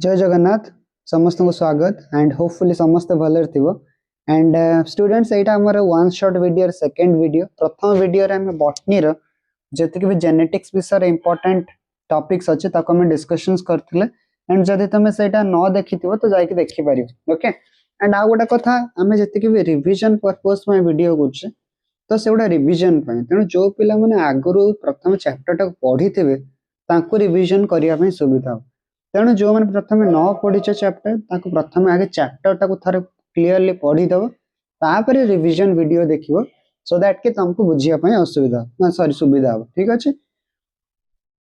जय जगन्नाथ समस्त को स्वागत एंड होपफुली समस्त भले थिबो एंड स्टूडेंट्स एटा हमर one shot video second video प्रथम वीडियो रे हम बॉटनी रो जति भी जेनेटिक्स विषय इंपोर्टेंट टॉपिक्स अछि ताको हम डिस्कशंस करथिले एंड जदि तमे सेटा न देखिथिबो तो जाई के देखि परियो ओके एंड आ गोटा कथा हम जति भी रिवीजन पर्पस में वीडियो करछ तो सेउडा रिवीजन पय तेनु जो पिला माने आगरु प्रथम चैप्टर तक पढी थिबे तांको रिवीजन करिया पय सुविधा तेणु जो मैंने प्रथम न पढ़ीचे चैप्टर ताको प्रथम आगे चैप्टर टाको थरे क्लियरली पढ़ी दबो तापर रिवीजन वीडियो देखिबो सो दैट कि तुमको बुझिया पय असुविधा ना सॉरी सुविधा हो ठीक अछि।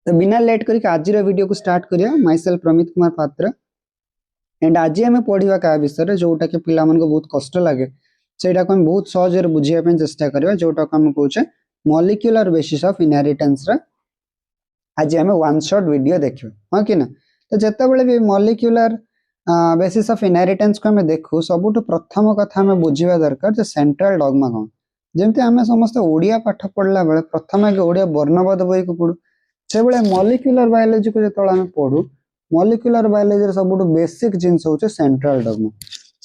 तो बिना लेट करी आज वीडियो को स्टार्ट करिया माई सेल्फ प्रमित कुमार पात्र एंड आज हम पढ़िबा का विषय जोटा कि पिला मन को बहुत कष्ट लागे सेटा को हम बहुत सहज रे बुझिया पय चेष्टा करबा जोटा को हम कहूचे मॉलिक्यूलर बेसिस ऑफ इनहेरिटेंस रा आज हम वन शॉट वीडियो देखियो हां कि ना। तो जिते भी मॉलिक्यूलर बेसिस ऑफ इनहेरिटेंस को हमें देखू सबुठ प्रथम कथा हमें बुझिबा दरकार जे सेंट्रल डॉग्मा कौन जेमते हमें समस्त ओडिया पाठ पढ़ला बेले प्रथम आगे ओडिया वर्णबोध बही को पढ़ू से बेले मॉलिक्यूलर बायोलॉजी को जेतोला हमें पढ़ू मॉलिक्यूलर बायोलॉजी रे सबुठ बेसिक जिंस होचे सेंट्रल डॉग्मा।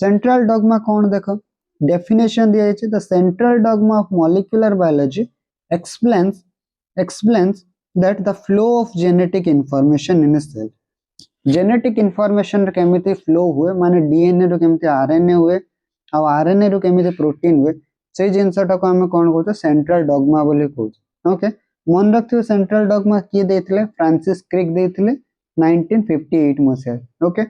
सेंट्रल डॉग्मा कौन देखो डेफिनेशन दिया है the central dogma of molecular biology explains that the flow of genetic information in a cell genetic information केमिति फ्लो हुए माने डीएनए रो केमिति आरएनए हुए आ आरएनए रो केमिति प्रोटीन हुए से जिंसटा को हम कोन कहतो सेंट्रल डॉग्मा बोली कहतो ओके। मन रखियो सेंट्रल डॉग्मा किए देथिले फ्रांसिस क्रिक देथिले 1958 मसिया ओके।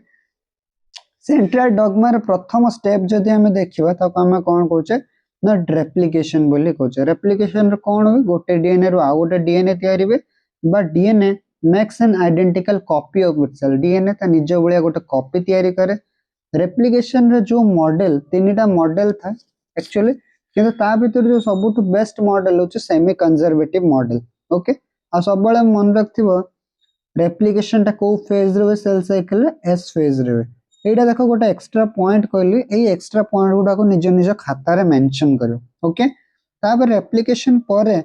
सेंट्रल डॉग्मा रे प्रथम स्टेप जदि हम देखिबा त हम कोन कहूचे ना रेप्लिकेशन बोली कहूचे। रेप्लिकेशन रे कोन होय गोटे डीएनए रो आ गोटे डीएनए तयारी बे बा DNA makes an identical copy of itself DNA ता निज भलिया गोटे कॉपी तयारी करे। रेप्लिकेशन रे जो मॉडल तीनटा मॉडल था एक्चुअली किंतु ता भीतर जो सबुठ बेस्ट मॉडल होचे सेमी कंजर्वेटिव मॉडल ओके। आ सब बळे मन रखथिबो रेप्लिकेशन ता को फेज रे सेल साइकिल एस फेज रे एटा देखो गोटे एक्स्ट्रा पॉइंट कहली एई एक्स्ट्रा पॉइंट गुडा को निज निज खाता रे मेंशन करियो ओके। तापर रेप्लिकेशन परे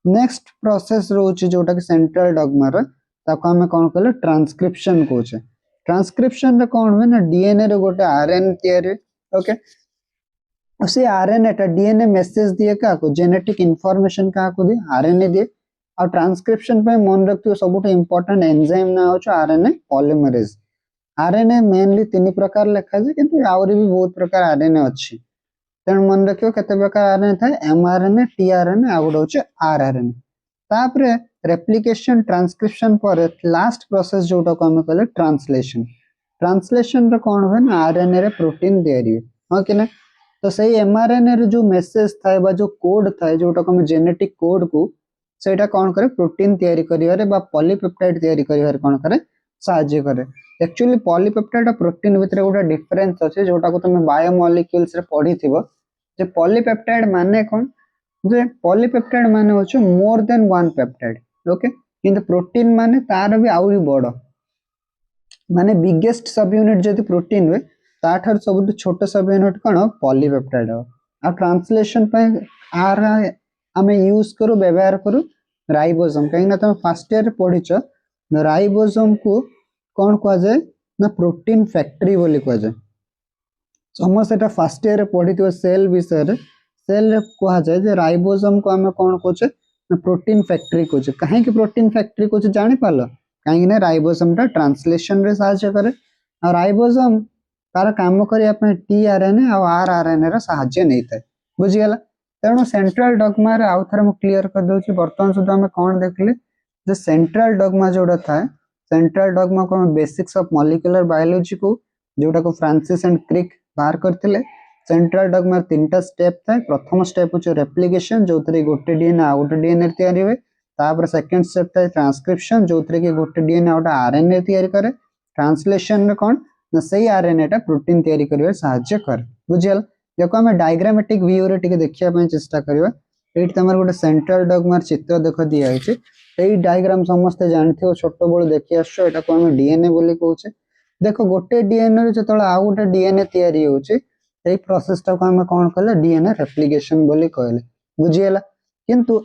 नेक्स्ट प्रोसेस रोचे जोटा कि सेंट्रल डॉग्मा रे ताको हमें कोन कहले ट्रांसक्रिप्शन कहूचे। ट्रांसक्रिप्शन रे कोन होय ना डीएनए रे गोटे आरएनए तयारी ओके उसे आरएनए टा डीएनए मैसेज दिए का को जेनेटिक इंफॉर्मेशन का को दे आरएनए दे और ट्रांसक्रिप्शन पे मन रखियो सबुठ इंपोर्टेंट एंजाइम ना होछ आरएनए पॉलीमरेज। आरएनए मेनली तीन प्रकार लिखा जे किंतु आउरी भी बहुत प्रकार आरएनए अछि तेन मन रखियो केते प्रकार आरएनए थाए एमआरएनए टीआरएनए आ गोटे होछ आरआरएनए। तापरे रेप्लिकेशन ट्रांसक्रिप्शन पर लास्ट प्रोसेस जोटा को हम कहले ट्रांसलेशन। ट्रांसलेशन रे कोन होय ना आरएनए रे प्रोटीन तयारी हो कि ना। तो सही एमआरएनए रे जो मैसेज थाए बा जो कोड थाए जोटा को हम जेनेटिक कोड को सेटा कोन करे प्रोटीन तयारी करिवारे बा पॉलीपेप्टाइड तयारी करिवारे कोन करे सहाय्य करे। एक्चुअली पॉलीपेप्टाइड और प्रोटीन भितर गोटे डिफरेंस अछि जोटा को तुम बायोमोलिक्यूल्स रे पढ़ी थिबो जे पॉलीपेप्टाइड माने कोन जे पॉलीपेप्टाइड माने होछ more than one peptide okay किंतु प्रोटीन माने तार भी आउरी बड़ माने बिगेस्ट सब यूनिट जदि प्रोटीन हुए ताठर सबुठ छोट सब यूनिट कोन पॉलीपेप्टाइड हो। आ ट्रांसलेशन पे आर हमें यूज करू व्यवहार करू राइबोसोम कहीं ना तुम फर्स्ट ईयर पढ़िछ राइबोसोम को कोन कह जाय ना प्रोटीन फैक्ट्री बोली कह जाय समस्त एटा फर्स्ट ईयर पढ़िथियो सेल विषय रे सेल रे कह जाय जे राइबोसोम को हमें कोन कहूचे ना प्रोटीन फैक्ट्री कहूचे। काहे कि प्रोटीन फैक्ट्री कहूचे जानि पालो काहे ना राइबोसोम टा ट्रांसलेशन रे सहायता करे और राइबोसोम तार काम करिया पे टीआरएनए और आरआरएनए रा सहायता नै थाए बुझि गेला। तेणु सेंट्रल डॉग्मा रे आउ थरे म क्लियर कर दोछि वर्तमान सुधा हम कोन देखले जे सेंट्रल डॉग्मा जोडा थाए सेंट्रल डॉग्मा को बेसिक्स ऑफ मॉलिक्यूलर बायोलॉजी को जोटा को फ्रांसिस एंड क्रिक बाहर करथिले। सेंट्रल डॉग्मा तीनटा स्टेप थाए प्रथम स्टेप होचे रेप्लिकेशन जोथरे गोटे डीएनए आ गोटे डीएनए तयारी हुए तापर सेकंड स्टेप थाए ट्रांसक्रिप्शन जोथरे के गोटे डीएनए आ गोटे आरएनए तयारी करे। ट्रांसलेशन रे कोन ना सही आरएनए टा प्रोटीन तयारी करिवे सहायता करे बुझियल। देखो हम डायग्रामेटिक व्यू रे टिके देखिया पय चेष्टा करिवा एट तमर गोटे सेंट्रल डॉग्मा चित्र देखो दिया है एई डायग्राम समस्त जानथियो छोटो बळ देखि आछो एटा को हम डीएनए बोली कहूचे। देखो गोटे डीएनए रे जतळ आ गोटे डीएनए तयारी होचे एई प्रोसेस टा को हम कोन कहले डीएनए रेप्लिकेशन बोली कहले बुझियला। किंतु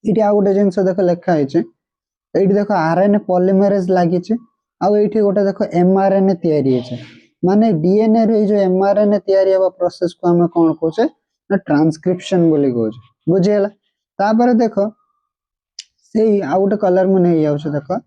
इटी आ गोटे जिंस देखो लेखा है एटी देखो आरएनए पॉलीमरेज लागि छे आउ एठी गोटे देखो एमआरएनए तयारी होचे माने डीएनए रे जो एमआरएनए तयारी हवा प्रोसेस को हम कोन कहूचे ना ट्रांसक्रिप्शन बोली कहूचे बुझियला तापर देखो सेही आउ गोटे कलर मु नै जाउछ देखो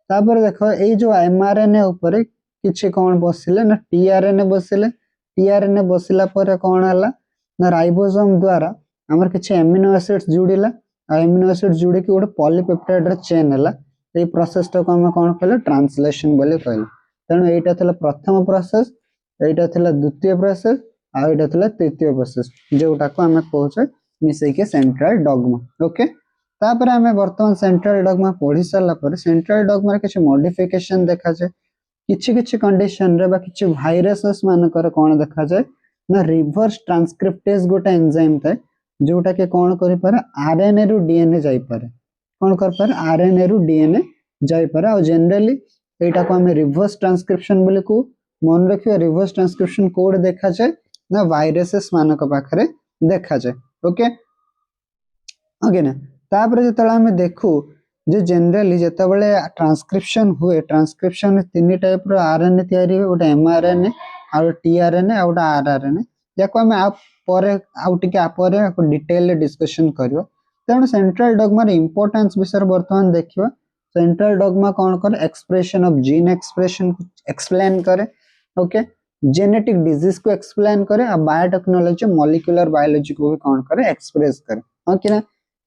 तापर देखो एई जो एमआरएनए ऊपर किछि कोन बसिले ना टीआरएनए बसिले टीआरएनए बसिला पर कोन हला ना राइबोसोम द्वारा हमर किछि एमिनो एसिड्स जुडिला आ एमिनो एसिड जुडी कि गोटे पॉलीपेप्टाइड रे चेन हला ए प्रोसेस टा को हम कोन कहले ट्रांसलेशन बोली कहले तेणु एटा थला प्रथम प्रोसेस एटा थला द्वितीय प्रोसेस आ एटा थला तृतीय प्रोसेस जोटा को हम कहउछे मिसै के सेंट्रल डॉगमा ओके तापर हमें वर्तमान सेंट्रल डॉगमा पढ़ी सारला पर सेंट्रल डॉगमा रे किछि मॉडिफिकेशन देखा जाय किछि किछि कंडीशन रे बा किछि वायरसेस मानकर कोन देखा जाय ना रिवर्स ट्रांसक्रिप्टेज गोटा एंजाइम थाए जोटा के कोन करि पारे आरएनए रु डीएनए जाई पारे कोन कर पारे आरएनए रु डीएनए जाई पारे और जनरली एटा को हमें रिवर्स ट्रांसक्रिप्शन बोली को मन रखियो रिवर्स ट्रांसक्रिप्शन कोड देखा जाय ना वायरसेस मानक पाखरे देखा जाय ओके ओके ना तापर जेतला हमें देखू जे जनरली जेतबेले ट्रांसक्रिप्शन हुए ट्रांसक्रिप्शन में तीन टाइप रो आरएनए तयारी हुए गोटे एमआरएनए आ टीआरएनए आ गोटे आरआरएनए याको हमें आप परे आउटिके आपरे डिटेल डिस्कशन करियो तेणु सेंट्रल डॉगमा रे इंपोर्टेंस विषय वर्तमान देखियो सेंट्रल डॉगमा कौन करे expression of gene expression explain करे ओके जेनेटिक डिजीज को एक्सप्लेन करे और बायोटेक्नोलॉजी मॉलिक्यूलर बायोलॉजी को भी कौन करे एक्सप्रेस करे ओके ना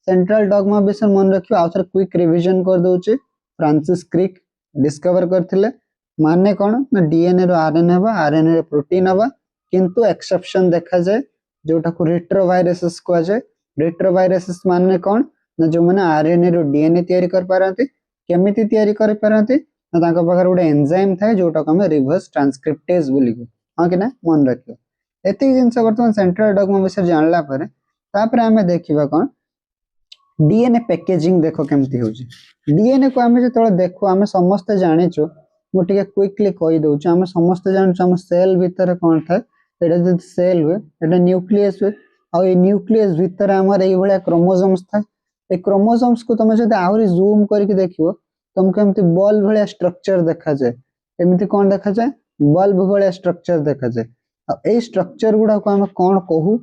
सेंट्रल डॉगमा विषय मन रखियो आउथर क्विक रिवीजन कर दोचे फ्रांसिस क्रिक डिस्कवर करथिले माने कोन ना डीएनए रो आरएनए हवा आरएनए रो प्रोटीन हवा किंतु एक्सेप्शन देखा जाए जोटा को रेट्रोवायरसेस को जाए रेट्रोवायरसेस माने कोन ना जो माने आरएनए रो डीएनए तयारी कर पारंती केमिति तयारी कर पारंती ना ताका पाखर गोटे एंजाइम थाए जोटा को हम रिवर्स ट्रांसक्रिप्टेज बोली को हां कि ना मन रखियो एति जिंस वर्तमान सेंट्रल डॉगमा विषय जानला पर तापर हमें देखिबा कोन डीएनए पैकेजिंग देखो केमती होची डीएनए को हमें जतले देखो हमें समस्त जानिचो मु टिके क्विकली कहि दोछु हमें समस्त जानिचो हम सेल भीतर कोन थाए एटा जे सेल हुए एटा न्यूक्लियस हुए और ए न्यूक्लियस भीतर हमर एई भलिया क्रोमोसोम्स थाए ए क्रोमोसोम्स को तुम जदि आहुरी जूम करके देखियो तुमको एमती बल्ब भलिया स्ट्रक्चर देखा जाए एमती कोन देखा जाए बल्ब भलिया स्ट्रक्चर देखा जाए आ ए स्ट्रक्चर गुडा को हम कोन कहू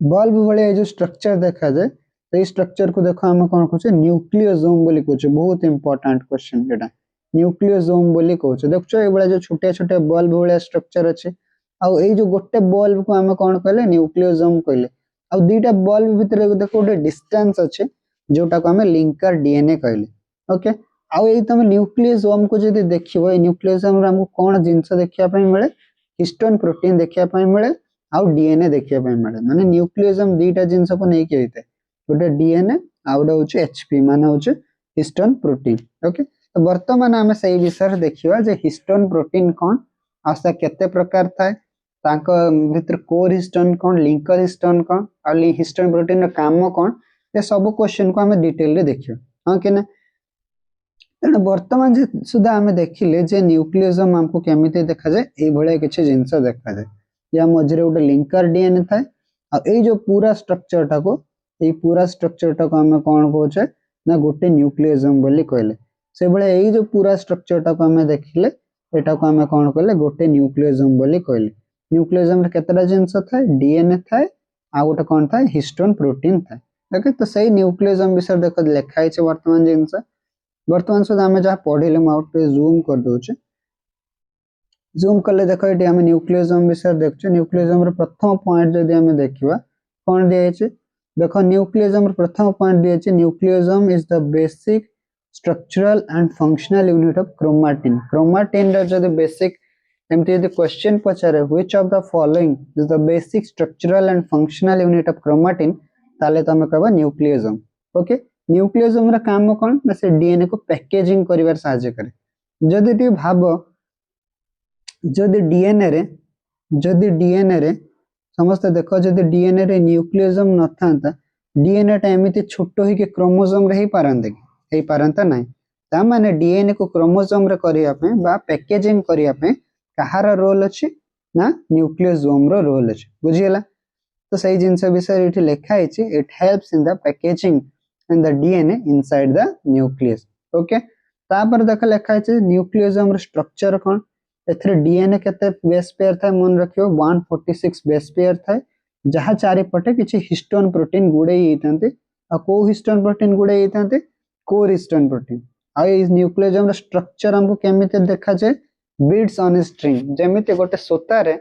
बल्ब भलिया जो स्ट्रक्चर देखा जाए तो स्ट्रक्चर को देखो हम कोन कहू न्यूक्लियोसोम बोली कहू बहुत इंपोर्टेंट क्वेश्चन एटा न्यूक्लियोसोम बोली कहू देखो ए बळे जो छोटे छोटे बल्ब भलिया स्ट्रक्चर अछि आ ए जो गोटे बल्ब को हम कोन कहले न्यूक्लियोसोम कहले आ दुईटा बल्ब भीतर देखो गोटे डिस्टेंस अछि जोटा को हम लिंकर डीएनए कहले ओके आ ए तुम न्यूक्लियोसोम को जदि देखिबो ए न्यूक्लियोसोम रे हमको कोन जिंस देखिया पय मिले हिस्टोन प्रोटीन देखिया पय मिले आउ डीएनए देखिया पय मिले माने न्यूक्लियोसोम दुईटा जिंस को नै के होते गोटे डीएनए आ गोटे होचे एचपी माने होचे हिस्टोन प्रोटीन ओके तो वर्तमान हम सही विषय देखिवा जे हिस्टोन प्रोटीन कोन आसा केते प्रकार थाए तांको भीतर कोर हिस्टोन कोन लिंकर हिस्टोन कोन आ हिस्टोन प्रोटीन रो काम कोन ये सब क्वेश्चन को हम डिटेल रे देखियो हां कि ना तेणु वर्तमान जे सुधा हम देखिले जे न्यूक्लियोसोम हमको केमिति देखा जाए ए भले किछि जिंस देखा जाए या मझरे गोटे लिंकर डीएनए थाए आ ए जो पूरा स्ट्रक्चर टा को ए पूरा स्ट्रक्चर टा को हम कोन कहउछे ना गोटे न्यूक्लियोसोम बोली कहले से भले ए जो पूरा स्ट्रक्चर टा को हम देखिले एटा को हम कोन कहले गोटे न्यूक्लियोसोम बोली कहले न्यूक्लियोसोम रे केतरा जिंस थाए डीएनए थाए आ गोटे कोन थाए हिस्टोन प्रोटीन थाए ओके तो सही न्यूक्लियोसोम विषय देखो लिखाई छे वर्तमान सुधा हम जहाँ पढ़िले मु आउट पे जूम कर दोचे जूम करले देखो एटी हम न्यूक्लियोसोम विषय देखछु न्यूक्लियोसोम रे प्रथम पॉइंट जदि हम देखिबा कोन दिया छै देखो न्यूक्लियोसोम रे प्रथम पॉइंट दिया छै nucleosome is the basic structural and functional unit of chromatin chromatin रे जदि बेसिक एमती यदि क्वेश्चन पचारे which of the following is the basic structural and functional unit of chromatin ताले तमे कहबा न्यूक्लियोसोम ओके न्यूक्लियोसोम रा काम कोन ना से डीएनए को पैकेजिंग करिवार सहायता करे जदि टी भाबो जदि डीएनए रे समस्त देखो जदि डीएनए रे न्यूक्लियोसोम न थांता डीएनए टा एमिति छोटो ही के क्रोमोसोम रे ही पारंते हे पारंता नाही ता माने डीएनए को क्रोमोसोम रे करिया पे बा पैकेजिंग करिया पे कहार रोल अछि ना न्यूक्लियोसोम रो रोल अछि बुझियला तो सही जिंस विषय इठी लेखा है it helps in the packaging and the DNA inside the nucleus okay तापर देख लिखा है न्यूक्लियोसोम स्ट्रक्चर कौन एथरे डीएनए केते बेस पेयर थाए मन रखियो 146 बेस पेयर थाए जहा चारि पटे किछि हिस्टोन प्रोटीन गुडे हितांते आ को हिस्टोन प्रोटीन गुडे हितांते कोर हिस्टोन प्रोटीन आ ए न्यूक्लियोसोम स्ट्रक्चर हमको केमिते देखा जाय बीड्स ऑन ए स्ट्रिंग जेमिते गोटे सोता रे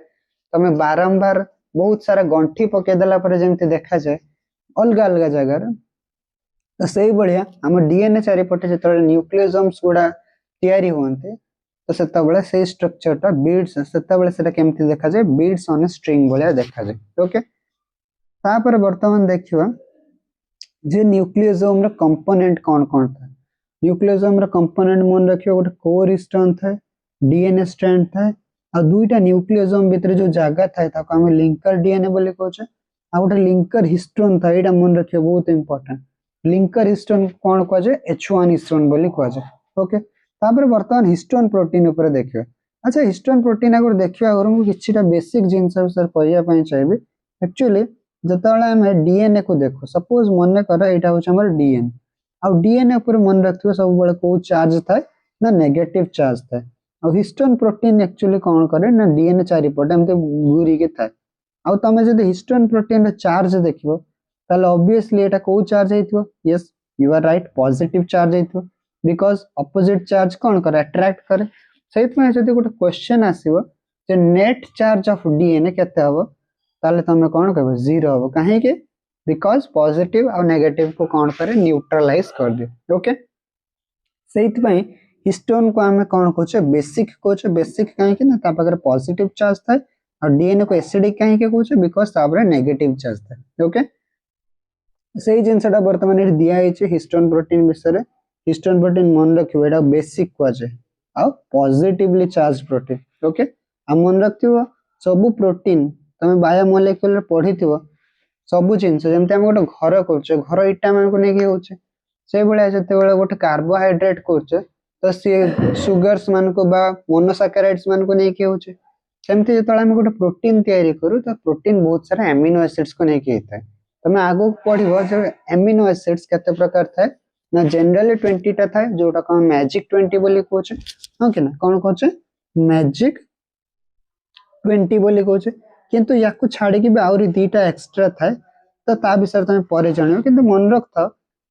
तमे बारंबार बहुत सारा गंठी पके देला पर जेमिते देखा जाय अलग अलग जगह तो सही बढ़िया आम डीएनए चारिपटे जो न्यूक्लियोसोम्स गुड़ा तैयारी होते तो सेतबेले से स्ट्रक्चर टा बीड्स सेतबेले सेटा केमती देखा जाए बीड्स ऑन ए स्ट्रिंग भलिया देखा जाए ओके तापर वर्तमान देखिबा जे न्यूक्लियोसोम रे कंपोनेंट कौन कौन था न्यूक्लियोसोम रे कंपोनेंट मन रखियो गोटे कोर हिस्टोन था डीएनए स्ट्रैंड था आ दुईटा न्यूक्लियोसोम भितर जो जगह था ताको हम लिंकर डीएनए बोली कहछे आ गोटे लिंकर हिस्टोन था एटा मन रखियो बहुत इंपोर्टेंट लिंकर हिस्टोन कौन कह जाए H1 हिस्टोन बोली कह जाए ओके तापर वर्तमान हिस्टोन प्रोटीन ऊपर देखियो अच्छा हिस्टोन प्रोटीन अगर देखियो अगर मु किछिटा बेसिक जिंस सर कहया पई चाहिबे एक्चुअली जतले हम डीएनए को देखो सपोज मन कर एटा होछ हमर डीएनए आ डीएनए ऊपर मन रखियो सब बेले को चार्ज थाए ना नेगेटिव चार्ज थाए आ हिस्टोन प्रोटीन एक्चुअली कौन करे ना डीएनए चारि पटे हमते घूरी के थाए आ तमे जदि हिस्टोन प्रोटीन रे चार्ज देखिबो ताले ऑब्वियसली एटा को चार्ज हेतिबो yes you are right positive charge हेतिबो बिकॉज ऑपोजिट चार्ज कौन करे अट्रैक्ट करे सेत में जदि गोटे क्वेश्चन आसीबो जे नेट चार्ज ऑफ डीएनए केते हबो ताले तमे कौन कहबो जीरो हबो काहे के बिकॉज पॉजिटिव और नेगेटिव को कौन करे न्यूट्रलाइज कर दे ओके सेत में हिस्टोन को हमें कौन कहछे बेसिक काहे के ना ता पाकर पॉजिटिव चार्ज थाए और डीएनए को एसिडिक काहे के कहछे बिकॉज ताबरे नेगेटिव चार्ज थाए ओके सही जिनसटा वर्तमान एठी दिया है हिस्टोन प्रोटीन विषय रे हिस्टोन प्रोटीन मन रखियो एटा बेसिक क्वाजे आ पॉजिटिवली चार्ज प्रोटीन ओके आ मन रखियो सब प्रोटीन तमे बायोमोलेक्यूल रे पढिथिबो सब जिंस जेमते हम गोटे घर करछे घर इटा मान को नेकी होछे से बेले जते बेले गोटे कार्बोहाइड्रेट करछे तो सी सुगर्स मान को बा मोनोसैकेराइड्स मान को नेकी होछे सेमते जतले हम गोटे प्रोटीन तयारी करू तो प्रोटीन बहुत सारा एमिनो एसिड्स को नेकी हेता है तमे आगो पढिबो जे एमिनो एसिड्स केते प्रकार थाए ना जनरली 20 टा थाए जोटा को मैजिक 20 बोली कहछे ओके ना कोन कहछे मैजिक 20 बोली कहछे किंतु याकु छाडी कि आउरी दीटा एक्स्ट्रा थाए तो ता विषय तमे परे जानियो किंतु मन रखता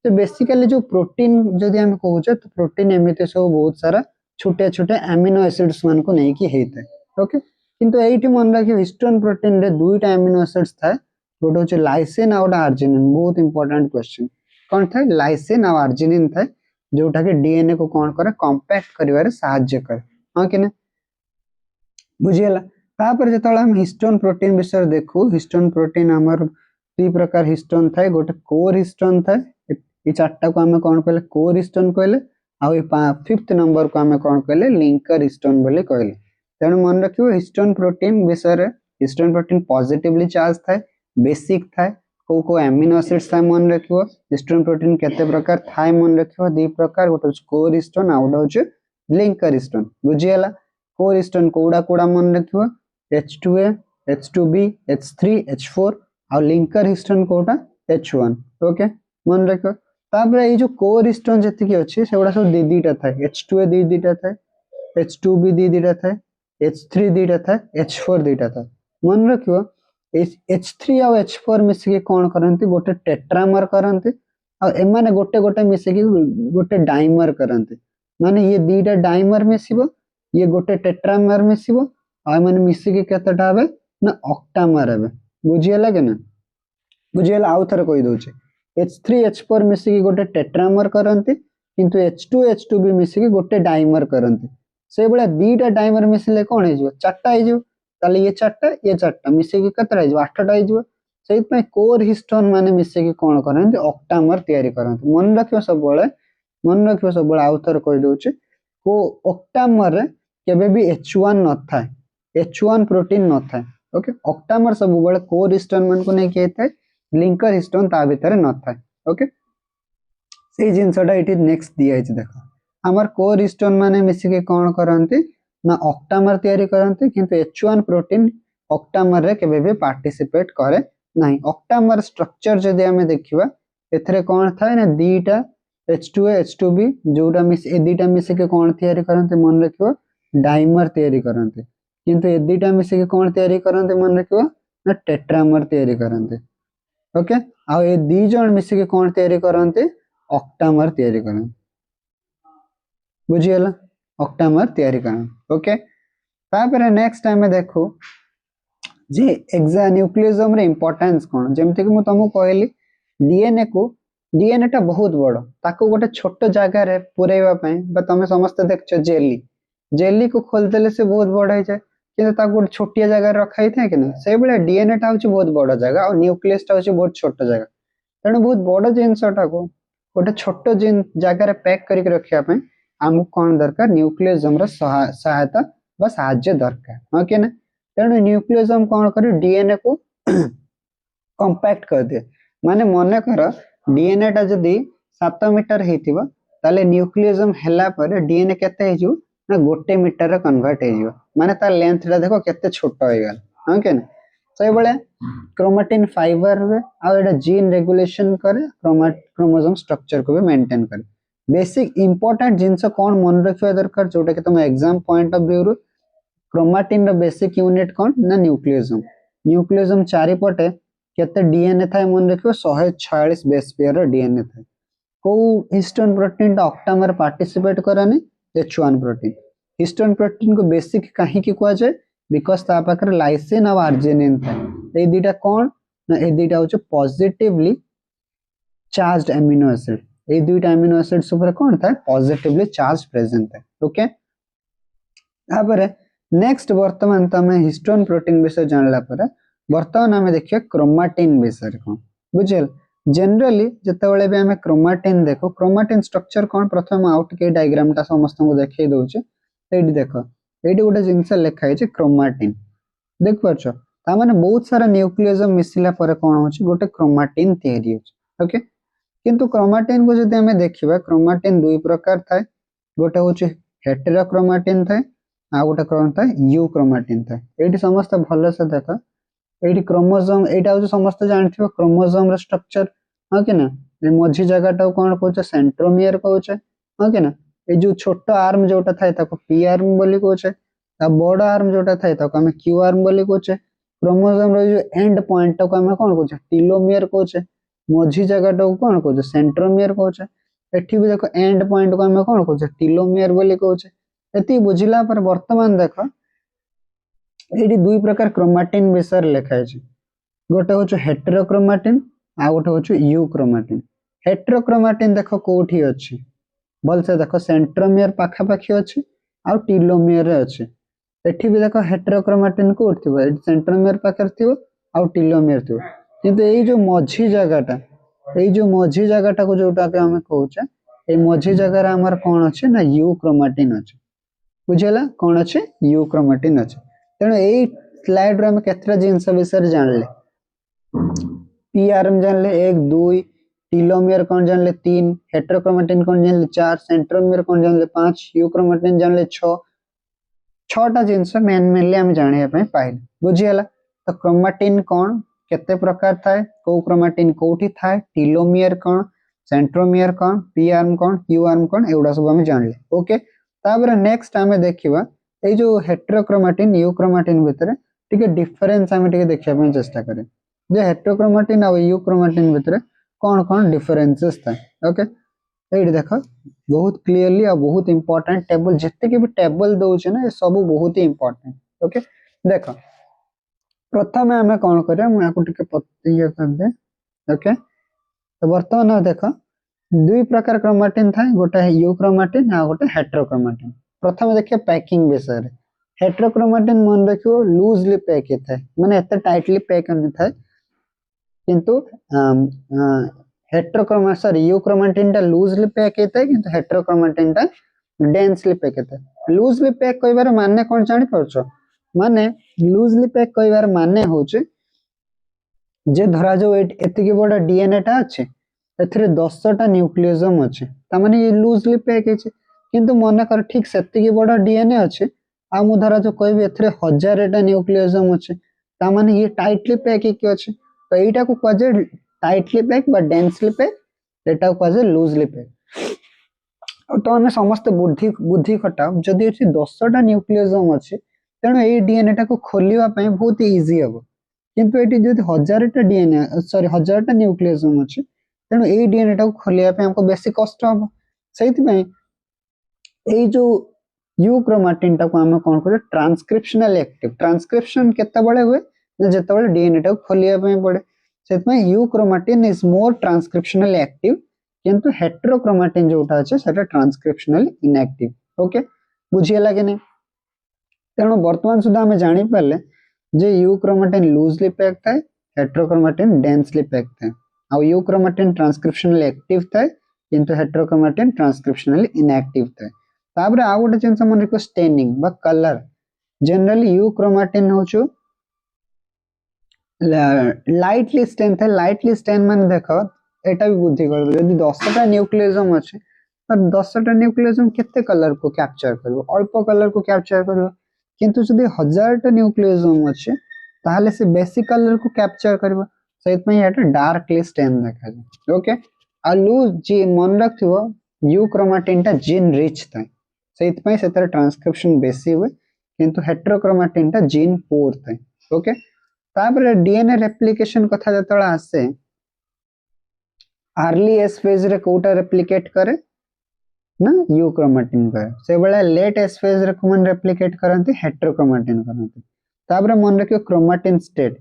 जे बेसिकली जो प्रोटीन जदि हम कहूचे तो प्रोटीन एमिते सब बहुत सारा छोटे छोटे एमिनो एसिड्स मान को नै कि हेता ओके किंतु एठी मन रखियो हिस्टोन प्रोटीन रे दुईटा एमिनो एसिड्स थाए गोटे होचे लाइसिन और आर्जिनिन बहुत इंपोर्टेंट क्वेश्चन कौन था लाइसिन और आर्जिनिन था जोटा के डीएनए को कौन करे कॉम्पैक्ट करिवारे सहायता करे हां कि ना बुझियला तापर जतले हम हिस्टोन प्रोटीन विषय देखू हिस्टोन प्रोटीन हमर ती प्रकार हिस्टोन था गोटे कोर हिस्टोन था ई चारटा को हम कौन कहले कोर हिस्टोन कहले आ ई फिफ्थ नंबर को हम कौन कहले लिंकर हिस्टोन बोली कहले तेणु मन रखियो हिस्टोन प्रोटीन विषय रे हिस्टोन प्रोटीन पॉजिटिवली चार्ज था बेसिक थाए को एमिनो एसिड्स थाए मन रखियो हिस्टोन प्रोटीन केते प्रकार थाए मन रखियो दी प्रकार गोटे कोर हिस्टोन आ गोटे होचे लिंकर हिस्टोन बुझियला कोर हिस्टोन कोडा कोडा मन रखियो H2A H2B H3 H4 आ लिंकर हिस्टोन कोटा H1 ओके मन रखियो तापर ए जो कोर हिस्टोन जति की अछि सेगुडा सब दी दीटा थाए H2A दी दीटा थाए H2B दी दीटा थाए H3 दीटा थाए H4 दीटा थाए मन रखियो H3 और H4 मिसिके कौन करंती गोटे टेट्रामर करंती और एमाने गोटे गोटे मिसिके गोटे डाइमर करंती माने ये दीटा डाइमर मिसिबो ये गोटे टेट्रामर मिसिबो आ माने मिसिके केतेटा हबे ना ऑक्टामर हबे बुझियला के ना बुझियला आउ थरे कहि दोचे H3 H4 मिसिके गोटे टेट्रामर करंती किंतु H2 H2B मिसिके गोटे डाइमर करंती से बेला दीटा डाइमर मिसिले कोन हे जिवो चारटा हे जिवो ताले ये चारटा मिसे की कतरा हिजो 8टा हिजो सेहि पय कोर हिस्टोन माने मिसे की कोन करन ऑक्टामर तयारी करन मन रखियो सब बळे आउथर कहि दोचे को ऑक्टामर रे केबे भी H1 न थाए H1 प्रोटीन न थाए ओके ऑक्टामर सब बळे कोर हिस्टोन मन को नै के थाए लिंकर हिस्टोन ता भीतर न थाए ओके सेही जिंसटा इटी नेक्स्ट दिया है देखो हमर कोर हिस्टोन माने मिसे की कोन करंती ना ऑक्टामर तयारी करंती किंतु H1 प्रोटीन ऑक्टामर रे केबे भी पार्टिसिपेट करे नाही ऑक्टामर स्ट्रक्चर जदि हमें देखिबा एथरे कोन थाए ना दीटा H2A H2B जोटा मिस ए दुटा मिसिके कौन तैयारी करते मन रखियो डाइमर तैयारी करते किंतु ए दुटा मिसिके कौन तैयारी करते मन रखियो ना टेट्रामर तैयारी करते ओके आ ए दी जण मिसिके कौन तैयारी करते ऑक्टामर तैयारी करते बुझीगला ऑक्टामर तैयारी करते ओके तापर नेक्स्ट टाइम देखो जे एग्जा न्यूक्लियोसोम रे इंपोर्टेंस कोन जेमते कि मु तुमको कहली डीएनए को डीएनए टा बहुत बड़ ताको गोटे छोट जगह रे पुरेवा पय बा तमे समस्त देखछ जेली जेली को खोल देले से बहुत बड़ है जाय किंतु ताको गोटे छोटिया जगह रखाई था कि ना से बेले डीएनए टा होची बहुत बड़ जगह और न्यूक्लियस टा होची बहुत छोट जगह तेणु बहुत बड़ जिनसटा को गोटे छोट जगह रे पैक करके रखिया पय हमको कौन दरकार न्यूक्लियोसोम रो सहायता बा साहाय्य दरकार ओके ना तेणु न्यूक्लियोसोम कौन करे डीएनए को कंपैक्ट कर दे माने मन कर डीएनए टा जदी 7 मीटर हेतिबो ताले न्यूक्लियोसोम हेला पर डीएनए केते हे जो ना 1 मीटर रे कन्वर्ट हे जो माने तार लेंथ टा देखो केते छोट होय गल ओके ना सही बळे क्रोमैटिन फाइबर हुए आ एटा जीन रेगुलेशन करे क्रोमोसोम स्ट्रक्चर को भी मेंटेन करे बेसिक इंपोर्टेंट जिंस कोन मन रखिया दरकार जोटा कि तुम एग्जाम पॉइंट ऑफ व्यू रो क्रोमैटिन रो बेसिक यूनिट कोन ना न्यूक्लियोसोम न्यूक्लियोसोम चारि पटे केते डीएनए थाए मन रखियो 146 बेस पेयर रो डीएनए थाए को हिस्टोन प्रोटीन टा ऑक्टामर पार्टिसिपेट करानी H1 प्रोटीन हिस्टोन प्रोटीन को बेसिक काहे की कुआ जाय बिकॉज़ ता पाकर लाइसिन और आर्जिनिन थाए ए दुटा कोन ना ए दुटा होचे positively charged amino acid A दुटा अमीनो एसिड्स ऊपर कोन थाए पॉजिटिवली चार्ज प्रेजेंट थाए ओके तापर नेक्स्ट वर्तमान तमे हिस्टोन प्रोटीन विषय जानला पर वर्तमान हमें देखिए क्रोमैटिन विषय कोन बुझल जनरली जतबेले भी हमें क्रोमैटिन देखो क्रोमैटिन स्ट्रक्चर कोन प्रथम आउट के डायग्राम ता समस्त को देखाई दोचे एडी देखो एडी गोटे जिंस लिखाई छै क्रोमैटिन देख परछो ता माने बहुत सारा न्यूक्लियोसोम मिसिला पर कोन होची गोटे क्रोमैटिन तयारी होची ओके किंतु क्रोमैटिन को जदि हमें देखिबा क्रोमैटिन दुई प्रकार थाए गोटे होची हेटेरोक्रोमैटिन थाए आ गोटे कोन थाए यू क्रोमैटिन थाए एडी समस्त भलो से देखो एडी क्रोमोसोम एटा हो समस्त जानथिबो क्रोमोसोम रो स्ट्रक्चर हां कि ना ए मझी जगह टा कोन कहउछ सेंट्रोमियर कहउछ हां कि ना ए जो छोटो आर्म जोटा थाए ताको पी आर्म बोली कहउछ आ बड़ आर्म जोटा थाए ताको हमें क्यू आर्म बोली कहउछ क्रोमोसोम रो जो एंड पॉइंट टा को हमें कोन कहउछ टेलोमियर कहउछ मझी जगह टा कोन कहउछ सेंट्रोमियर कहउछ एठी भी देखो एंड पॉइंट को हमें कोन कहउछ टेलोमियर बोली कहउछ एती बुझिला पर वर्तमान देखो एडी दुई प्रकार क्रोमैटिन विषय लिखाई छै गोटे होछ हेटेरोक्रोमैटिन आ गोटे होछ यू क्रोमैटिन हेटेरोक्रोमैटिन देखो कोठी अछि बोल से देखो सेंट्रोमियर पाखा पाखी अछि आ टेलोमियर रे अछि एठी भी देखो हेटेरोक्रोमैटिन को उठथिबो एठी सेंट्रोमियर पाखर थिबो आ टेलोमियर थिबो किंतु एई जो मझी जगहटा को जोटा के हम कहउछ ए मझी जगह रे हमर कोन अछि ना यू क्रोमैटिन अछि बुझेला कोन अछि यू क्रोमैटिन अछि तेणु यही स्लाइड रे हम केतरा जिंस विषय जानले पी आर्म जानले 1 2 टेलोमियर कोन जानले 3 हेटेरोक्रोमैटिन कोन जानले 4 सेंट्रोमियर कोन जानले 5 यू क्रोमैटिन जानले 6 6टा जिंस मेनली हम जानिया पे पाइल बुझियला तो क्रोमैटिन कोन केते प्रकार थाए को क्रोमैटिन कोठी थाए टेलोमियर कोन सेंट्रोमियर कोन पी आर्म कोन क्यू आर्म कोन एउडा सब हम जानले ओके तापर नेक्स्ट हमें देखिबा ए जो हेटेरोक्रोमैटिन यू क्रोमैटिन भीतर टिके डिफरेंस हमें टिके देखिया पे चेष्टा करें जे हेटेरोक्रोमैटिन और यू क्रोमैटिन भीतर कोन कोन डिफरेंसेस था ओके एडी देखो बहुत क्लियरली और बहुत इंपोर्टेंट टेबल जत्ते के भी टेबल दोछ ना ये सब बहुत ही इंपोर्टेंट ओके देखो प्रथम हमें कोन करे हम याको टिके पतिया कर दे ओके तो वर्तमान देखो दुई प्रकार क्रोमैटिन था गोटे यू क्रोमैटिन आ गोटे हेटेरोक्रोमैटिन प्रथम देखिए पैकिंग विषय हेटेरोक्रोमैटिन मन रखियो लूजली पैक होता है माने एते टाइटली पैक नहीं था किंतु यू क्रोमैटिन टा लूजली पैक होता है किंतु हेटेरोक्रोमैटिन टा डेंसली पैक होता है लूजली पैक कहबार माने कोन जानि परछो माने लूजली पैक कहबार माने होचे जे धरा जो एति के बड़ा डीएनए टा अछि एथरे 10 टा न्यूक्लियोसोम अछि ता माने ये लूजली पैक है किंतु मन कर ठीक सेति के बड़ा डीएनए अछि आ मु धरा जो कहबे एथरे 1000 टा न्यूक्लियोसोम अछि ता माने ये टाइटली पैक के अछि तो एटा को कहजे टाइटली पैक बा डेंसली पैक एटा को कहजे लूजली पैक तो आम समस्त बुद्धि बुद्धि खटाओ जदि ये 10टा न्यूक्लियोसोम अच्छे तेणु ये डीएनए टाको खोलिया बहुत इजी हम किंतु ये जब 1000टा डीएनए सॉरी 1000टा न्यूक्लियोसोम अच्छे तेणु ये डीएनए टाको खोलिया हमको बेसी कष्ट हम से ये जो यूक्रोमाटिन टाको आम कौन कर ट्रांसक्रिप्शनल एक्टिव ट्रांसक्रिप्शन केतेबेले हुए जितेबाला डीएनए टाको खोलिया पड़े से यूक्रोमाटिन इज मोर ट्रांसक्रिप्शनल एक्टिव किंतु हेट्रोक्रोमाटिन जोटा अच्छे सेटा ट्रांसक्रिप्शनल इनएक्टिव ओके बुझीगला कि नहीं तेणु बर्तमान सुधा आम जानी पारे जे यूक्रोमाटिन लूजली पैक थाए हेट्रोक्रोमाटिन डेंसली पैक थाए आ यूक्रोमाटिन ट्रांसक्रिप्शनल एक्टिव थाए किंतु हेट्रोक्रोमाटिन ट्रांसक्रिप्शनल इनएक्टिव थाए तापर आ गोटे जिनस मन रखो स्टेनिंग बा कलर जनरली यूक्रोमाटिन होचो लाइटली स्टेन थाए लाइटली स्टेन माने देखो एटा भी बुद्धि कर यदि 10टा न्यूक्लियोसोम अच्छे तो 10टा न्यूक्लियोसोम केते कलर को कैप्चर करबो अल्प कलर को कैप्चर करबो किंतु जदि 1000टा न्यूक्लियोसोम अच्छे ताहले से बेसी कलर को कैप्चर करबो सेत पई एटा डार्कली स्टेन देखा जाय ओके आ लूज जी मन रखिबो यूक्रोमाटिन टा जीन रिच थाए सेत पई सेतर ट्रांसक्रिप्शन बेसी हुए किंतु हेट्रोक्रोमाटिन टा जीन पोर थाए ओके तापर डीएनए रेप्लिकेशन कथा जतला आसे अर्ली एस फेज रे कोटा रेप्लिकेट करे ना यूक्रोमाटिन करे से बेला लेट एस फेज रे कोमन रेप्लिकेट करंती हेट्रोक्रोमाटिन करंती तापर मन रखियो क्रोमाटिन स्टेट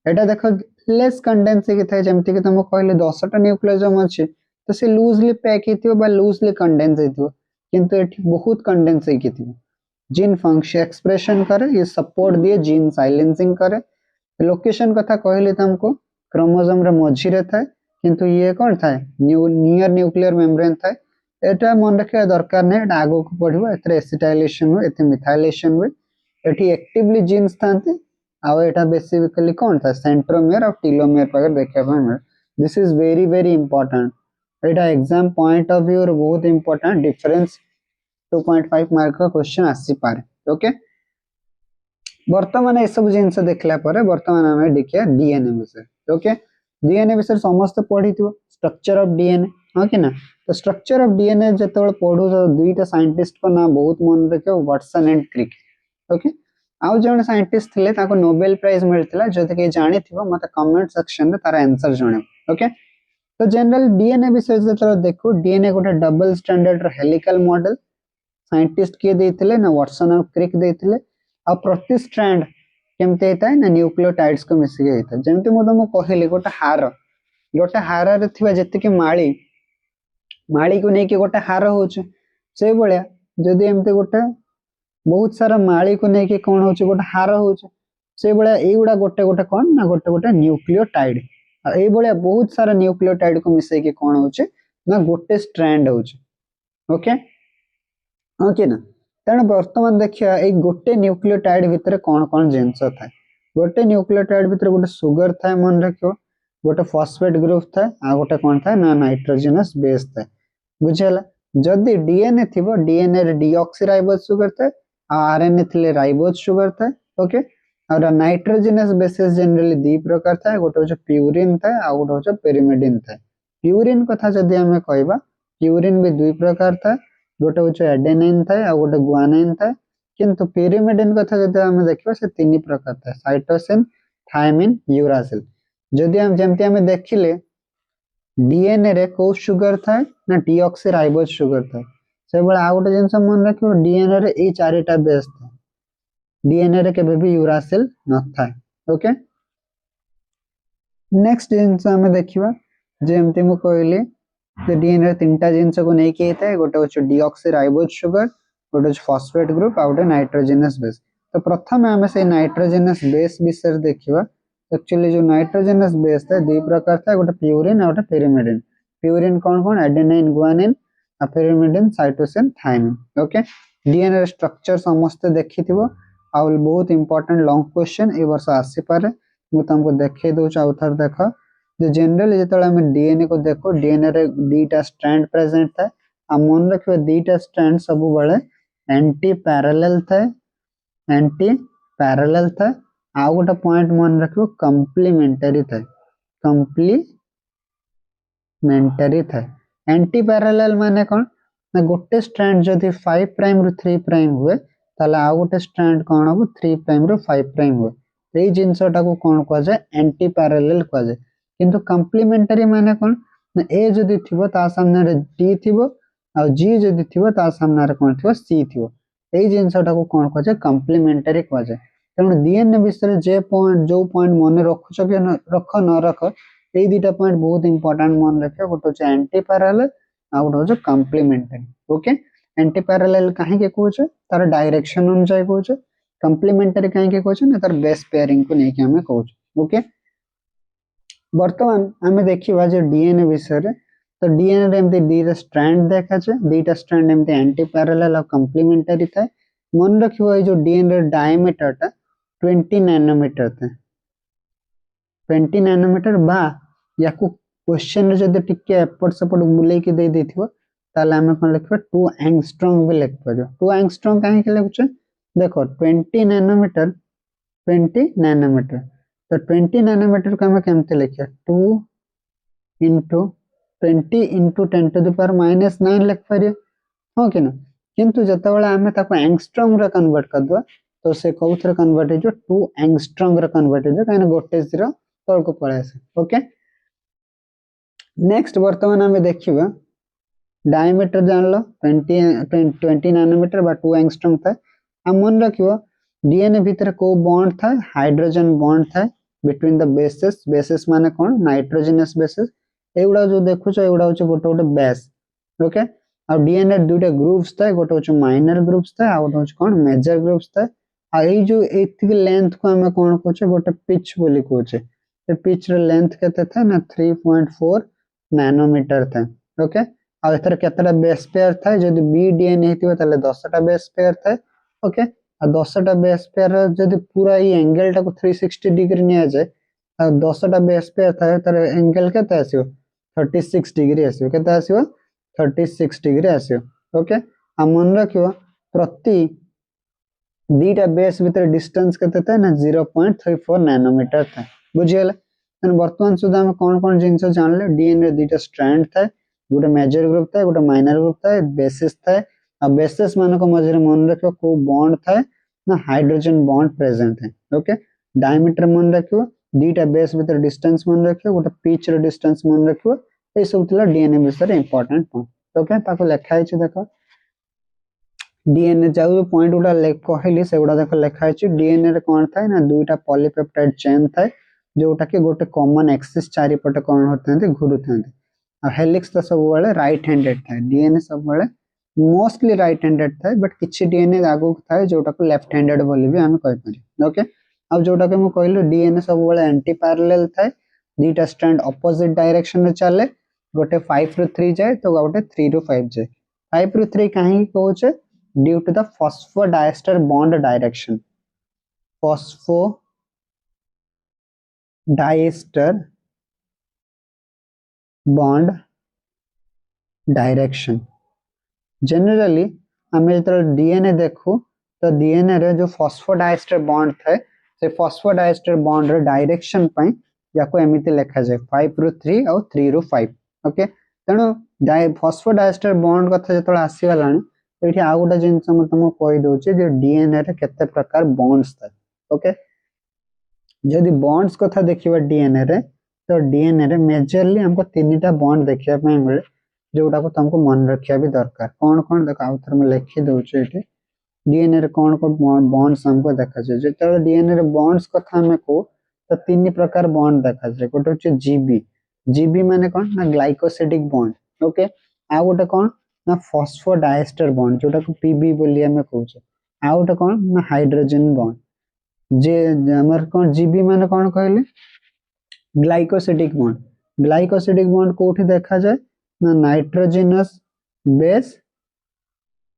एटा देखो लेस कंडेंसी की थाए जेमति कि तुम कहले 10टा न्यूक्लियोसोम अछि तो से लूजली पैक हिथियो बा लूजली कंडेंस हिथियो किंतु एठी बहुत कंडेंस हिथियो जीन फंक्शन एक्सप्रेशन करे ये सपोर्ट दिए जीन साइलेंसिंग करे लोकेशन कथा कहले तुमको क्रोमोसोम रे मझी रे थाए किंतु ये कौन थाए नियर न्यूक्लियर मेम्ब्रेन थाए एटा मन रखिया दरकार नै एटा आगो को पढिबो एथरे एसिटाइलेशन हो एथे मिथाइलेशन हो एठी एक्टिवली जीन्स थांते आ एटा बेसिकली कौन था सेंट्रोमियर और टेलोमियर पर देखा पाए this is very very important Etah exam point of view बहुत इंपोर्टेंट डिफरेंस 2.5 मार्क का क्वेश्चन आसी पारे ओके वर्तमान ए सब जिंस देखला परे वर्तमान हमें देखिया डीएनए विषय ओके डीएनए विषय समस्त पढिथिबो स्ट्रक्चर ऑफ डीएनए हां कि ना तो स्ट्रक्चर ऑफ डीएनए जतबे पढु दुईटा साइंटिस्ट को ना बहुत मन रखियो वाटसन एंड क्रिक ओके आउ जण साइंटिस्ट थिले ताको नोबेल प्राइज मिलथिला जति के जानि थिबो मते कमेंट सेक्शन रे तार आंसर जणे ओके तो जनरल डीएनए विषय जतबे देखो डीएनए गोटे double standard helical model scientist के देथिले ना वाटसन और क्रिक देथिले आ प्रति स्ट्रैंड केमते हेता है ना न्यूक्लियोटाइड्स को मिसी के हेता जेमते मो तुम कहले गोटे हार रे थिबा जति के माळी को नै के गोटे हार होछ से बळिया जदी एमते गोटे बहुत सारा माळी को नै के कोन होछ गोटे हार होछ से बळिया ए गुडा गोटे गोटे कोन ना गोटे गोटे न्यूक्लियोटाइड आ ए बळिया बहुत सारा न्यूक्लियोटाइड को मिसे के कोन होछ ना गोटे स्ट्रैंड होछ ओके ओके ना तेणु बर्तमान देखिया एक गोटे न्यूक्लियोटाइड भितर कौन कौन जिनस थाए गोटे न्यूक्लियोटाइड भितर गोटे सुगर थाए मन रखियो गोटे फॉस्फेट ग्रुप थाए आ गोटे कौन थाए ना नाइट्रोजनस बेस थाए बुझेला जदी डीएनए थिबो डीएनए रे डीऑक्सीराइबोज सुगर थाए आरएनए थिले राइबोज सुगर थाए ओके और नाइट्रोजनस बेसेस जनरली दी प्रकार थाए गोटे होछ प्यूरिन थाए आ गोटे होछ पेरिमिडिन थाए प्यूरिन कथा जदी हमें कहबा प्यूरिन भी दुई प्रकार थाए गोटे होछ एडेनाइन थाए आ गोटे गुआनाइन थाए किंतु पेरिमिडिन कथा जदी हमें देखबा से तीन प्रकार थाए साइटोसिन थायमिन यूरासिल जदी हम जेमति हमें देखिले डीएनए रे को सुगर थाए ना डीऑक्सीराइबोज सुगर थाए से बळे आ गोटे जिंस मन रखियो डीएनए रे ए चारिटा बेस थाए डीएनए रे केबे भी यूरासिल न थाए ओके नेक्स्ट जिंस हमें देखिबा जेमति मु कहली तो डीएनए तीनटा जिंस को नै के हेता गोटे होछ डीऑक्सीराइबोज सुगर गोटे होछ फॉस्फेट ग्रुप आ गोटे नाइट्रोजनस बेस तो प्रथम हमें से नाइट्रोजनस बेस विषय देखिबा एक्चुअली जो नाइट्रोजनस बेस था दुई प्रकार था गोटे प्यूरिन और गोटे पेरिमिडिन प्यूरिन कौन कौन एडेनाइन गुआनिन आ pyrimidine cytosine thymine okay DNA structure समस्त देखिथिबो आ बहुत इंपोर्टेंट लॉन्ग क्वेश्चन ए वर्ष आसी पारे मु तुमको देखे दउछ आ उथर देखो जो जनरली जेतले हम डीएनए को देखो डीएनए रे दीटा स्ट्रैंड प्रेजेंट था आ मन रखिबो दीटा स्ट्रैंड सब बळे एंटी पैरेलल था आ गोटे पॉइंट मन रखिबो कंप्लीमेंटरी था एंटी पैरेलल माने कोन ना गोटे स्ट्रैंड जदि 5 प्राइम रु 3 प्राइम हुए ताले आ गोटे स्ट्रैंड कौन हम 3 प्राइम रु 5 प्राइम हुए ये जिनसटा को कौन कह जाए एंटी पैरेलल कह जाए किंतु कॉम्प्लीमेंटरी माने कौन ना ए जदि थिबो ता सामने रे डी थिबो आ जी जदि थिबो ता सामने रे कौन थिबो सी थिबो ये जिनसटा को कौन कह जाए कॉम्प्लीमेंटरी कह जाए तेणु डीएनए विषय जे पॉइंट जो पॉइंट मन रखुछ कि रख न रख ये दुटा पॉइंट बहुत इंपोर्टेंट मन रखियो गोटे होचे एंटी पैरेलल आ गोटे होचे कॉम्प्लीमेंटरी ओके एंटी पैरेलल काहे के कहूचे तार डायरेक्शन अनुसार कहूचे कॉम्प्लीमेंटरी काहे के कहूचे ना तार बेस पेयरिंग को लेके हमें कहूचे ओके वर्तमान हमें देखिबा जे डीएनए विषय रे तो डीएनए रे एमती दीटा स्ट्रैंड देखा छे दीटा स्ट्रैंड एमती एंटी पैरेलल और कॉम्प्लीमेंटरी थाए मन रखिबो ए जो डीएनए रे डायमीटर टा 20 नैनोमीटर था 20 नैनोमीटर बा या को क्वेश्चन रे जदि टिके एपट सपट बुले के दे देथिबो ताले हमें कोन लिखबो 2 एंगस्ट्रॉम भी लिख पाजो 2 एंगस्ट्रॉम काहे के लिखछ देखो 20 नैनोमीटर 20 नैनोमीटर तो 20 नैनोमीटर को हमें केमते लिखिया 2 into 20 into 10 to the power -9 लिख पारियो हो कि ना किंतु जतबेला हमें ताको एंगस्ट्रॉम रे कन्वर्ट कर दो तो से कौथरे कन्वर्ट हो 2 एंगस्ट्रॉम रे कन्वर्ट हो काहे गोटे जीरो तळ को पळे आसे ओके नेक्स्ट वर्तमान हमें देखिबा डायमीटर जानलो 20 नैनोमीटर बा 2 एंगस्ट्रॉम था हम मन रखियो डीएनए भीतर को बॉन्ड था हाइड्रोजन बॉन्ड था बिटवीन द बेसेस माने कोन नाइट्रोजनस बेसेस एगुडा जो देखुछ एगुडा होछ गोटे गोटे बेस ओके आ डीएनए दुटा ग्रुप्स था गोटे होछ माइनर ग्रुप्स था आ गोटे होछ कोन मेजर ग्रुप्स था आ ए जो एथिक लेंथ को हमें कोन कहछ गोटे पिच बोली कहछ ते पिच रे लेंथ केते था ना 3.4 नैनोमीटर था ओके आ एथर केतेटा बेस पेयर था जदि बी डीएनए हेतिबो ताले 10 टा बेस पेयर था ओके आ 10 टा बेस पेयर जदि पूरा ई एंगल टा को 360 डिग्री निया जाए आ 10 टा बेस पेयर था तार एंगल केते आसीओ 36 डिग्री आसीओ केते आसीओ 36 डिग्री आसीओ ओके आ मन रखियो प्रति दीटा बेस भीतर डिस्टेंस केते था ना 0.34 नैनोमीटर था बुझियला तन वर्तमान सुधा हम कोन जिंस जानले डीएनए दीटा स्ट्रैंड था गोटे मेजर ग्रुप था गोटे माइनर ग्रुप था बेसिस था आ बेसिस मान को मझे मन रखियो को बॉन्ड था ना हाइड्रोजन बॉन्ड प्रेजेंट है ओके डायमीटर मन रखियो दीटा बेस भीतर डिस्टेंस मन रखियो गोटे पिच रो डिस्टेंस मन रखियो ए सब थिला डीएनए विषय इंपोर्टेंट पॉइंट ओके ताको लिखा है देखो डीएनए जो पॉइंट गुडा कहली से गुडा देखो लिखा है डीएनए रे कोन था ना दुईटा पॉलीपेप्टाइड चेन था जोटा कि गोटे कॉमन एक्सिस चारि पटे कोन होते घुरु थे हेलिक्स तो सब बेले राइट हैंडेड था डीएनए सब बेले मोस्टली राइट हैंडेड था बट किछि डीएनए आगु था जोटा को लेफ्ट हैंडेड बोली भी हम कहि पारि ओके अब जोटा के मु कहली डीएनए सब बेले एंटी पैरेलल था दीटा स्ट्रैंड ऑपोजिट डायरेक्शन में चले गोटे 5 रु 3 जाए तो गोटे 3 रु 5 जाए 5 रु 3 काहे कहउछे due to the phosphodiester bond direction phosphodiester bond direction generally हमें जो डीएनए देखो तो डीएनए रे जो फॉस्फोडाइस्टर बॉन्ड थे से फॉस्फोडाइस्टर बॉन्ड रे डायरेक्शन पई याको एमिति लिखा जाए 5 रु 3 और 3 रु 5 ओके तेणु फॉस्फोडाइस्टर बॉन्ड कथा जतले आसी गलानी एठी आ गोटा जिंस हम तुमको कहि दोचे जे डीएनए रे केते प्रकार बॉन्ड्स था ओके जदि बॉन्ड्स कथा देखिबा डीएनए रे तो डीएनए रे मेजरली हमको तीनटा बॉन्ड देखिया पय मिले जोटा को तुमको मन रखिया भी दरकार कोन कोन देखा आउथर में लिखि दोचे एठी डीएनए रे कोन कोन बॉन्ड्स हमको देखा जाय जेते डीएनए रे बॉन्ड्स कथा हमें को तो तीन प्रकार बॉन्ड देखा जाय गोटे होचे जीबी जीबी माने कोन ना ग्लाइकोसिडिक बॉन्ड ओके आ गोटे कोन ना फॉस्फोडाइस्टर बॉन्ड जोटा को पीबी बोली हमें कहउछे आ गोटे कोन ना हाइड्रोजन बॉन्ड जे हमर कोन जीबी माने कोन कहले ग्लाइकोसिडिक बॉन्ड कोठी देखा जाए ना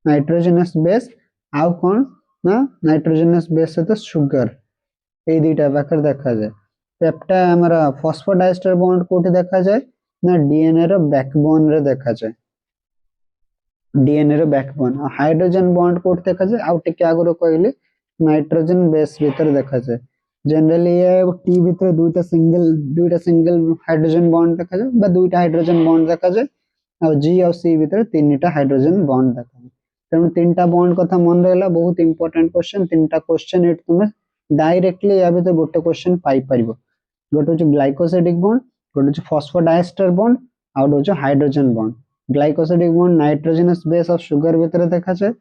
नाइट्रोजनस बेस आउ कोन ना नाइट्रोजनस बेस तो शुगर ए दुईटा पाखर देखा जाए पेप्टा हमारा फॉस्फोडाइस्टर बॉन्ड कोठी देखा जाए ना डीएनए रो बैकबोन रे देखा जाए डीएनए रो बैकबोन हाइड्रोजन बॉन्ड कोठी देखा जाए आउ टिके आगरो कहले नाइट्रोजन बेस भीतर देखा जाए जनरली ये टी भीतर दुईटा सिंगल हाइड्रोजन बॉन्ड देखा जाए बा दुईटा हाइड्रोजन बॉन्ड देखा जाए और जी और सी भितर तीनटा हाइड्रोजन बॉन्ड देखा तेणु तीनटा बॉन्ड कथा मन रहा बहुत इंपोर्टेंट क्वेश्चन तीनटा क्वेश्चन ये तुम डायरेक्टली या भीतर गोटे क्वेश्चन पाई परिबो गोटे हूँ ग्लाइकोसिडिक बॉन्ड गोटे हूँ फॉस्फोडाइस्टर बॉन्ड आउ गोटे हूँ hydrogen bond glycosidic bond nitrogenous base of sugar भितर देखा जाए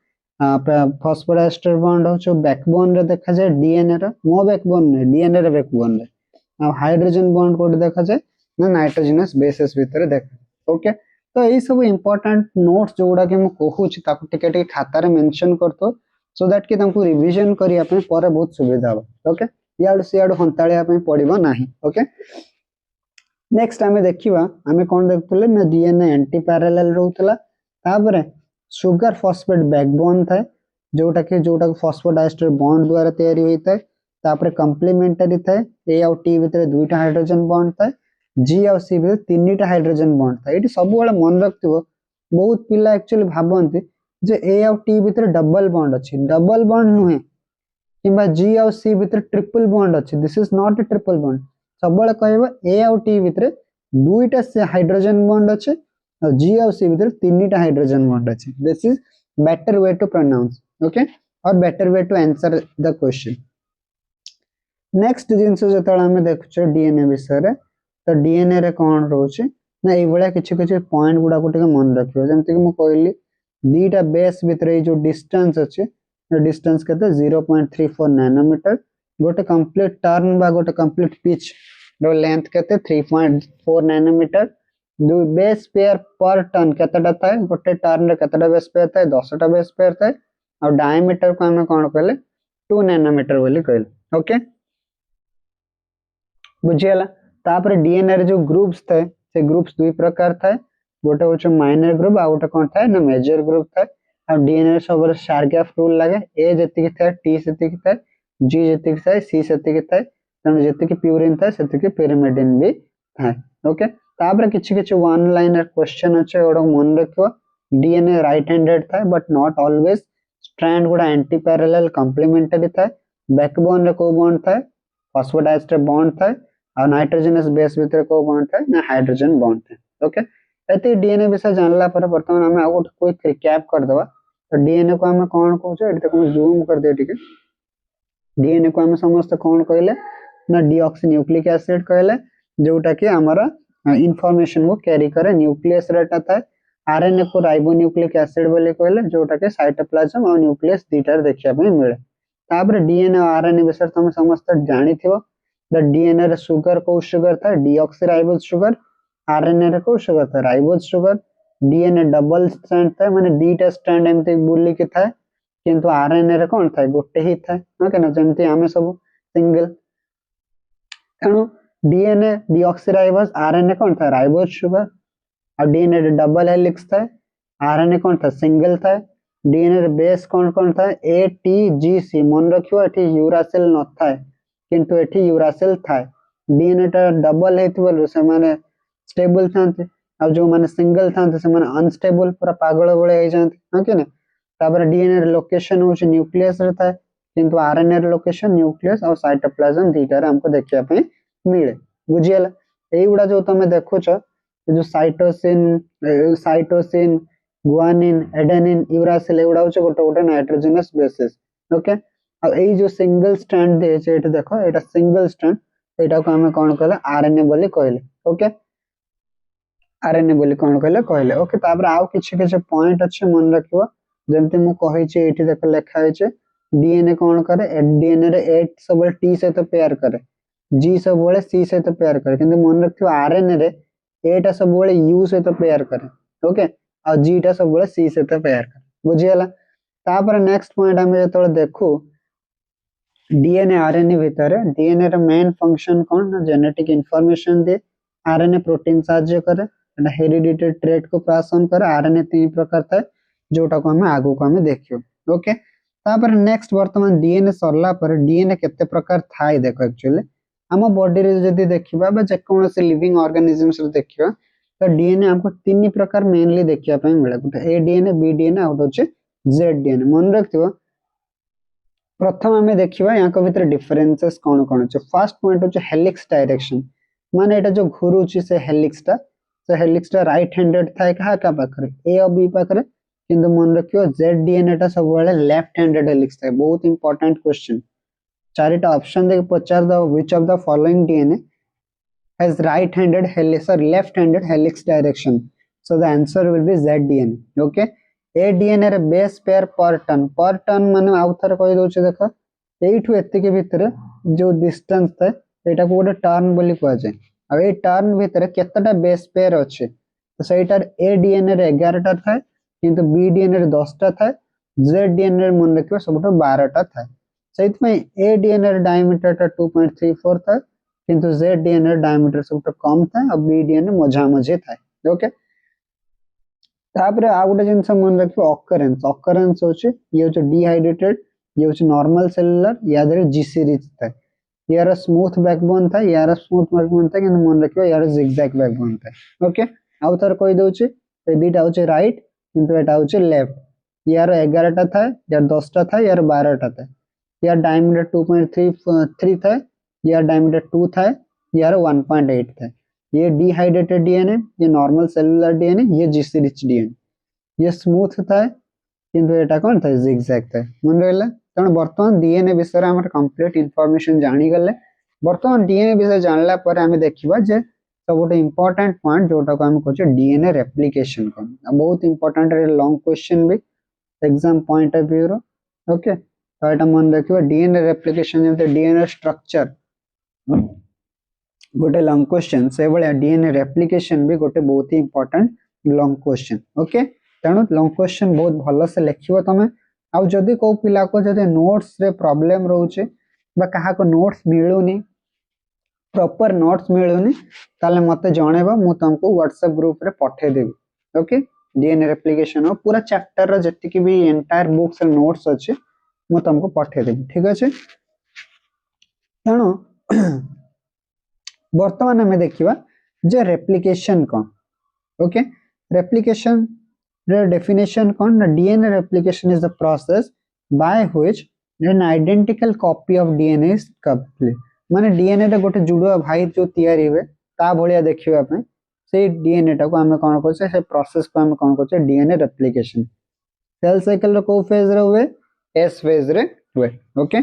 फॉस्फोडाइस्टर बॉन्ड हूँ बैकबोन रे देखा जाए डीएनए रो मो बैकबोन ने डीएनए रे बैकबोन रे हाइड्रोजन बॉन्ड कोड देखा जाए ना नाइट्रोजनस बेसेस भितर देखा ओके तो यही सब इंपोर्टेंट नोट्स जो गुडा कि मैं कहूची ताको टिके टिके खातार मेंशन करतो सो दैट कि तुमको रिवीजन करिया पे पर बहुत सुविधा हो ओके याडू सियाडू हंताळिया पे पड़िबो नाही ओके नेक्स्ट आमे देखिबा आमे कोन देखतले ना डीएनए एंटी पैरेलल रहउतला तापरे शुगर फॉस्फेट बैकबोन थाए जोटा फॉस्फोडाइस्टर बॉन्ड द्वारा तैयारी होता है तापरे कंप्लीमेंटरी थाए ए और टी भितर दुईटा हाइड्रोजन बॉन्ड थाए जी और सी भितर तीनटा हाइड्रोजन बॉन्ड थाए एटी सब बेले मन रखथिबो बहुत पिला एक्चुअली भाबंती जे ए और टी भितर डबल बॉन्ड अछि डबल बॉन्ड नुहे किंबा जी और सी भितर ट्रिपल बॉन्ड अछि this is not a triple bond सब बेले कहबो ए और टी भितर दुईटा से हाइड्रोजन बॉन्ड अछि और जी और सी भितर तीनटा हाइड्रोजन बॉन्ड अछि this is better way to pronounce okay और better way to answer the question next जिंस जतळ हम देखुछ डीएनए विषय रे तो डीएनए रे कोन रहउछि ना ए बळा किछि किछि पॉइंट गुडा को टिके मन रखियो जेंति कि म कहली दीटा बेस भितर जो डिस्टेंस अछि डिस्टेंस केते 0.34 नैनोमीटर गोटे कंप्लीट टर्न बा गोटे कंप्लीट पिच रो लेंथ केते 3.4 नैनोमीटर दो बेस पेयर पर टर्न केतेटा थाए गोटे टर्न रे केतेटा बेस पेयर थाए 10 टा बेस पेयर थाए और डायमीटर को हम कोन कहले 2 नैनोमीटर बोली कहले ओके बुझियला तापर डीएनए रे जो ग्रुप्स थाए से ग्रुप्स दुई प्रकार थाए गोटे होछ माइनर ग्रुप आ गोटे कोन थाए ना मेजर ग्रुप थाए आ डीएनए सब शार्गैफ रूल लागे ए जति थाए टी जति थाए जी जति थाए सी जति थाए तने जति प्यूरिन थाए सेति पिरिमिडिन भी थाए ओके तापर किछि किछि वन लाइनर क्वेश्चन अछि ओडो मन रखियो डीएनए राइट हैंडेड थाए बट नॉट ऑलवेज स्ट्रैंड गुडा एंटी पैरेलल कंप्लीमेंटरी थाए बैकबोन रे को बॉन्ड थाए फॉस्फोडाइस्टर बॉन्ड थाए और नाइट्रोजनस बेस भितर को बॉन्ड थाए ना हाइड्रोजन बॉन्ड थाए ओके एते डीएनए विषय जानला पर वर्तमान हम आगो क्विक रिकैप कर दवा तो डीएनए को हम कोन कहउछ एते को जूम कर दे ठीक डीएनए को हम समस्त कोन कहले ना डीऑक्सी न्यूक्लिक एसिड कहले जोटा कि हमारा इंफॉर्मेशन को कैरी करे न्यूक्लियस रेटा थाए आरएनए को राइबोन्यूक्लिक एसिड बोली कहले जोटा कि साइटोप्लाज्म और न्यूक्लियस दीटार देखिया पे मिले तापर डीएनए और आरएनए विषय तुम समस्त जानि थिबो द डीएनए रे शुगर को शुगर था डीऑक्सीराइबोज शुगर आरएनए रे को शुगर था ribose sugar DNA double strand था माने डीटा स्ट्रैंड एमते बोली के था किंतु आरएनए रे कोन था गोटे ही था ओके ना जेमते हमें सब सिंगल तणु डीएनए डीऑक्सीराइबोज आरएनए कोन था राइबोज शुगर और डीएनए रे डबल हेलिक्स था आरएनए कोन था सिंगल था डीएनए रे बेस कोन था ए टी जी सी मन रखियो एठी यूरासिल न था किंतु एठी यूरासिल था डीएनए टा डबल हेतिबल से माने स्टेबल थांते आ जो माने सिंगल थांते से माने अनस्टेबल पूरा पागल बळे हो जाते हां कि ना तापर डीएनए रे लोकेशन होछ न्यूक्लियस रे था किंतु आरएनए रे लोकेशन न्यूक्लियस और साइटोप्लाज्म दीटा रे हमको देखिया पे मिले बुझियला एई उडा जो तमे देखुछ जो साइटोसिन गुआनिन एडेनिन यूरासिल एउडा होछ गोटे गोटे नाइट्रोजनस बेसेस ओके अब एई जो सिंगल स्ट्रैंड दे छै एटा देखो एटा सिंगल स्ट्रैंड एटा को हमें कोन कहले आरएनए बोली कहले ओके आरएनए बोली कोन कहले ओके तापर आउ किछि किछि पॉइंट अछि मन रखिबो जेमते मु कहै छै एठी देखो लिखा है छै डीएनए कोन करे डीएनए रे 8 सब टी से तो पेयर करे जी सब बोले सी से तो पेयर करे किंतु मन रखियो आरएनए रे एटा सब बोले यू से तो पेयर करे ओके और जी टा सब बोले सी से तो पेयर करे बुझियला तापर नेक्स्ट पॉइंट हम जेतोले देखू डीएनए आरएनए भितर डीएनए रे मेन फंक्शन कोन ना जेनेटिक इंफॉर्मेशन दे आरएनए प्रोटीन साहाय्य करे एटा हेरिडिटरी ट्रेट को पास ऑन करे आरएनए तीन प्रकार था जोटा को हम आगु को हम देखियो ओके तापर नेक्स्ट वर्तमान डीएनए सरला पर डीएनए केते प्रकार थाई देखो एक्चुअली हम बॉडी रे जदी देखिबा बा जे कोन से लिविंग ऑर्गेनिजम्स रे देखिबा तो डीएनए हमको तीन प्रकार मेनली देखिया पे मिले गुटे ए डीएनए बी डीएनए और होचे जेड डीएनए मन रखथिबो प्रथम हमें देखिबा यहाँ को भीतर डिफरेंसेस कोन कोन छै फर्स्ट पॉइंट होचे हेलिक्स डायरेक्शन माने एटा जो घुरुची से हेलिक्स ता से हेलिक्स टा राइट हैंडेड थाए कहा का पाखरे ए और बी पाखरे किंतु मन रखियो जेड डीएनए टा सब वाले लेफ्ट हैंडेड हेलिक्स थाए बहुत इंपोर्टेंट क्वेश्चन चारिटा ऑप्शन देके पचार द which of the following DNA has right-handed helix or left-handed helix direction. So the answer will be Z DNA. Okay. A DNA रे base pair per turn माने आउ थर कहि दोचे देखो एठु एतिके भितरे जो डिस्टेंस था एटा को गोटे टर्न बोली कहै छै आ ए टर्न भितरे केतेटा बेस पेयर अछि तो सेटार A DNA रे 11 टा था किंतु B DNA रे 10 टा था Z DNA रे मन रखियो सबटो 12 टा था सेइत में A DNA रे डायमीटर टा 2.34 था किंतु Z DNA डायमीटर सब तो कम था और B DNA मझा मझे था ओके तापरे आ गोटे जिंस मन रखियो ऑकरेंस होचे ये होचे डिहाइड्रेटेड ये होचे नॉर्मल सेलुलर या दरे जीसी रिच था यार स्मूथ बैकबोन था यार स्मूथ बैकबोन था किंतु मन रखियो यार जिगजैग बैकबोन था ओके आउ थर कहि दोचे ए दुटा होचे राइट किंतु एटा होचे लेफ्ट यार 11 टा था यार 10 टा था यार 12 टा था यार डायमीटर 2.33 था यार डायमीटर 2 था यार 1.8 था ये डिहाइड्रेटेड डीएनए ये नॉर्मल सेलुलर डीएनए ये जीसी रिच डीएनए ये स्मूथ था किंतु एटा कोन था जिगजैग था मन रहला तण वर्तमान डीएनए विषय हमर कंप्लीट इंफॉर्मेशन जानि गले वर्तमान डीएनए विषय जानला पर हमें देखिबा जे सबोटे इंपोर्टेंट पॉइंट जोटा को हम कहछे डीएनए रेप्लिकेशन को बहुत इंपोर्टेंट रे लॉन्ग क्वेश्चन भी एग्जाम पॉइंट ऑफ व्यू रो ओके तो एटा मन रखिबा डीएनए रेप्लिकेशन जेते डीएनए स्ट्रक्चर गोटे लॉन्ग क्वेश्चन से बळे डीएनए रेप्लिकेशन भी गोटे बहुत ही इंपोर्टेंट लॉन्ग क्वेश्चन ओके तेणु लॉन्ग क्वेश्चन बहुत भलो से लिखिबो तमे आ जदी को पिला को जदी नोट्स रे प्रॉब्लम रहउचे बा कहा को नोट्स मिलुनी प्रॉपर नोट्स मिलुनी ताले मते जणेबा मु तुमको व्हाट्सएप ग्रुप रे पठे देबी ओके डीएनए रेप्लिकेशन और पूरा चैप्टर रो जति की भी एंटायर बुक्स रे नोट्स अछि मु तुमको पठे देबी ठीक अछि तेणु वर्तमान हमें देखिबा जे रेप्लिकेशन कोन ओके रेप्लिकेशन रे डेफिनेशन कोन ना DNA replication is the process by which N identical copy of DNA is complete माने डीएनए रे गोटे जुडुआ भाई जो तयारी हुए ता भलिया देखिबा पे से डीएनए टा को हमें कोन कहछे से प्रोसेस को हमें कोन कहछे डीएनए रेप्लिकेशन सेल साइकिल रो को फेज रे हुए एस फेज रे हुए ओके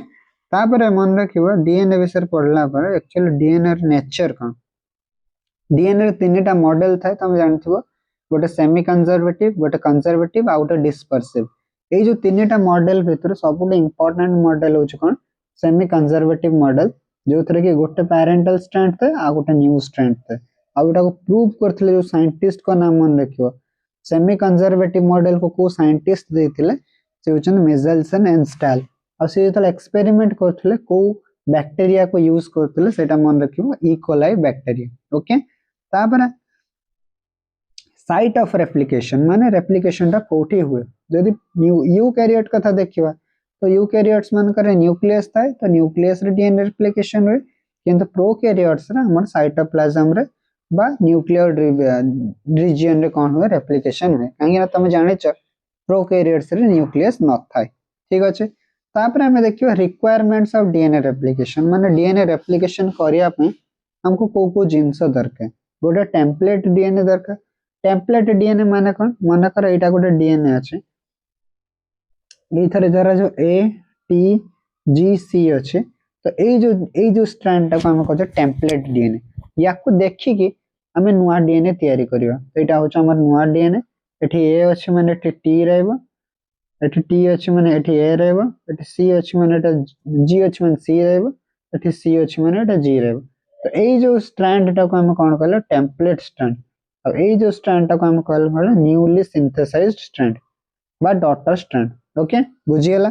तापर मन रखिबा डीएनए विषय पढ़ला पर एक्चुअली डीएनए नेचर कोन डीएनए रे तीनटा मॉडल था तुम जानथिबो गोटे सेमी कंजर्वेटिव गोटे कंजर्वेटिव आ गोटे डिस्पर्सिव ए जो तीनटा मॉडल भीतर सबसे इंपोर्टेंट मॉडल होछ कोन सेमी कंजर्वेटिव मॉडल जो थरे कि गोटे पेरेंटल स्ट्रैंड था आ गोटे न्यू स्ट्रैंड था आ गोटा को प्रूव करथिले जो साइंटिस्ट को नाम मन रखिबो सेमी कंजर्वेटिव मॉडल को साइंटिस्ट देथिले से होचन मेजल्सन एंड स्टाल और से जो एक्सपेरिमेंट करथिले को बैक्टीरिया को यूज करथिले सेटा मन रखिबो ई कोलाई बैक्टीरिया ओके तापर साइट ऑफ रेप्लिकेशन माने रेप्लिकेशन टा कोठी हुए यदि यूकैरियोट कथा देखिबा तो यूकैरियोट्स मान करे न्यूक्लियस थाए तो न्यूक्लियस रे डीएनए रेप्लिकेशन हुए किंतु प्रोकैरियोट्स रे हमर साइटोप्लाज्म रे बा न्यूक्लियर रीजन रे कोन हुए रेप्लिकेशन हुए काहे ना तुम जाने छ प्रोकैरियोट्स रे न्यूक्लियस न थाए ठीक अछि तापर हमें देखियो रिक्वायरमेंट्स ऑफ डीएनए रेप्लिकेशन माने डीएनए रेप्लिकेशन करिया पे हमको को जिंस दरकार गोटे टेम्पलेट डीएनए दरकार टेम्पलेट डीएनए माने कोन माने कर एटा गोटे डीएनए अछि एथरे जरा जो ए टी जी सी अछि तो ए जो स्ट्रैंड टा को हम कहै टेम्पलेट डीएनए या को देखि कि हमें नुआ डीएनए तयारी करिवा एटा होछ हमर नुआ डीएनए एठी ए अछि माने एठी टी रहबो एठी टी अछि माने एठी ए रहबो एठी सी अछि माने एटा जी अछि माने सी रहबो एठी सी अछि माने एटा जी रहबो तो ए जो स्ट्रैंड टा को हम कोन कहले टेम्पलेट स्ट्रैंड अब ए जो स्ट्रैंड टा को हम कहले न्यूली सिंथेसाइज्ड स्ट्रैंड बा डॉटर स्ट्रैंड ओके बुझी गेला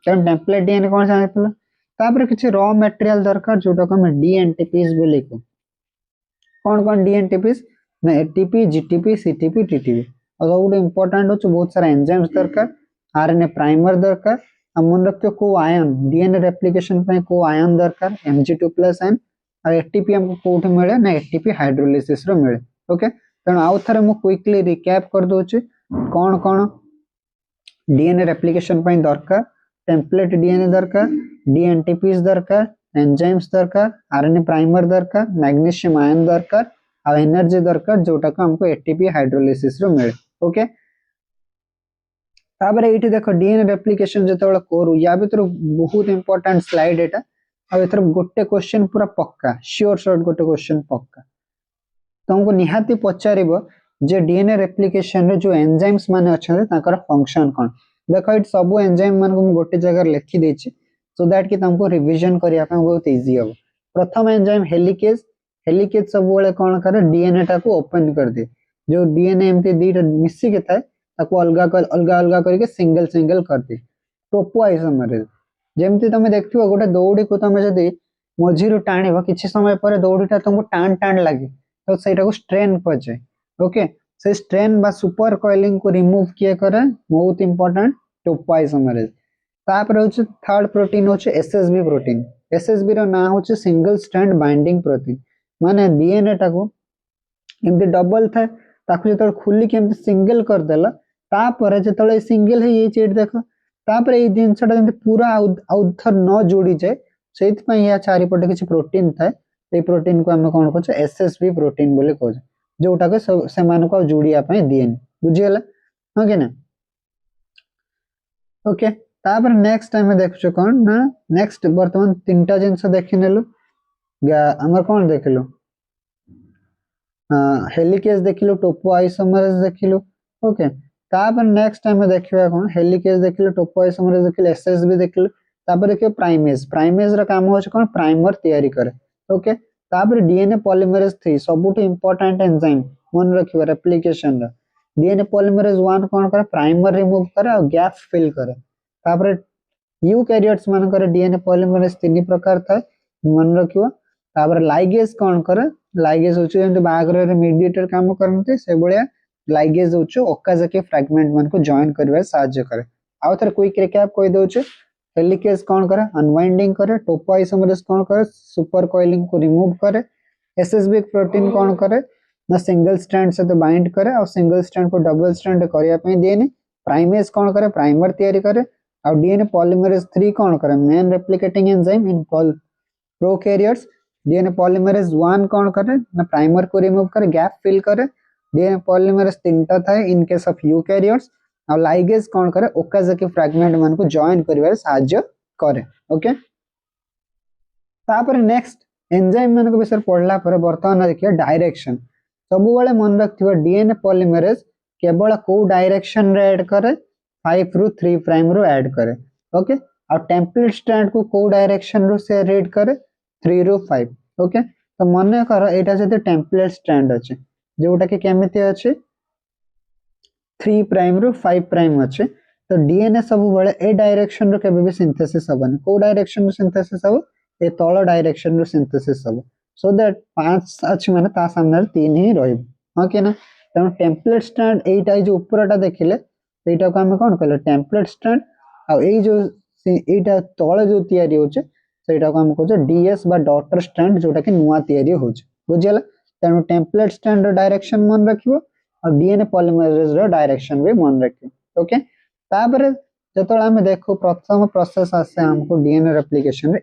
कारण टेम्पलेट डीएनए कोन जानथिला तापर किछि रॉ मटेरियल दरकार जोटा को हम डीएनटीपीस बोली को कोन डीएनटीपीस ना एटीपी जीटीपी सीटीपी टीटीपी और बहुत इंपोर्टेंट हो बहुत सारा एंजाइम्स दरकार आरएनए प्राइमर दरकार मन रखियो को आयन डीएनए रेप्लिकेशन पे को आयन दरकार Mg2+ आयन और एटीपी हमको कोठ मिले ना एटीपी हाइड्रोलिसिस रो मिले ओके तण आउ थरे मु क्विकली रिकैप कर दोछि कोन कोन डीएनए रेप्लिकेशन पे दरकार टेम्पलेट डीएनए दरकार डीएनटीपीस दरकार एंजाइम्स दरकार आरएनए प्राइमर दरकार मैग्नीशियम आयन दरकार आ एनर्जी दरकार जोटा को हमको एटीपी हाइड्रोलिसिस रो मिले। ओके तापर एठी देखो डीएनए रेप्लिकेशन जेतेबेले करू या भीतर बहुत इंपोर्टेंट स्लाइड एटा आ एथर गोटे क्वेश्चन पूरा पक्का श्योर शॉर्ट गोटे क्वेश्चन पक्का तुमको निहाती पचारिबो जे डीएनए रेप्लिकेशन रे जो एंजाइम्स माने अछन ताकर फंक्शन कोन देखो इट सब एंजाइम मान को गोटे जगह लिखि देछि सो दैट कि तुमको रिवीजन करिया पे बहुत इजी हो। प्रथम एंजाइम हेलिकेज हेलिकेज सब बेले कोन करे डीएनए टा को ओपन कर दे जो डीएनए एमती दीटा मिसी के थाए ताको अलगा अलगा करके सिंगल सिंगल कर दे टोपो आइसोमरेज जेमती तमे देखथिबो गोटे दौड़ी को तमे जदी मझिरु टाणीबो किछि समय पर दौड़ीटा तुमको टाण टाण लागे तो सेटा को स्ट्रेन पजे। ओके से स्ट्रेन बा सुपर कॉइलिंग को रिमूव किए करे बहुत इंपोर्टेंट टोपो आइसोमरेज। तापर होचे थर्ड प्रोटीन होचे एसएसबी प्रोटीन एसएसबी रो ना होचे सिंगल स्ट्रैंड बाइंडिंग प्रोटीन माने डीएनए टा को एमती डबल थाए ताकू जेतल खुली के एमती सिंगल कर देला तापर जेतल सिंगल हे ये चेट देखो तापर ए जिंसटा जेमती पूरा आउथर न जोड़ी जाए सेति पय या चारि पटे किछि प्रोटीन थाए ए प्रोटीन को हम कोन कहछे एसएसबी प्रोटीन बोले कहछे जोटा के से मान को जोड़िया पय डीएनए बुझियला हो के ना। ओके तापर नेक्स्ट टाइम देखछो कोन ना नेक्स्ट वर्तमान तीनटा जिंस देखिनेलु हमर कोन देखिलु हेलिकेज देखिलु टोपो आइसोमरेज देखिलु। ओके तापर नेक्स्ट टाइम देखिबा कोन हेलिकेज देखिलु टोपो आइसोमरेज देखिलु एसएसबी देखिलु तापर देखियो प्राइमेज प्राइमेज रा काम होछ कोन प्राइमर तयारी करे। ओके तापर डीएनए पॉलीमरेज 3 सबुठ इंपोर्टेंट एंजाइम मन रखिबा रेप्लिकेशन रा डीएनए पॉलीमरेज 1 कोन करे प्राइमर रिमूव करे और गैप फिल करे। तापर यूकैरियोट्स मान करे डीएनए पॉलीमरेज 3 प्रकार थाए मन रखिबा। तापर लाइगेज कोन करे लाइगेज होछ जेंति बागरे रे मीडिएटर काम करनते से बळिया लाइगेज होछ ओकाजाकी फ्रैगमेंट मान को जॉइन करबे सहायता करे। आ थर क्विक रिकैप कहि दोछ हेलिकेज कोन करे अनवाइंडिंग करे टोपो आइसोमरेज कोन करे सुपर कॉइलिंग को रिमूव करे एसएसबी प्रोटीन कोन करे ना सिंगल स्ट्रैंड से तो बाइंड करे और सिंगल स्ट्रैंड को डबल स्ट्रैंड करिया पे डीएनए प्राइमेज कोन करे प्राइमर तयारी करे और डीएनए पॉलीमरेज 3 कोन करे main replicating enzyme in prokaryotes DNA polymerase 1 कोन करे ना प्राइमर को रिमूव करे गैप फिल करे डीएनए पॉलीमरेज 3टा थाए इन केस ऑफ यूकैरियोट्स और लाइगेज कोन करे ओकाजाकी फ्रैगमेंट मान को जॉइन करिवार सहायता करे। ओके तापर नेक्स्ट एंजाइम मान को विषय पढ़ला पर वर्तमान देखिए डायरेक्शन सब बेले मन रखथिबा डीएनए पॉलीमरेज केवल को डायरेक्शन रे ऐड करे 5 रु 3 प्राइम रो ऐड करे। ओके और टेम्पलेट स्ट्रैंड को डायरेक्शन रो से रीड करे 3 रु 5। ओके तो मन कर एटा जते टेम्पलेट स्ट्रैंड अछि जोटा के केमिति अछि 3 प्राइम रु 5 प्राइम अछि तो डीएनए सब बेले ए डायरेक्शन रो केबे भी सिंथेसिस हबन को डायरेक्शन रो सिंथेसिस हबो ए तळ डायरेक्शन रो सिंथेसिस हबो सो दैट 5 अछि माने ता सामने 3 ही रहइबो। ओके ना त टेम्पलेट स्ट्रैंड एटा जो ऊपरटा देखिले एटा को हम कोन कहले टेम्पलेट स्ट्रैंड आ ए जो एटा तळ जो तयारी होचे सेटा को हम कहछे डीएस बा डॉटर स्ट्रैंड जोटा कि नुवा तयारी होचे बुझियला तनो टेम्पलेट स्ट्रैंड रो डायरेक्शन मन रखिबो और डीएनए पॉलीमरेज रो डायरेक्शन भी मन रखिबो। ओके तापर जतोला हम देखो प्रथम प्रोसेस आसे हमको डीएनए रेप्लिकेशन रे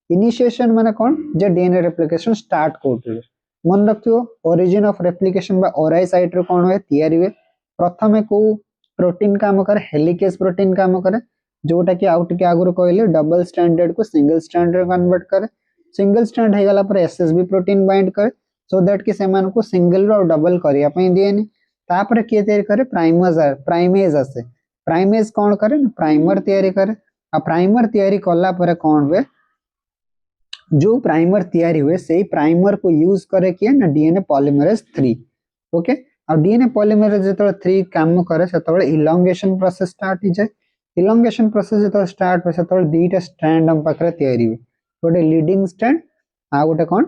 इनिशिएशन माने कोन जे डीएनए रेप्लिकेशन स्टार्ट करथले मन रखियो ओरिजिन ऑफ रेप्लिकेशन बा ओराई साइट रो कोन होय तयारी हुए प्रथमे को प्रोटीन काम करे हेलिकेज प्रोटीन काम करे जोटा कि आउट के आगुर कहले डबल स्ट्रैंडेड को सिंगल स्ट्रैंड रे कन्वर्ट करे सिंगल स्ट्रैंड हे गला पर एसएसबी प्रोटीन बाइंड करे सो दैट कि सेमान को सिंगल रो डबल करिया पई डीएनए तापर के तयारी करे प्राइमेज आसे प्राइमेज कोन करे प्राइमर तयारी करे आ प्राइमर तयारी कला पर कोन हुए जो प्राइमर तयारी हुए से प्राइमर को यूज करे किए ना डीएनए पॉलीमरेज 3। ओके और डीएनए पॉलीमरेज जतले 3 काम करे सेतले इलोंगेशन प्रोसेस स्टार्ट हो जाए इलोंगेशन प्रोसेस जतले स्टार्ट हो सेतले दीटा स्ट्रैंड हम पकरे तयारी हुए गोटे लीडिंग स्ट्रैंड आ गोटे कोन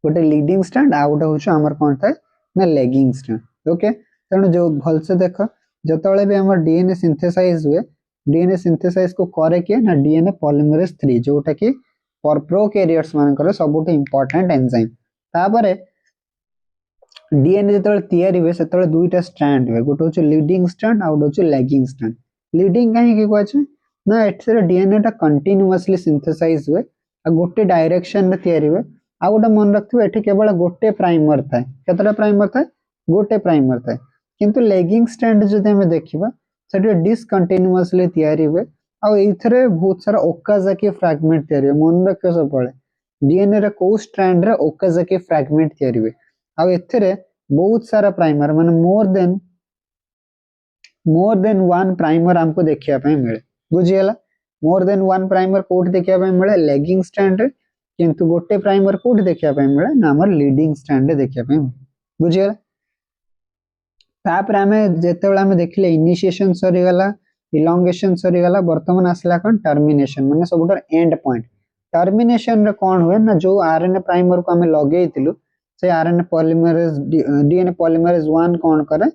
गोटे लीडिंग स्ट्रैंड आ गोटे होछ हमर कोन थाए ना लेगिंग स्ट्रैंड। ओके तनो जो भल से देखो जतले भी हमर डीएनए सिंथेसाइज हुए डीएनए सिंथेसाइज को करे किए ना डीएनए पॉलीमरेज 3 जोटा कि फॉर प्रोकैरियोट्स मानकर सबुठ इंपोर्टेंट एंजाइम तापर डीएनए जतले तयारी हुए सेतले दुईटा स्ट्रैंड हुए गोटे होछ लीडिंग स्ट्रैंड आ गोटे होछ लेगिंग स्ट्रैंड लीडिंग काहे कि कहछ ना एथरे डीएनए टा कंटीन्यूअसली सिंथेसाइज हुए आ गोटे डायरेक्शन रे तयारी हुए आ गोटे मन रखियो एठी केवल गोटे प्राइमर थाए केतटा प्राइमर थाए गोटे प्राइमर थाए किंतु लेगिंग स्ट्रैंड जदि हमें देखिबा सेठी डिसकंटीन्यूअसली तयारी हुए आ एथरे बहुत सारा ओकाजाकी फ्रैगमेंट तयारी हुए मन रखियो सब पळे डीएनए रे को स्ट्रैंड रे ओकाजाकी फ्रैगमेंट तयारी हुए आ एथरे बहुत सारा प्राइमर माने मोर देन वन प्राइमर हमको देखिया पय मिले बुझियला मोर देन वन प्राइमर कोड देखिया पय मिले लेगिंग स्ट्रैंड रे किंतु गोटे प्राइमर कोड देखिया पय मिले ना हमर लीडिंग स्ट्रैंड रे देखिया पय बुझियला तापर आमे जेतेबेला आमे देखले इनिशिएशन सरी गला इलोंगेशन सरी गला वर्तमान आसला कोन टर्मिनेशन माने सबुटर एंड पॉइंट टर्मिनेशन रे कोन हुए ना जो आरएनए प्राइमर को आमे लगेइतिलु से आरएनए पॉलीमरेज डीएनए पॉलीमरेज 1 कोन करे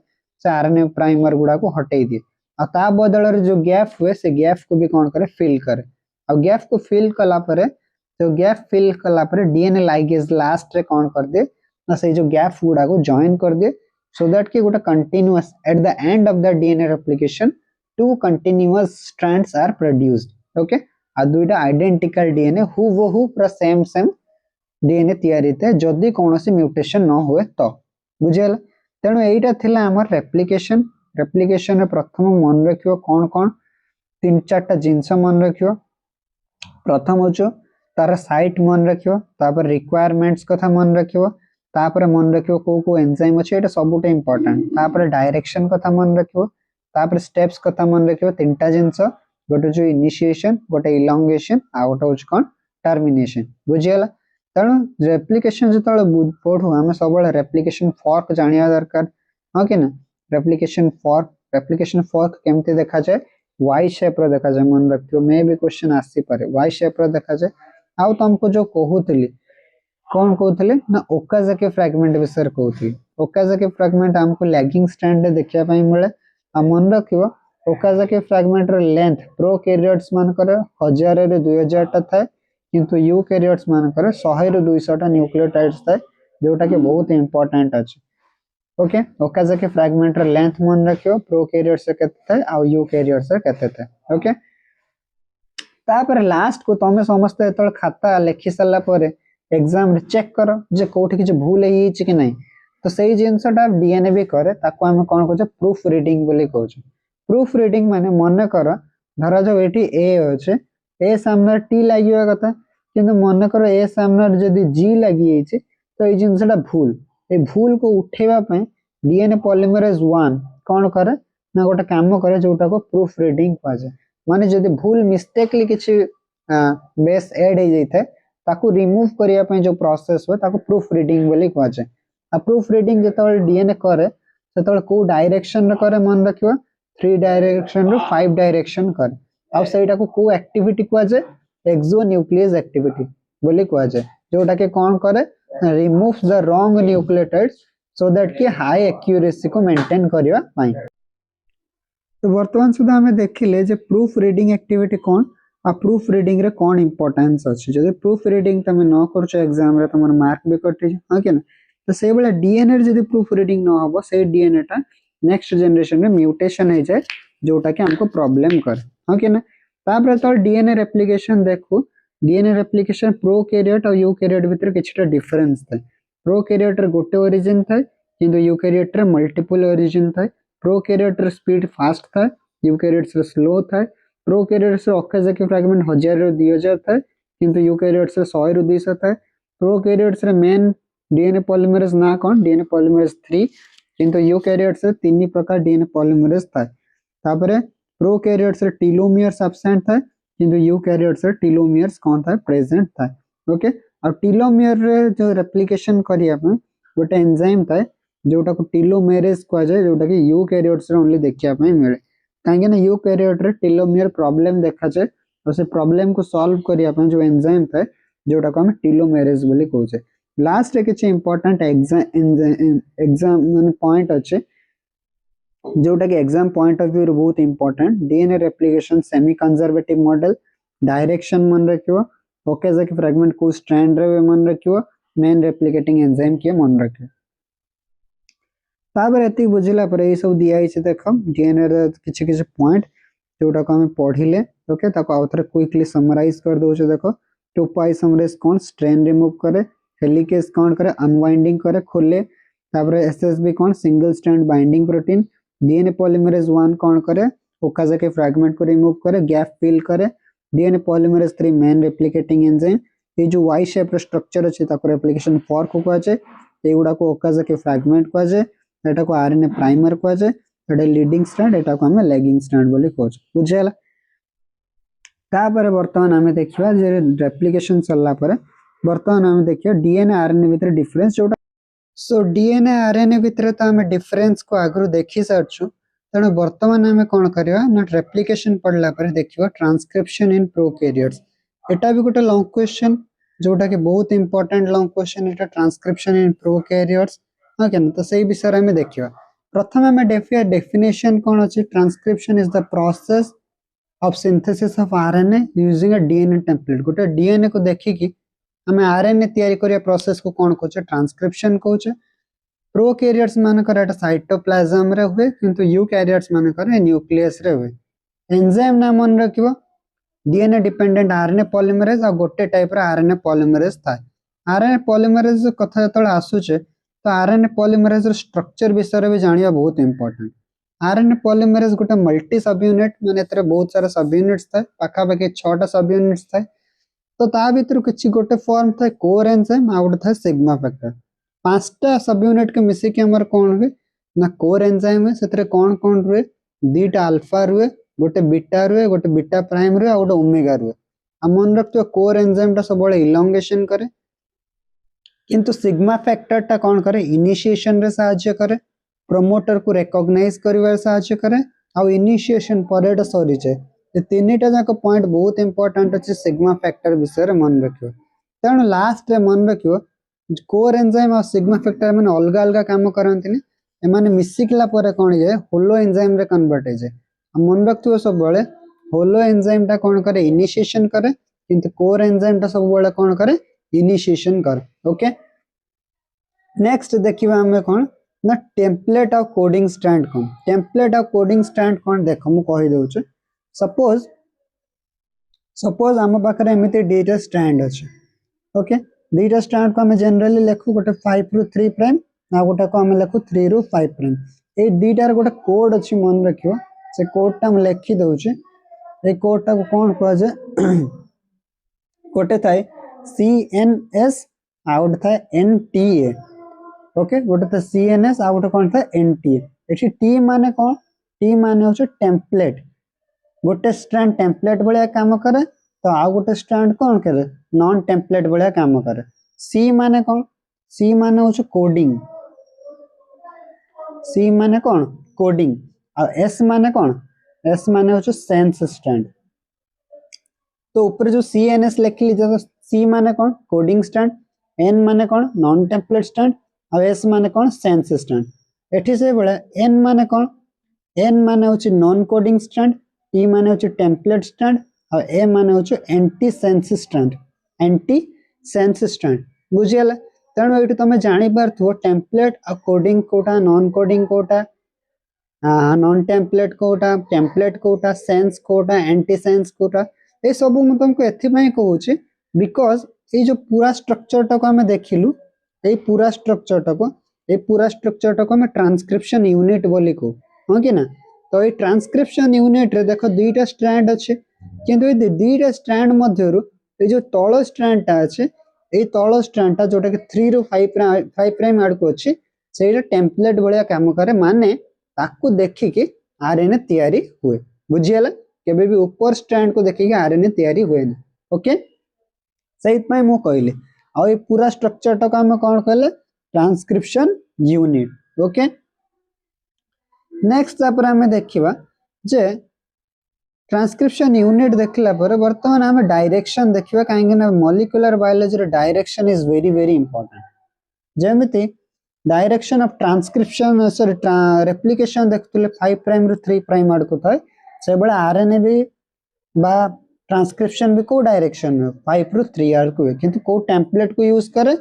से आरएनए प्राइमर गुडा को हटेई दिए आ ता बदल रे जो गैप हुए से गैप को भी कोन करे फिल करे आ गैप को फिल कला परे तो गैप फिल कला परे डीएनए लाइगेज लास्ट रे कोन कर दे ना से जो गैप गुडा को जॉइन कर दे so that ki गोटे continuous at the end of the DNA replication two continuous strands are produced okay आ दुईटा identical DNA हु पूरा सेम DNA तयारी थे जदि कोनोसी म्यूटेशन न हुए तो बुझियला तेणु एटा थिला हमर रेप्लिकेशन रे प्रथम मन रखियो कोन कोन तीन चारटा जिंस मन रखियो प्रथम होचो तार साइट मन रखियो तापर रिक्वायरमेंट्स कथा मन रखियो तापर मन रखियो को एंजाइम अछि एटा सबुटे इंपोर्टेंट तापर डायरेक्शन कथा मन रखियो तापर स्टेप्स कथा मन रखियो तीनटा जिंस गोटे जो इनिशिएशन गोटे इलोंगेशन आ गोटे होच कोन टर्मिनेशन बुझियला तण रेप्लिकेशन जतळे पढु हम सबले रेप्लिकेशन फॉर्क जानिया दरकार हां कि ना रेप्लिकेशन फॉर्क केमते देखा जाय वाई शेप रो देखा जाय मन रखियो मे भी क्वेश्चन आसी पारे वाई शेप रो देखा जाय आउ तुमको जो कहूतली कौन कहते ना ओकाजाकी फ्रैगमेंट विषय कहते ओकाजाकी फ्रैगमेंट हमको लैगिंग स्ट्रैंड देखिया पई मिले आ मन रखियो ओकाजाकी फ्रैगमेंट रो लेंथ प्रोकैरियोट्स मानकर 1000 रे 2000 टा थाए किंतु यूकैरियोट्स मानकर 100 रे 200 टा न्यूक्लियोटाइड्स थाए जोटा कि बहुत इंपोर्टेंट अछि ओके ओकाजाकी फ्रैगमेंट रो लेंथ मन रखियो प्रोकैरियोट्स से केते थाए आ यूकैरियोट्स से केते थाए ओके तापर लास्ट को तमे समस्त एतल खाता लिखि सल्ला परे एग्जाम रे चेक करो जे कोठी किछ भूल हेई छि कि नै तो सही जिंसटा डीएनए भी करे ताको हम कोन कहू प्रूफ रीडिंग बोली कहू प्रूफ रीडिंग माने मन कर धरा जो एठी ए होचे ए सामने टी लागियो कथा किंतु मन कर ए सामने जदी जी लागि हेछि तो ए जिंसटा भूल ए भूल को उठेबा पय डीएनए पॉलीमरेज 1 कोन करे ना गोटे काम करे जोटा को प्रूफ रीडिंग कहै छै माने जदी भूल मिस्टेकली किछ बेस ऐड हे जैथे ताकू रिमूव करिया पय जो प्रोसेस हो ताकू प्रूफ रीडिंग बोली कहै छै आ प्रूफ रीडिंग जेतल डीएनए करे सेतल को डायरेक्शन रे करे मन रखियो 3 डायरेक्शन रो 5 डायरेक्शन करे आ सेटा को एक्टिविटी कहै छै एक्सो न्यूक्लियस एक्टिविटी बोली कहै छै जोटा के कोन करे remove the wrong nucleotides so that कि हाई एक्यूरेसी को मेंटेन करिया पय तो वर्तमान सुधा हमें देखिले जे प्रूफ रीडिंग एक्टिविटी कोन आ प्रूफ रीडिंग रे कोन इंपोर्टेंस अछि जदि प्रूफ रीडिंग तमे न करछ एग्जाम रे तमर मार्क भी कटि हां कि ना तो से बेला डीएनए रे जदि प्रूफ रीडिंग न होबो से डीएनए टा नेक्स्ट जनरेशन में म्यूटेशन हे जाय जोटा कि हमको प्रॉब्लम कर हां कि ना तापर तो डीएनए रेप्लिकेशन देखो डीएनए रेप्लिकेशन प्रोकैरियोट और यूकैरियोट भीतर किछटा डिफरेंस था प्रोकैरियोट रे गोटे ओरिजिन था किंतु यूकैरियोट रे मल्टीपल ओरिजिन था प्रोकैरियोट रे स्पीड फास्ट था यूकैरियोट्स रे स्लो था प्रोकैरियोट्स रे ओकाजाकी फ्रैगमेंट 1000 रो 2000 था किंतु यूकैरियोट्स रे 100 रो 200 था प्रोकैरियोट्स रे मेन डीएनए पॉलीमरेज ना कोन डीएनए पॉलीमरेज 3 किंतु यूकैरियोट्स रे तीन प्रकार डीएनए पॉलीमरेज था तापरे प्रोकैरियोट्स रे टेलोमियर्स एब्सेंट था किंतु यूकैरियोट्स रे टेलोमियर्स कोन था प्रेजेंट था ओके और टेलोमियर रे जो रेप्लिकेशन करिया पे गोटे एंजाइम था जोटा को टेलोमेरेज कह जाय जोटा कि यूकैरियोट्स रे ओनली देखिया पे मिले काहे ना यूकैरियोट रे टेलोमियर प्रॉब्लम देखा जाय और से प्रॉब्लम को सॉल्व करिया पे जो एंजाइम था जोटा को हम टेलोमेरेज बोली कहू छे लास्ट रे किछ इंपोर्टेंट एग्जाम माने पॉइंट अछि जोटा कि एग्जाम पॉइंट ऑफ व्यू बहुत important DNA replication semi conservative model direction मन रखियो ओकाजाकी फ्रैगमेंट को स्ट्रैंड रे मन रखियो मेन रेप्लिकेटिंग एंजाइम के मन रखियो तापर एति बुझिला पर ए सब दिया छै देखो डीएनए रे किछ किछ पॉइंट जोटा को हम पढिले ओके ताको आउथरे क्विकली समराइज कर दो छै देखो 2 पाई समराइज कोन स्ट्रैंड रिमूव करे हेलिकेज कौन करे अनवाइंडिंग करे खोले तापर एसएसबी कौन single strand binding protein DNA polymerase 1 कौन करे ओकाजाकी फ्रैगमेंट को रिमूव करे गैप फिल करे DNA polymerase 3 main replicating enzyme ये जो वाई शेप स्ट्रक्चर अच्छे रेप्लिकेशन फॉर्क को कहुए एगुड़ा को ओकाजाकी फ्रैगमेंट कहुए एटा को आरएनए प्राइमर कहुए एटा लीडिंग स्ट्रैंड एटा को हमें लैगिंग स्ट्रैंड बोली कहू बुझेला तापर वर्तमान आम देखा रेप्लिकेशन सरला वर्तमान आम देखिए डीएनए आरएनए भितर डिफरेंस जोटा सो डीएनए आरएनए भितर तो आम डिफरेंस को आगु देखी सारछु तेणु वर्तमान आम कौन करवा ना रेप्लिकेशन पढ़ला देखिए ट्रांसक्रिप्शन इन प्रोकैरियोट्स एटा भी गोटे लॉन्ग क्वेश्चन जोटा कि बहुत important long question Etah transcription in prokaryotes okay ना तो सही विषय में देखिए प्रथम आम देखिए डेफिनेशन कौन अच्छी transcription is the process of synthesis of RNA using a DNA template गोटे डीएनए को देखिकी आम आरएनए तैयारी करिया प्रोसेस को कौन कहूचे ट्रांसक्रिप्शन कहूचे प्रोकैरियोट्स मानकर एटा साइटोप्लाज्म रे हुए किंतु यूकैरियोट्स मानकर न्यूक्लियस रे हुए एंजाइम नाम मन रखिबो डीएनए डिपेंडेंट आरएनए पॉलीमरेज और गोटे टाइप रा आरएनए पॉलीमरेज था आरएनए पॉलीमरेज कथा जतले आसुचे तो आरएनए पॉलीमरेज रो स्ट्रक्चर विषय रे भी जानिया बहुत इंपोर्टेंट आरएनए पॉलीमरेज गोटे मल्टी सब यूनिट माने एतरे बहुत सारा सब यूनिट्स था पाखा पाखी 6टा सब यूनिट्स था तो ता भीतर किछि गोटे फॉर्म था कोर एंजाइम आ गोटे था सिग्मा फैक्टर 5टा सब यूनिट के मिसी के हमर कोन हुए ना कोर एंजाइम है सेतरे कोन कोन रुए दीटा अल्फा रुए गोटे बीटा प्राइम रुए आ गोटे ओमेगा रुए आ मन रखतो कोर एंजाइम ता सब इलोंगेशन करे किंतु सिग्मा फैक्टर ता कोन करे इनिशिएशन रे सहायता करे प्रमोटर को रिकॉग्नाइज करिवार सहायता करे आ इनिशिएशन परेड सरी जाए ये तीनटा जाक पॉइंट बहुत इंपोर्टेंट अछि सिग्मा फैक्टर विषय रे मन रखियो तेणु लास्ट रे मन रखियो कोर एंजाइम और सिग्मा फैक्टर माने अलग अलग काम करंतिनी एमाने मिसिकला परे कोन जे होलो एंजाइम रे कन्वर्ट हे जाए मन रखियो सब बळे होलो एंजाइम ता कोन करे इनिशिएशन करे किंतु कोर एंजाइम ता सब बळे कोन करे इनिशिएशन करे ओके नेक्स्ट देखिबा हमें कोन ना टेम्पलेट ऑफ कोडिंग स्ट्रैंड कोन टेम्पलेट ऑफ कोडिंग स्ट्रैंड कोन देखो मु कहि दउ छ सपोज आम पाखे एमती दुईटा स्ट्रैंड अच्छे ओके दुईटा स्ट्रैंड को आम जनरली लिखु गोटे 5 रू 3 प्राइम आ गोटे को आम लिखु 3 रू 5 प्राइम ए दुईटार गोटे कोड अच्छी मन रखियो से कोड टा लिखि दउचे ए कोड टा को कोन कहै जे गोटे थाए CNS आ गोटे थाए NTA ओके गोटे थाए CNS आ गोटे कोन थाए NTA एठी टी माने कोन टी माने होचे टेम्पलेट गोटे स्ट्रैंड टेम्पलेट भाया काम करे तो आ गोटे स्ट्रैंड कौन करे नॉन टेम्पलेट भाया काम करे सी माने कौन सी माने होचे कोडिंग सी माने कौन कोडिंग और एस माने कौन एस माने होचे सेंस स्ट्रैंड तो ऊपर जो CNS लिख लीजिए तो सी माने कौन कोडिंग स्ट्रैंड एन माने कौन नॉन टेम्पलेट स्ट्रैंड और एस माने कौन सेंस स्ट्रैंड एठी से बळे एन माने कौन एन माने होचे नॉन कोडिंग स्ट्रैंड टी माने होचे टेम्पलेट स्ट्रैंड और ए माने होचे एंटी सेंस स्ट्रैंड बुझियला तेणु एठी तमे जानि पारथो टेम्पलेट आ कोडिंग कोटा नॉन कोडिंग कोटा नॉन टेम्पलेट कोटा टेम्पलेट कोटा सेंस कोटा एंटी सेंस कोटा ए सब मु तुमको एथि पई कहूची बिकॉज़ ए जो पूरा स्ट्रक्चर टाको हमें देखिलु ए पूरा स्ट्रक्चर टाको हमें ट्रांसक्रिप्शन यूनिट बोली को हां कि ना तो ये ट्रांसक्रिप्शन यूनिट रे देखो दुईटा स्ट्रैंड अच्छे किंतु ये दुईटा स्ट्रैंड मध्यरु ए जो तळ स्ट्रैंड टा अच्छे ए तळ स्ट्रैंड टा जोटा कि 3 रू 5 प्राइम आड़ को अच्छे सेटा टेम्पलेट भलिया काम करे माने ताकू देखि कि आरएनए तैयारी हुए बुझियला केबे भी ऊपर स्ट्रैंड को देखि कि आरएनए तैयारी हुए ना ओके सही पई मु कहली आ ए पूरा स्ट्रक्चर टा हम कोन कहले ट्रांसक्रिप्शन यूनिट ओके नेक्स्ट तापर हमें देखिबा जे ट्रांसक्रिप्शन यूनिट देखला पर वर्तमान हमें डायरेक्शन देखिबा काहे ना मॉलिक्यूलर बायोलॉजी रे direction is very very important जेमिति direction of transcription sorry replication देखतले 5 प्राइम रो 3 प्राइम आड़ को थाए से बड़ा आरएनए भी बा ट्रांसक्रिप्शन भी को डायरेक्शन में 5 रू 3 आड़ को किंतु को टेम्पलेट को यूज करे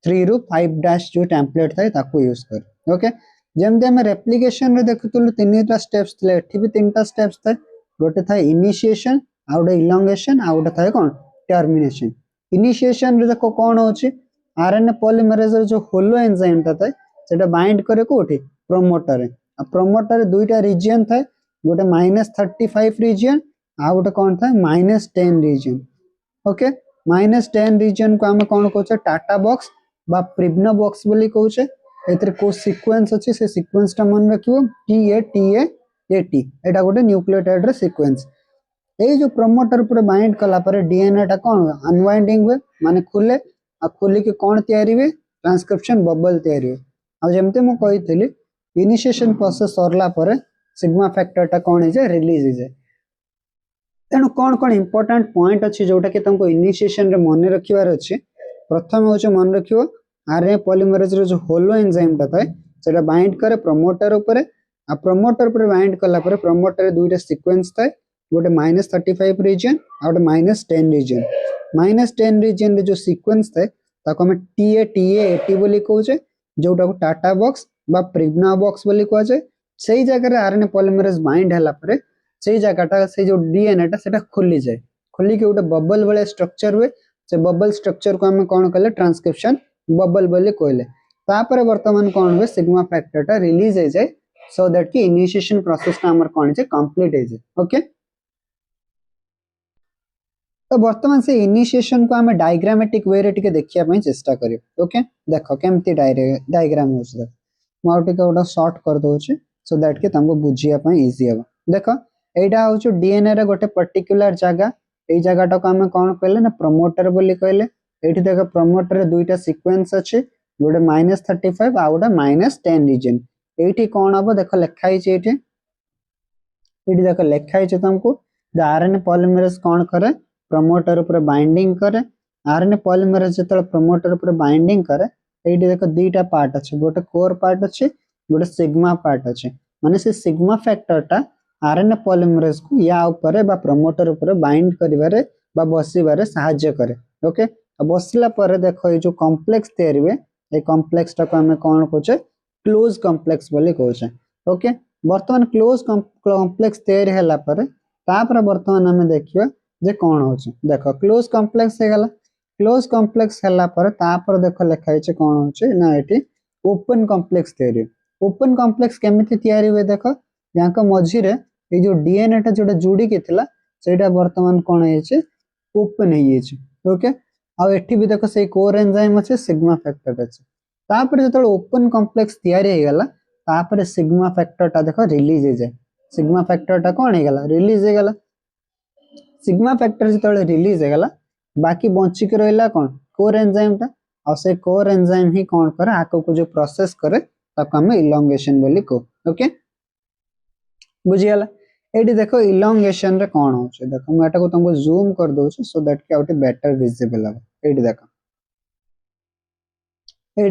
3 रू 5 डैश जो टेम्पलेट थाए ताको यूज करे ओके जेमते हम रेप्लिकेशन रे देखतलु तीनटा स्टेप्स थले एठी भी तीनटा स्टेप्स थाए गोटे थाए इनिशिएशन आ गोटे इलोंगेशन आ गोटे थाए कोन टर्मिनेशन इनिशिएशन रे देखो कोन होची आरएनए पॉलीमरेज जो होलो एंजाइम ता थाए सेटा बाइंड करे कोठी प्रोमोटर रे आ प्रोमोटर दुईटा रीजन थाए गोटे -35 रीजन आ गोटे कोन थाए -10 रीजन ओके -10 रीजन को आम कौन कहे टाटा बॉक्स बा प्रिग्नो बॉक्स बोली कहूचे एथरे को सीक्वेंस अछि से सीक्वेंस टा मन रखियो TA एटा गोटे न्यूक्लियोटाइड रे सीक्वेंस ए जो प्रोमोटर पूरा बाइंड कला पर डीएनए टा कौन अनवाइंडिंग हुए माने खुले आ खुली के कौन तैयारी हुए ट्रांसक्रिप्शन बबल तैयारी हुए आ जेमते मु कहितली इनिशिएशन प्रोसेस सरला पर सिग्मा फैक्टर टा कौन जे रिलीज हे जाए तेणु कौन कौन इंपोर्टेंट पॉइंट अच्छी जोटा कि तुमको इनिशिएशन रे मन रखिबार अच्छी प्रथम होचे मन रखियो आरएनए पॉलीमरेज रो जो होलो एंजाइम टा थाए सेटा बाइंड करे प्रोमोटर ऊपर आ प्रोमोटर ऊपर बाइंड कला पर प्रोमोटर दुईटा सीक्वेंस थाए गोटे -35 रीजन आ गोटे -10 रीजन -10 रीजन रे जो सीक्वेंस थाए ताको हम TA बोली कहूचे जोटा को टाटा बॉक्स बा प्रिग्ना बॉक्स बोली कहै छै सेही जगह रे आरएनए पॉलीमरेज बाइंड हला पर सेही जगहटा से जो डीएनए टा सेटा खुली जाए खुली के गोटे बबल वाले स्ट्रक्चर हुए से बबल स्ट्रक्चर को हम कौन कले ट्रांसक्रिप्शन बबल बोली कहले तापर वर्तमान कौन हुए सिग्मा फैक्टर टा रिलीज हो जाए सो दैट कि इनिशिएशन प्रोसेस टा हमर कौन जे कंप्लीट हो जाए ओके तो वर्तमान से इनिशिएशन को हमें डायग्रामेटिक वे रे टिके देखिया पई चेष्टा करियो ओके देखो केमती डायग्राम होछ मु टिके गोटा शॉर्ट कर दोछि सो दैट कि तुमको बुझिया पई इजी हो देखो एटा होछ डीएनए रे गोटे पर्टिकुलर जगह ए जगहटा को हम कौन कहले ना प्रोमोटर बोली कहले एठी देखो प्रोमोटर रे दुईटा सीक्वेंस अछि गोटे -35 आ गोटे -10 रीजन एठी कौन हबो देखो लिखा हिचे एठी देखो लिखा हिचे तुमको द आरएनए पॉलीमरेज कौन करे प्रोमोटर ऊपर बाइंडिंग करे आरएनए पॉलीमरेज जतल प्रोमोटर ऊपर बाइंडिंग करे एठी देखो दुईटा पार्ट अछि गोटे कोर पार्ट अछि गोटे सिग्मा पार्ट अछि माने से सिग्मा फैक्टर टा आरएनए पॉलीमरेज को या ऊपर बा प्रोमोटर ऊपर बाइंड करिवारे बा बसिबारे सहायता करे ओके अब बसला पर देखो ये जो कॉम्प्लेक्स तैयारी हुए ए कॉम्प्लेक्स टा को हम कोन कहचे क्लोज कॉम्प्लेक्स बोली कहचे ओके वर्तमान क्लोज कॉम्प्लेक्स तैयारी हला पर तापर वर्तमान हम देखियो जे कोन होचे देखो क्लोज कॉम्प्लेक्स हे गला क्लोज कॉम्प्लेक्स हला पर तापर देखो लिखा हिचे कोन होचे ना एटी ओपन कॉम्प्लेक्स तैयारी ओपन कॉम्प्लेक्स केमिति तैयारी हुए देखो याका मझी रे ए जो डीएनए टा जोटा जोडी के थिला सेटा वर्तमान कोन हेचे ओपन हेचे ओके आ एठी भी देखो से कोर एंजाइम अछि सिग्मा फैक्टर अछि तापर जतल ओपन कॉम्प्लेक्स तैयारी हे गला तापर सिग्मा फैक्टर टा देखो रिलीज हे जाय सिग्मा फैक्टर टा कोन हे गला रिलीज हे गला सिग्मा फैक्टर जतल रिलीज हे गला बाकी बंची के रहला कोन कोर एंजाइम टा आ से कोर एंजाइम ही कोन करे आको को जो प्रोसेस करे ताको हम इलोंगेशन बोली को ओके बुझी गला एडी देखो इलोंगेशन रे कोन होचे देखो मैं एटा को तुमको जूम कर दोछु सो दैट कि आउटे बेटर विजिबल हो एडी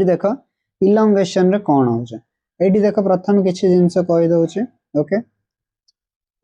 देखो इलोंगेशन रे कोन होचे एडी देखो प्रथम किछि जिंस कहि दोछु ओके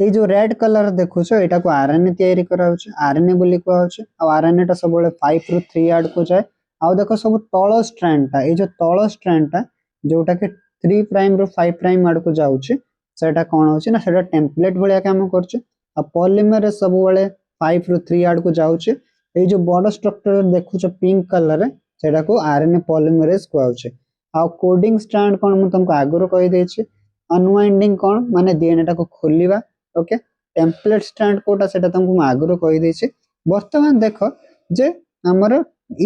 ए जो रेड कलर देखो छो एटा को आरएनए तयारी करा होचे आरएनए बोली को होचे आ आरएनए टा सब बळे 5 रु 3 आड को जाय आ देखो सब तळ स्ट्रैंड टा ए जो तळ स्ट्रैंड टा जोटा के 3 प्राइम रु 5 प्राइम आड को जाउचे सेटा कोन होचे ना सेटा टेम्पलेट भलिया काम करचे आ पॉलीमरेज सब बळे 5 रु 3 आड को जाउचे ए जो बॉर्डर स्ट्रक्चर देखु छो पिंक कलर रे सेटा को आरएनए पॉलीमरेज को होचे आ कोडिंग स्ट्रैंड कोन म तुमको आगरो कहि देछि अनवाइंडिंग कोन माने डीएनए टा को खोलिबा ओके टेम्पलेट स्ट्रैंड कोटा सेटा तुमको आगरो कहि देछि वर्तमान देखो जे हमर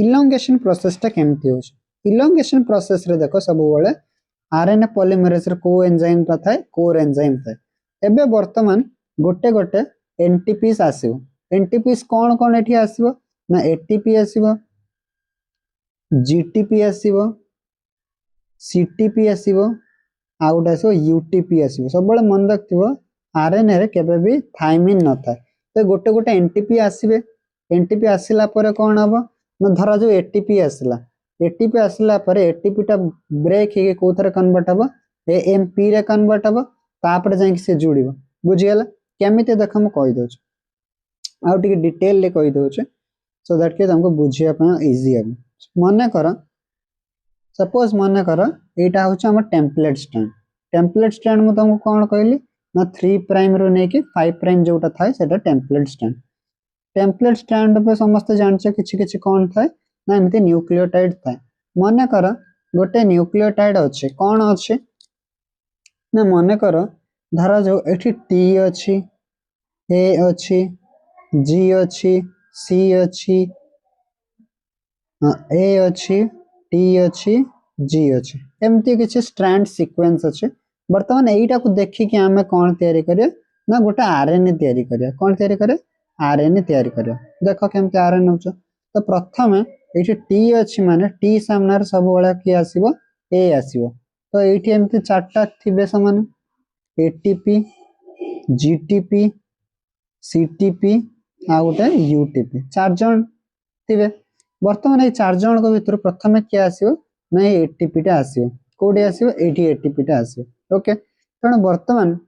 इलोंगेशन प्रोसेस टा केमति होछ इलोंगेशन प्रोसेस रे देखो सब बळे आरएनए पॉलीमरेज रे को एंजाइम ता थाए कोर एंजाइम थाए एबे वर्तमान गोटे गोटे एनटीपीस आसीबो एनटीपीस कोन कोन एठी आसीबो ना एटीपी आसीबो जीटीपी आसीबो सीटीपी आसीबो आउट आसीबो यूटीपी आसीबो सब बळे मन रखथिबो आरएनए रे केबे भी थाइमिन न थाए तो गोटे गोटे एनटीपी आसीबे एनटीपी आसीला परे कोन हबो न धरा जो एटीपी आसीला परे एटीपी टा ब्रेक हे कोथरे कन्वर्ट हबो एएमपी रे कन्वर्ट हबो तापर जाय कि से जुड़िबो बुझि गेला केमिते देख हम कहि दोछ आ टिके डिटेल ले कहि दोछ सो दैट के हमको बुझिया पे इजी हबो माने कर सपोज माने कर एटा होछ हमर टेम्पलेट स्टैंड म तुमको कोन कहली ना 3 प्राइम रो ने के 5 प्राइम जोटा थाए सेटा टेम्पलेट स्टैंड पे समस्त जानछे किछि किछि कोन थाए ना एमती न्यूक्लियोटाइड थाए मन कर गोटे न्यूक्लियोटाइड अच्छे कौन अच्छे ना मन कर धरा जो एठी टी अच्छी ए अच्छी जी अच्छी सी अच्छी ए अच्छी टी अच्छी जी अच्छी एमती किसी स्ट्रैंड सीक्वेंस अच्छे बर्तमान एटा को देखिकी आमे कौन तैयारी करिया ना गोटे आरएनए तैयारी करिया कौन तैयारी करिया आरएनए तैयारी करिया देखो केमती आरएनए होछ तो प्रथम एठी टी अच्छी माने टी सामने रे सब बळे की आसीबो ए आसीबो तो एठी एमती चारटा थिबे समान एटीपी जीटीपी सीटीपी आ गोटे यूटीपी चार जन थिबे बर्तमान ये चार जन को भीतर प्रथम किए आसीबो ना एटीपी टा आसीबो कोडी आसीबो एटी एटीपी टा आसीबो ओके तेणु बर्तमान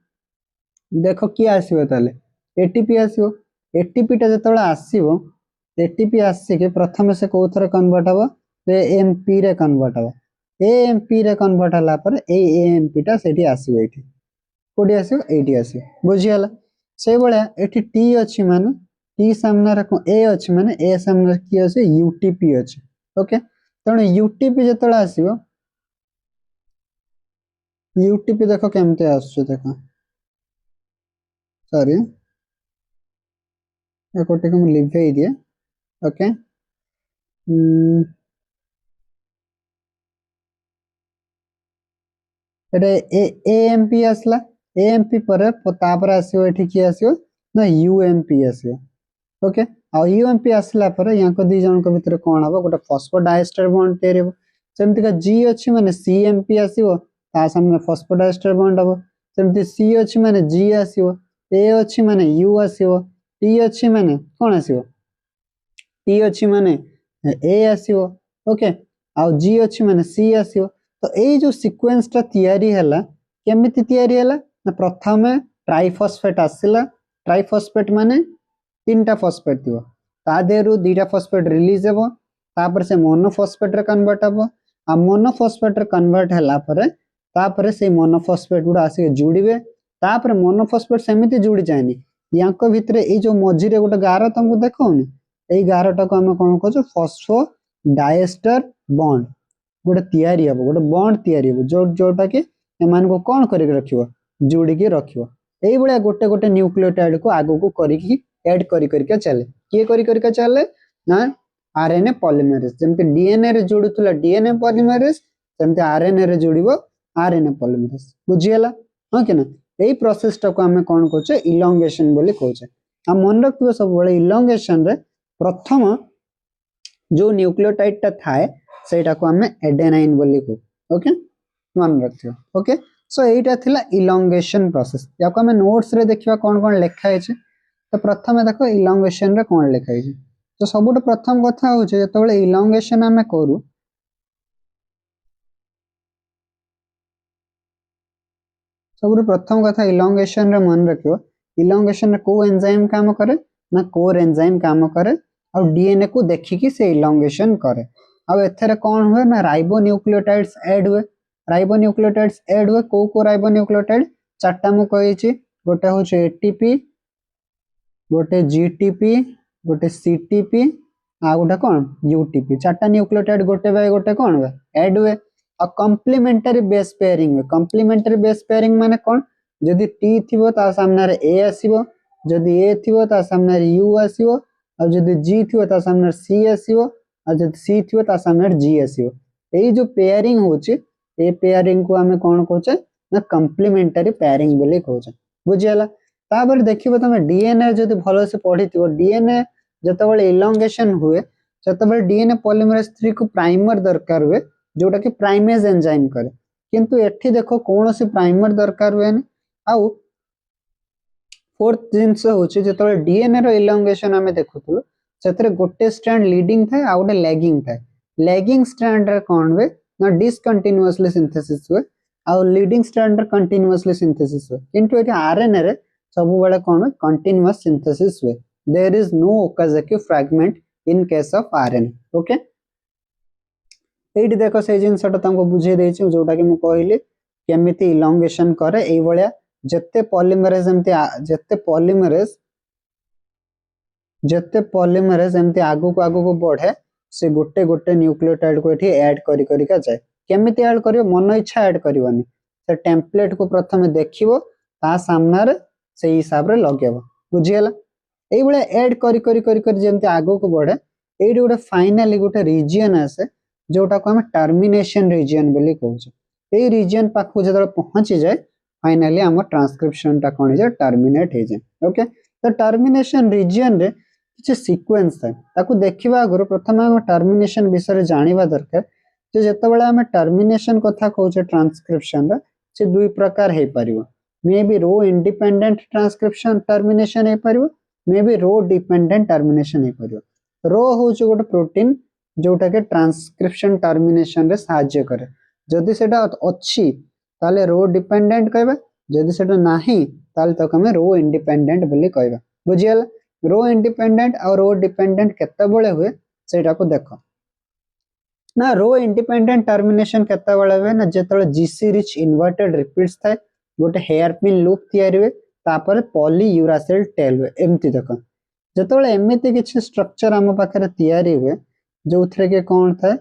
देखो किए आसीबो ताले एटीपी आसीबो एटीपी टा जतबेला आसीबो एटीपी आसीके प्रथम से कोथरे कन्वर्ट हबो एएमपी रे कन्वर्ट हबो एएमपी रे कन्वर्ट हला पर एएमपी टा सेठी आसीबो एठी कोडी आसीबो एटी आसीबो बुझियाला से बळ्या एठी टी अछि माने टी सामने रे ए अछि माने ए सामने रे की अछि यूटीपी अछि ओके तेणु यूटीपी जतबेला आसीबो यूटीपी देखो केमते आछो देखो सॉरी एकोटे को लिखै दिए ओके एटे एएमपी आसला एएमपी पर तापर आसीबो एठी की आसीबो ना यूएमपी आसीबो ओके आ यूएमपी आसला पर याको दी जन को भीतर कोन हबो गोटे फॉस्फोडाइस्टर बॉन्ड तैयार हबो सेमति का जी अछि माने सीएमपी आसीबो ता सामने फॉस्फोडाइस्टर बॉन्ड हबो सेमति सी अछि माने जी आसीबो ए अछि माने यू आसीबो टी अछि माने कोन आसीबो टी अछि माने ए आसीबो ओके आ जी अछि माने सी आसीबो तो एई जो सीक्वेंस ता तैयारी हला केमिति तैयारी हला ना प्रथमे ट्राइफॉस्फेट आसिला ट्राइफॉस्फेट माने तीनटा फॉस्फेट दियो ता देरु दीटा फॉस्फेट रिलीज हेबो तापर से मोनोफॉस्फेट रे कन्वर्ट हेबो आ मोनोफॉस्फेट रे कन्वर्ट हला पर तापर से मोनोफॉस्फेट गुडा आसी जुड़िबे तापर मोनोफॉस्फेट सेमिति जुड़ी जायनी याको भितरे ए जो मझी रे गोटे गार तुमको देखौनी एई गारटा को हम कोन कहछो फॉस्फोडाइस्टर बॉन्ड गोटे तैयारी हबो गोटे बॉन्ड तैयारी हबो जो जोटा के एमान को कोन करि रखिबो जुड़ी के रखिबो एई बळे गोटे गोटे न्यूक्लियोटाइड को आगो को करिकी ऐड करी के चले किए करी के चले ना आरएनए पॉलीमरेज जेमते डीएनए रे जोडुतला डीएनए पॉलीमरेज जेमते आरएनए रे जोडिबो आरएनए पॉलीमरेज बुझियला हां कि ना एई प्रोसेस टा को हमें कोन कहछे इलोंगेशन बोली कहछे आ मन रखिबो सब बळे इलोंगेशन रे प्रथम जो न्यूक्लियोटाइड टा थाए सेटा को हमें एडेनाइन बोली कहू ओके मन रखिबो ओके सो एटा थिला इलोंगेशन प्रोसेस याको हमें नोट्स रे देखिबा कोन कोन लिखा है तो प्रथम देखो इलोंगेशन रे कोन लिखाई छै तो सबुठ प्रथम कथा हो छै जतबेले इलोंगेशन हमें करू सबुठ प्रथम कथा इलोंगेशन रे मन रखियो इलोंगेशन रे को एंजाइम काम करे ना कोर एंजाइम काम करे और डीएनए को देखिकी से इलोंगेशन करे अब एथरे कोन हुए ना राइबोन्यूक्लियोटाइड्स ऐड हुए राइबोन्यूक्लियोटाइड्स ऐड हुए को राइबोन्यूक्लियोटाइड चारटा मु कहि छी गोटे हो छै एटीपी गोटे जीटीपी गोटे सीटीपी आ गोटे कौन यूटीपी चारटा न्यूक्लियोटाइड गोटे बाय गोटे कौन हुए ऐड हुए और कॉम्प्लीमेंटरी बेस पेयरिंग हुए कॉम्प्लीमेंटरी बेस पेयरिंग माने कौन जदि टी थिबो ता सामने रे ए आसीबो जदि ए थिबो ता सामने रे यू आसीबो और जदि जी थिबो ता सामने रे सी आसीबो और जदि सी थिबो ता सामने रे जी आसीबो एई जो पेयरिंग होची ए पेयरिंग को हमें कौन कहछे ना कॉम्प्लीमेंटरी पेयरिंग बोली कहछे बुझियला तापर देखिबो तमे डीएनए जदि भलो से पढिथिबो डीएनए जतबेले इलोंगेशन हुए जतबेले डीएनए पॉलीमरेज 3 को प्राइमर दरकार हुए जोटा कि प्राइमेज एंजाइम करे किंतु एठी देखो कोनोसी प्राइमर दरकार हुए न आउ फोर्थ जिंस होची जतबेले डीएनए रो इलोंगेशन हमें देखुथुलो सेतरे गोटे स्ट्रैंड लीडिंग थाए आ गोटे लैगिंग थाए लैगिंग स्ट्रैंड रे कोन हुए ना डिसकंटीन्यूअसली सिंथेसिस हुए आ लीडिंग स्ट्रैंड रे कंटीन्यूअसली सिंथेसिस हुए किंतु एठी आरएनए रे सब बेले कौन कंटीन्यूअस सिंथेसिस हुए there is no Okazaki fragment in case of RNA okay एठी देखो से जिनसटा तुमको बुझे देछि जोटा कि मु कहली केमिति इलोंगेशन करे एई बळिया जत्ते पॉलीमरेज एमती आगु को बढ़े से गोटे गोटे न्यूक्लियोटाइड को एठी ऐड करी करी का जाए केमिति ऐड करियो मन इच्छा ऐड करिवनी से टेम्पलेट को प्रथम देखिबो ता सामना रे से हिसाब रे लगेबो बुझियला एई बळे ऐड करी करी करी करी जेमति आगो को बढ़े एडी गोटे फाइनली गोटे रीजन आसे जोटा को हम टर्मिनेशन रीजन बोली कहउछ एई रीजन पाखु जदल पहुंची जाए फाइनली हम ट्रांसक्रिप्शन टा कोन जे टर्मिनेट हे जाए ओके तो टर्मिनेशन रीजन रे किछ सीक्वेंस है ताकू देखिबा आगु प्रथम हम टर्मिनेशन विषय जानिबा दरकार जे जेतेबेले हम टर्मिनेशन कथा कहउछ ट्रांसक्रिप्शन रे से दुई प्रकार हे परिबो maybe rho independent transcription termination हे परिबो maybe rho dependent termination हे परिबो रो होउछ गोटे प्रोटीन जोटा के ट्रांसक्रिप्शन टर्मिनेशन रे सहाय्य करे जदि सेटा अछि ताले रो डिपेंडेंट कहबा जदि सेटा नाही ताले तक हम रो इंडिपेंडेंट बोली कहबा बुझियला रो इंडिपेंडेंट और रो डिपेंडेंट केते बेले हुए सेटा को देखो ना रो इंडिपेंडेंट टर्मिनेशन केते बेले हुए ना जेतले जीसी रिच इन्वर्टेड रिपीट्स थाए गोटे हेयर पिन लूप तयारी हुए तापर पॉली यूरासिल टेल हुए एमती देखो जेतले एमिति किछ स्ट्रक्चर हम पाखरे तयारी हुए जो थरे के कोन थाए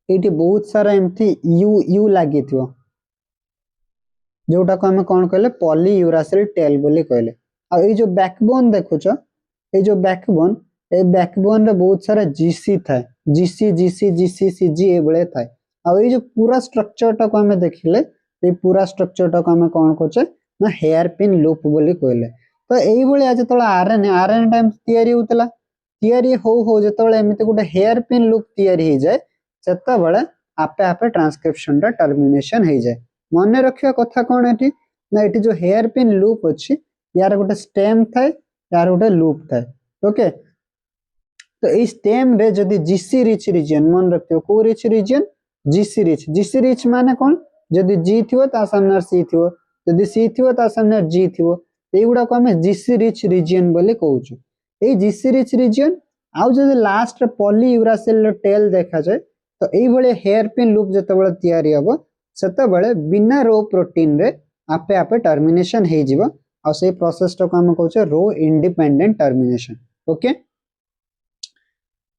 एटी बहुत सारा एमती यू यू लागि थियो जोटा को हम कोन कहले पॉली यूरासिल टेल बोली कहले आ ए जो बैकबोन देखुछ ए जो बैकबोन ए बैकबोन रे बहुत सारा जीसी थाए जीसी जीसी जीसी सीजी ए बळे थाए आ ए जो पूरा स्ट्रक्चर टा को हम देखिले ए पूरा स्ट्रक्चर टा को हम कोन कहछे ना हेयर पिन लूप बोली कहले तो एई बळे आज तळ आरएनए टाइम तयारी होतला तयारी हो जेतबेले एमिते गोटे हेयर पिन लूप तयारी हे जाए सेतबेले आपे आपे ट्रांसक्रिप्शन रा टर्मिनेशन हे जाए मन रखिया कथा कोन एठी ना एठी जो हेयर पिन लूप अछि यार गोटे स्टेम थाए यार गोटे लूप थाए ओके तो ए स्टेम रे जदी जीसी रिच रीजन मन रखियो को रिच रीजन जीसी रिच माने कोन जदी जी थिवो ता सामने सी थिवो जदी सी थिवो ता सामने जी थिवो एगुडा को हम जीसी रिच रीजन बोली कहउछु ए जीसी रिच रीजन आउ जदी लास्ट रे पॉली यूरासिल टेल देखा जाए तो एई भले हेयर पिन लूप जतबेले तयारी हबो सेतबेले बिना रो प्रोटीन रे आपे आपे टर्मिनेशन हे जिवो आ से प्रोसेस टा को हम कहउछु रो इंडिपेंडेंट टर्मिनेशन ओके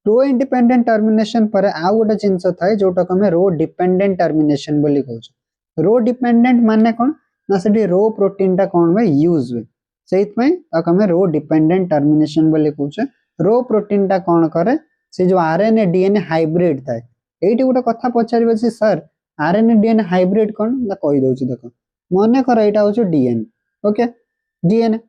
रो इंडिपेंडेंट टर्मिनेशन पर आउ गोटे जिंस थाए जोटा को हम रो डिपेंडेंट टर्मिनेशन बोली कहउछु रो डिपेंडेंट माने कोन ना सेठी रो प्रोटीन टा कोन में यूज हुए सेइत में ताको हम रो डिपेंडेंट टर्मिनेशन बोली कहउछु रो प्रोटीन टा कोन करे से जो आरएनए डीएनए हाइब्रिड थाए एठी गोटे कथा पचारिबे से सर आरएनए डीएनए हाइब्रिड कोन ना कहि दउछु देखो माने कर एटा होछु डीएनए ओके डीएनए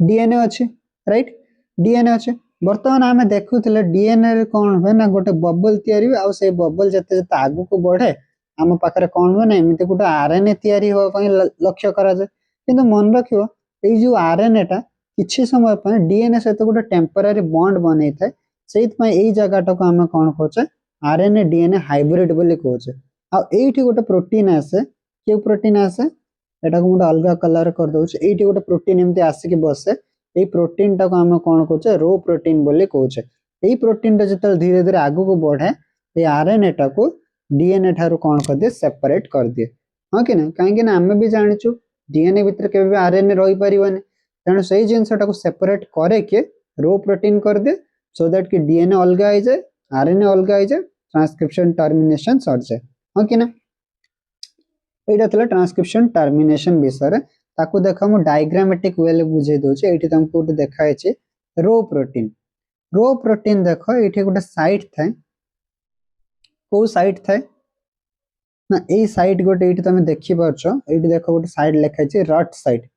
डीएनए अछि राइट डीएनए अछि वर्तमान हमें देखुथिले डीएनए रे कोन होय ना गोटे बबल तयारी हुए आ से बबल जते जते आगु को बढ़े हम पाखरे कोन होय ना एमिते गोटे आरएनए तयारी हो पई लक्ष्य करा जाय किंतु मन रखियो ए जो आरएनए टा किछि समय पर डीएनए सहित गोटे टेम्पररी बॉन्ड बनै थाए सेइत पई एई जगाटा को हम कोन कहछे आरएनए डीएनए हाइब्रिड बोली कहछे आ एठी गोटे प्रोटीन आसे के प्रोटीन आसे एटा को गोटे अलगा कलर कर दउछ एठी गोटे प्रोटीन एमते आसे के बसे ए प्रोटीन टा को हम कोन कहछे रो प्रोटीन बोली कहछे ए प्रोटीन टा जतल धीरे धीरे आगु को बढ़े ए आरएनए टा को डीएनए ठारो कोन कर दे सेपरेट कर दे हां कि ना काहे कि ना हम भी जानिछु डीएनए भीतर केबे भी आरएनए रही परिबने तेणु सही जिनसटा को सेपरेट करे के रो प्रोटीन कर दे सो दैट कि डीएनए अलगा हो जाए आरएनए अलगा हो जाए ट्रांसक्रिप्शन टर्मिनेशन सर जाए हां कि ना एटा तले ट्रांसक्रिप्शन टर्मिनेशन विषय ताकू देखो हम डायग्रामेटिक वे ले बुझे दोचे एठी तुमको गोटे देखाय छै रो प्रोटीन देखो एठी गोटे साइट थाए को साइट थाए ना ए साइट गोटे एठी तुम देखि परछो एठी देखो गोटे साइड लिखाय छै रट साइट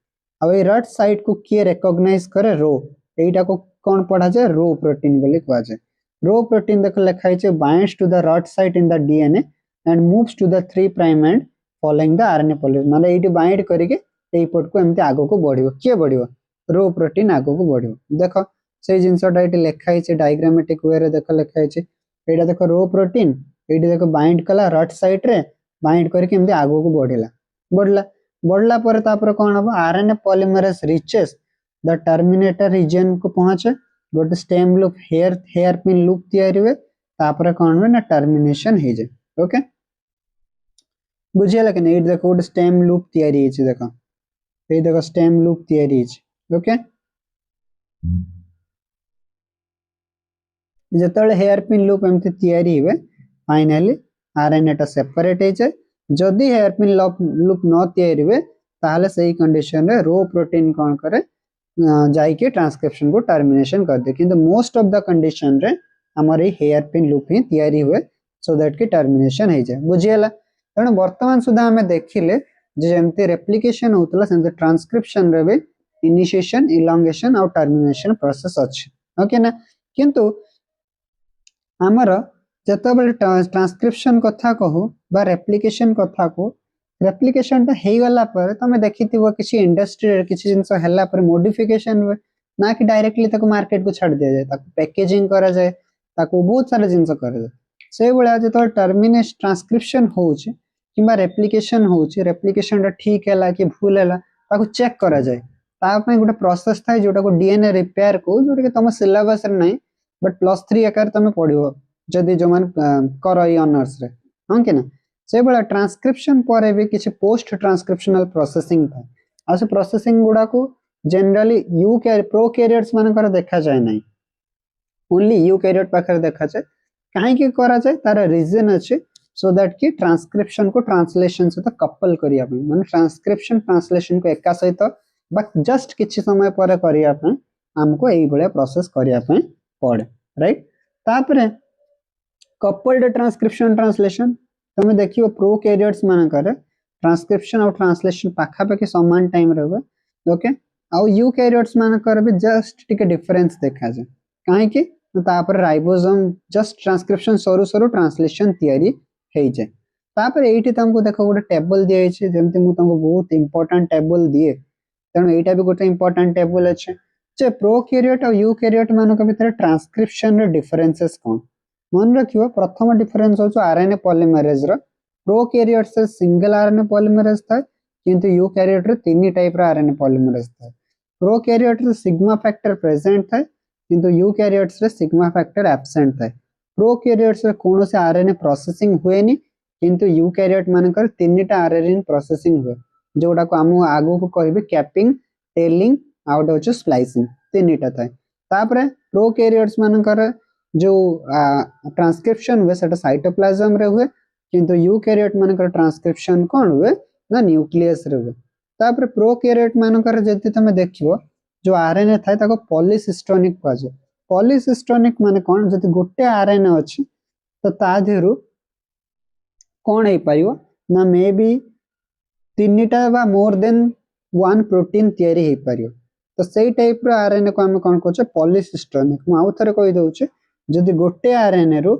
अब ए रट साइट को किए रिकॉग्नाइज करे रो एटा को कोन पढ़ा जाय रो प्रोटीन बोली कहवा जाय रो प्रोटीन देखो लिखाय छै binds to the rut site in the DNA and moves to the 3 prime end following the RNA polymerase माने एठी बाइंड करके एई पट को एमते आगो को बढ़िबो के बढ़िबो रो प्रोटीन आगो को बढ़िबो देखो से जिंसटा एठी लिखाय छै डायग्रामेटिक वे रे देखो लिखाय छै एटा देखो रो प्रोटीन एठी देखो बाइंड कला रट साइट रे बाइंड करके एमते आगो को बढ़ला पर तापर कोन हबो RNA polymerase reaches the terminator region को पहुंचे गोटे stem loop hairpin loop तयारी हुए तापर कोन हो ना टर्मिनेशन हे जाय ओके बुझियला कि नहीं देखो गोटे स्टेम लूप तयारी हे छै देखो ए देखो स्टेम लूप तयारी हे छै ओके जेतेबेले हेयर पिन लूप एमती तैयारी हुए फाइनली आरएनए टा सेपरेट हो जाए जदि हेयर पिन लूप न तैयारी हुए ताहले सही कंडीशन रे रो प्रोटीन कौन करे जाइके ट्रांसक्रिप्शन को टर्मिनेशन कर दे किंतु मोस्ट ऑफ द कंडीशन रे हमर ए हेयर पिन लूप ही तैयारी हुए सो दैट की टर्मिनेशन हो जाए बुझियला तेणु वर्तमान सुधा हमें देखिले जेमती रेप्लिकेशन होतला सेमती ट्रांसक्रिप्शन रे भी इनिशिएशन इलॉन्गेशन और टर्मिनेशन प्रोसेस अछि ओके ना किंतु हमर जेतेबेले ट्रांसक्रिप्शन कथा कहू बा रेप्लिकेशन कथा को रेप्लिकेशन टा हे गला पर तमे देखिथिबो किछि इंडस्ट्री रे किछि जिंस हल्ला पर मॉडिफिकेशन हुए ना कि डायरेक्टली ताको मार्केट को छाड़ दिया जाए ताको पैकेजिंग करा जाए ताको बहुत सारा जिंस करा जाए से बेला जेतो टर्मिनेशन ट्रांसक्रिप्शन होउछि किबा रेप्लिकेशन होउछि रेप्लिकेशन टा ठीक हैला कि भूल हैला ताको चेक करा जाए ता पे गोटे प्रोसेस थाय जोटा को डीएनए रिपेयर को जोटा के तम सिलेबस रे नहीं बट +3 आकार तमे पढिबो जदि जो मान कर ऑनर्स रे हां कि ना से बेला ट्रांसक्रिप्शन पर भी किछि पोस्ट ट्रांसक्रिप्शनल प्रोसेसिंग था आ से प्रोसेसिंग गुडा को जनरली प्रोकैरियोट्स मान कर देखा जाए नहीं ओनली यूकैरियोट पाखर देखा जाए काहे कि करा जाए तार रीजन अछि सो दैट कि ट्रांसक्रिप्शन को ट्रांसलेशन से कपल करिया पे माने ट्रांसक्रिप्शन ट्रांसलेशन को एका सहित बट जस्ट किछि समय पर करिया पे हमको एई बळे प्रोसेस करिया पे पड़े राइट तापरे कपल्ड ट्रांसक्रिप्शन ट्रांसलेशन तमे देखियो प्रोकैरियोट्स मान करे ट्रांसक्रिप्शन और ट्रांसलेशन पाखा पाखी समान टाइम रहबे ओके आ यूकैरियोट्स मान करे भी जस्ट टिके डिफरेंस देखा जाए काहे कि तापर राइबोसोम जस्ट ट्रांसक्रिप्शन सरू सरू ट्रांसलेशन तैयारी हे जाए तापर एठी तुमको देखो गोटे टेबल दिए छै जेमति मु तुमको बहुत इंपोर्टेंट टेबल दिए तनो एटा भी गोटे इंपोर्टेंट टेबल अछि जे प्रोकैरियोट और यूकैरियोट मान के भीतर ट्रांसक्रिप्शन रे डिफरेंसेस कोन मन रखियो प्रथम डिफरेंस हो आरएनए पॉलीमरेज रो प्रोकैरियोट से सिंगल आरएनए पॉलीमरेज था किंतु यूकैरियोट रे तीन टाइप रो आरएनए पॉलीमरेज था प्रोकैरियोट रे सिग्मा फैक्टर प्रेजेंट था किंतु यूकैरियोट्स रे सिग्मा फैक्टर एब्सेंट था प्रोकैरियोट्स रे कोनो से आरएनए प्रोसेसिंग हुएनी किंतु यूकैरियोट मानकर तीनटा आरएनए प्रोसेसिंग हुए जोडा को हम आगो को कहबे कैपिंग टेलिंग आउट होच स्प्लाइसिंग तीनटा था तापरे प्रोकैरियोट्स मानकर जो ट्रांसक्रिप्शन हुए सेटा साइटोप्लाज्म रे हुए किंतु यूकैरियोट मानकर ट्रांसक्रिप्शन कोन हुए ना न्यूक्लियस रे हुए तापर प्रोकैरियोट मानकर जति तमे देखियो जो आरएनए थाय ताको पॉलीसिस्टोनिक कह जाय पॉलीसिस्टोनिक माने कोन जति गोटे आरएनए अछि तो ता धेरु कोन हे पाइयो ना मे बी तीनटा बा मोर देन वन प्रोटीन तयारी हे पारियो तो सेही टाइप रो आरएनए को हम कोन कहछे पॉलीसिस्टोनिक मु आउ थरे कहि दउछे जदि गोटे आरएनए रो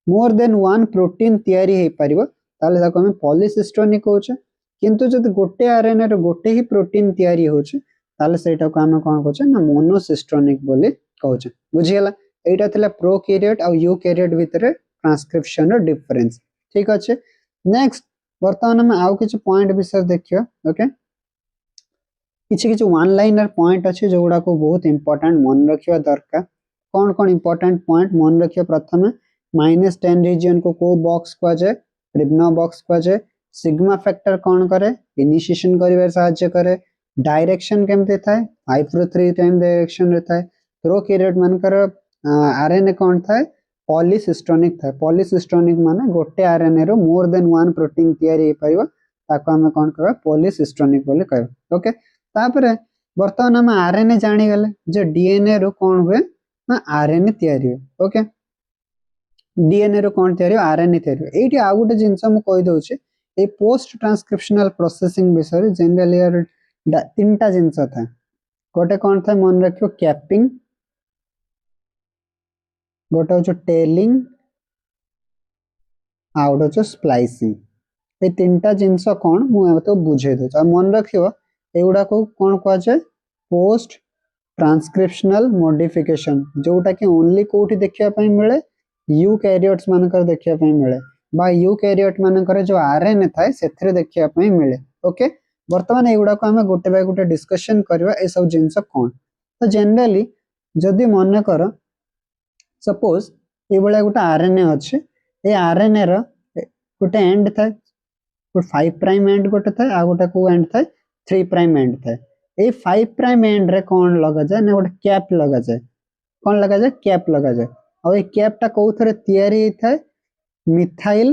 मोर देन वन प्रोटीन तयारी हे पारिबो ताले ताको हम पॉलीसिस्टोनिक कहछे किंतु जदि गोटे आरएनए रो गोटे ही प्रोटीन तयारी होछे ताले सेटा को हम कोन कहछे ना मोनोसिस्टोनिक बोली कहछे बुझियला एटा थिला प्रोकैरियोट और यूकैरियोट भितरे ट्रांसक्रिप्शन रो डिफरेंस ठीक अछि नेक्स्ट वर्तमान हम आउ किछ पॉइंट विषय देखियो ओके किछ किछ वन लाइनर पॉइंट अछि जोडा को बहुत इंपोर्टेंट मन रखियो दरकार कौन कौन इंपोर्टेंट पॉइंट मन रखियो प्रथमे -10 रीजन को बॉक्स को जाए प्रिग्नो बॉक्स को जाए सिग्मा फैक्टर कौन करे इनिशिएशन करिवे सहायता करे डायरेक्शन केमते थाए 5/3 टाइम डायरेक्शन रे थाए प्रोकैरियोट मानकर आरएनए कौन थाए पॉलीसिस्टोनिक थाए पॉलीसिस्टोनिक माने गोटे आरएनए रो मोर देन वन प्रोटीन तयारी हे परिबो ताको हम कोन कहबा पॉलीसिस्टोनिक बोली कहबा ओके तापरे वर्तमान हम आरएनए जानि गेले जे डीएनए रो कौन हुए ना आरएनए तयारी हो ओके डीएनए रो कौन तयारी आरएनए तयारी एठी आ गुटे जिंस हम कहि दउछे ए पोस्ट ट्रांसक्रिप्शनल प्रोसेसिंग विषय जनरली यार तीनटा जिंस था गोटे कौन था मन रखियो कैपिंग गोटे हो टेलिंग आउट हो स्प्लाइसिंग ए तीनटा जिंस कौन मु तो बुझे दो आ मन रखियो एगुडा को कौन कह जाए पोस्ट ट्रांसक्रिप्शनल मॉडिफिकेशन जोटा कि ओनली कोठी देखिया पई मिले यूकैरियोट्स मानकर देखिया पई मिले बा यूकैरियोट मानकर जो आरएनए थाए सेथरे देखिया पई मिले ओके वर्तमान एगुडा को हम गोटे बाय गोटे डिस्कशन करबा ए सब जिंस कोन तो जनरली जदी मन कर सपोज ए बळे गोटे आरएनए अछि ए आरएनए रो गोटे एंड थाए 5 प्राइम एंड गोटे थाए आ गोटे को एंड थाए 3 प्राइम एंड थाए ए 5 प्राइम एंड रे कोन लगा जाय ना गोटे कैप लगा जाय कोन लगा जाय कैप लगा जाय और ये कैपटा कोथरे तयारी थाए मिथाइल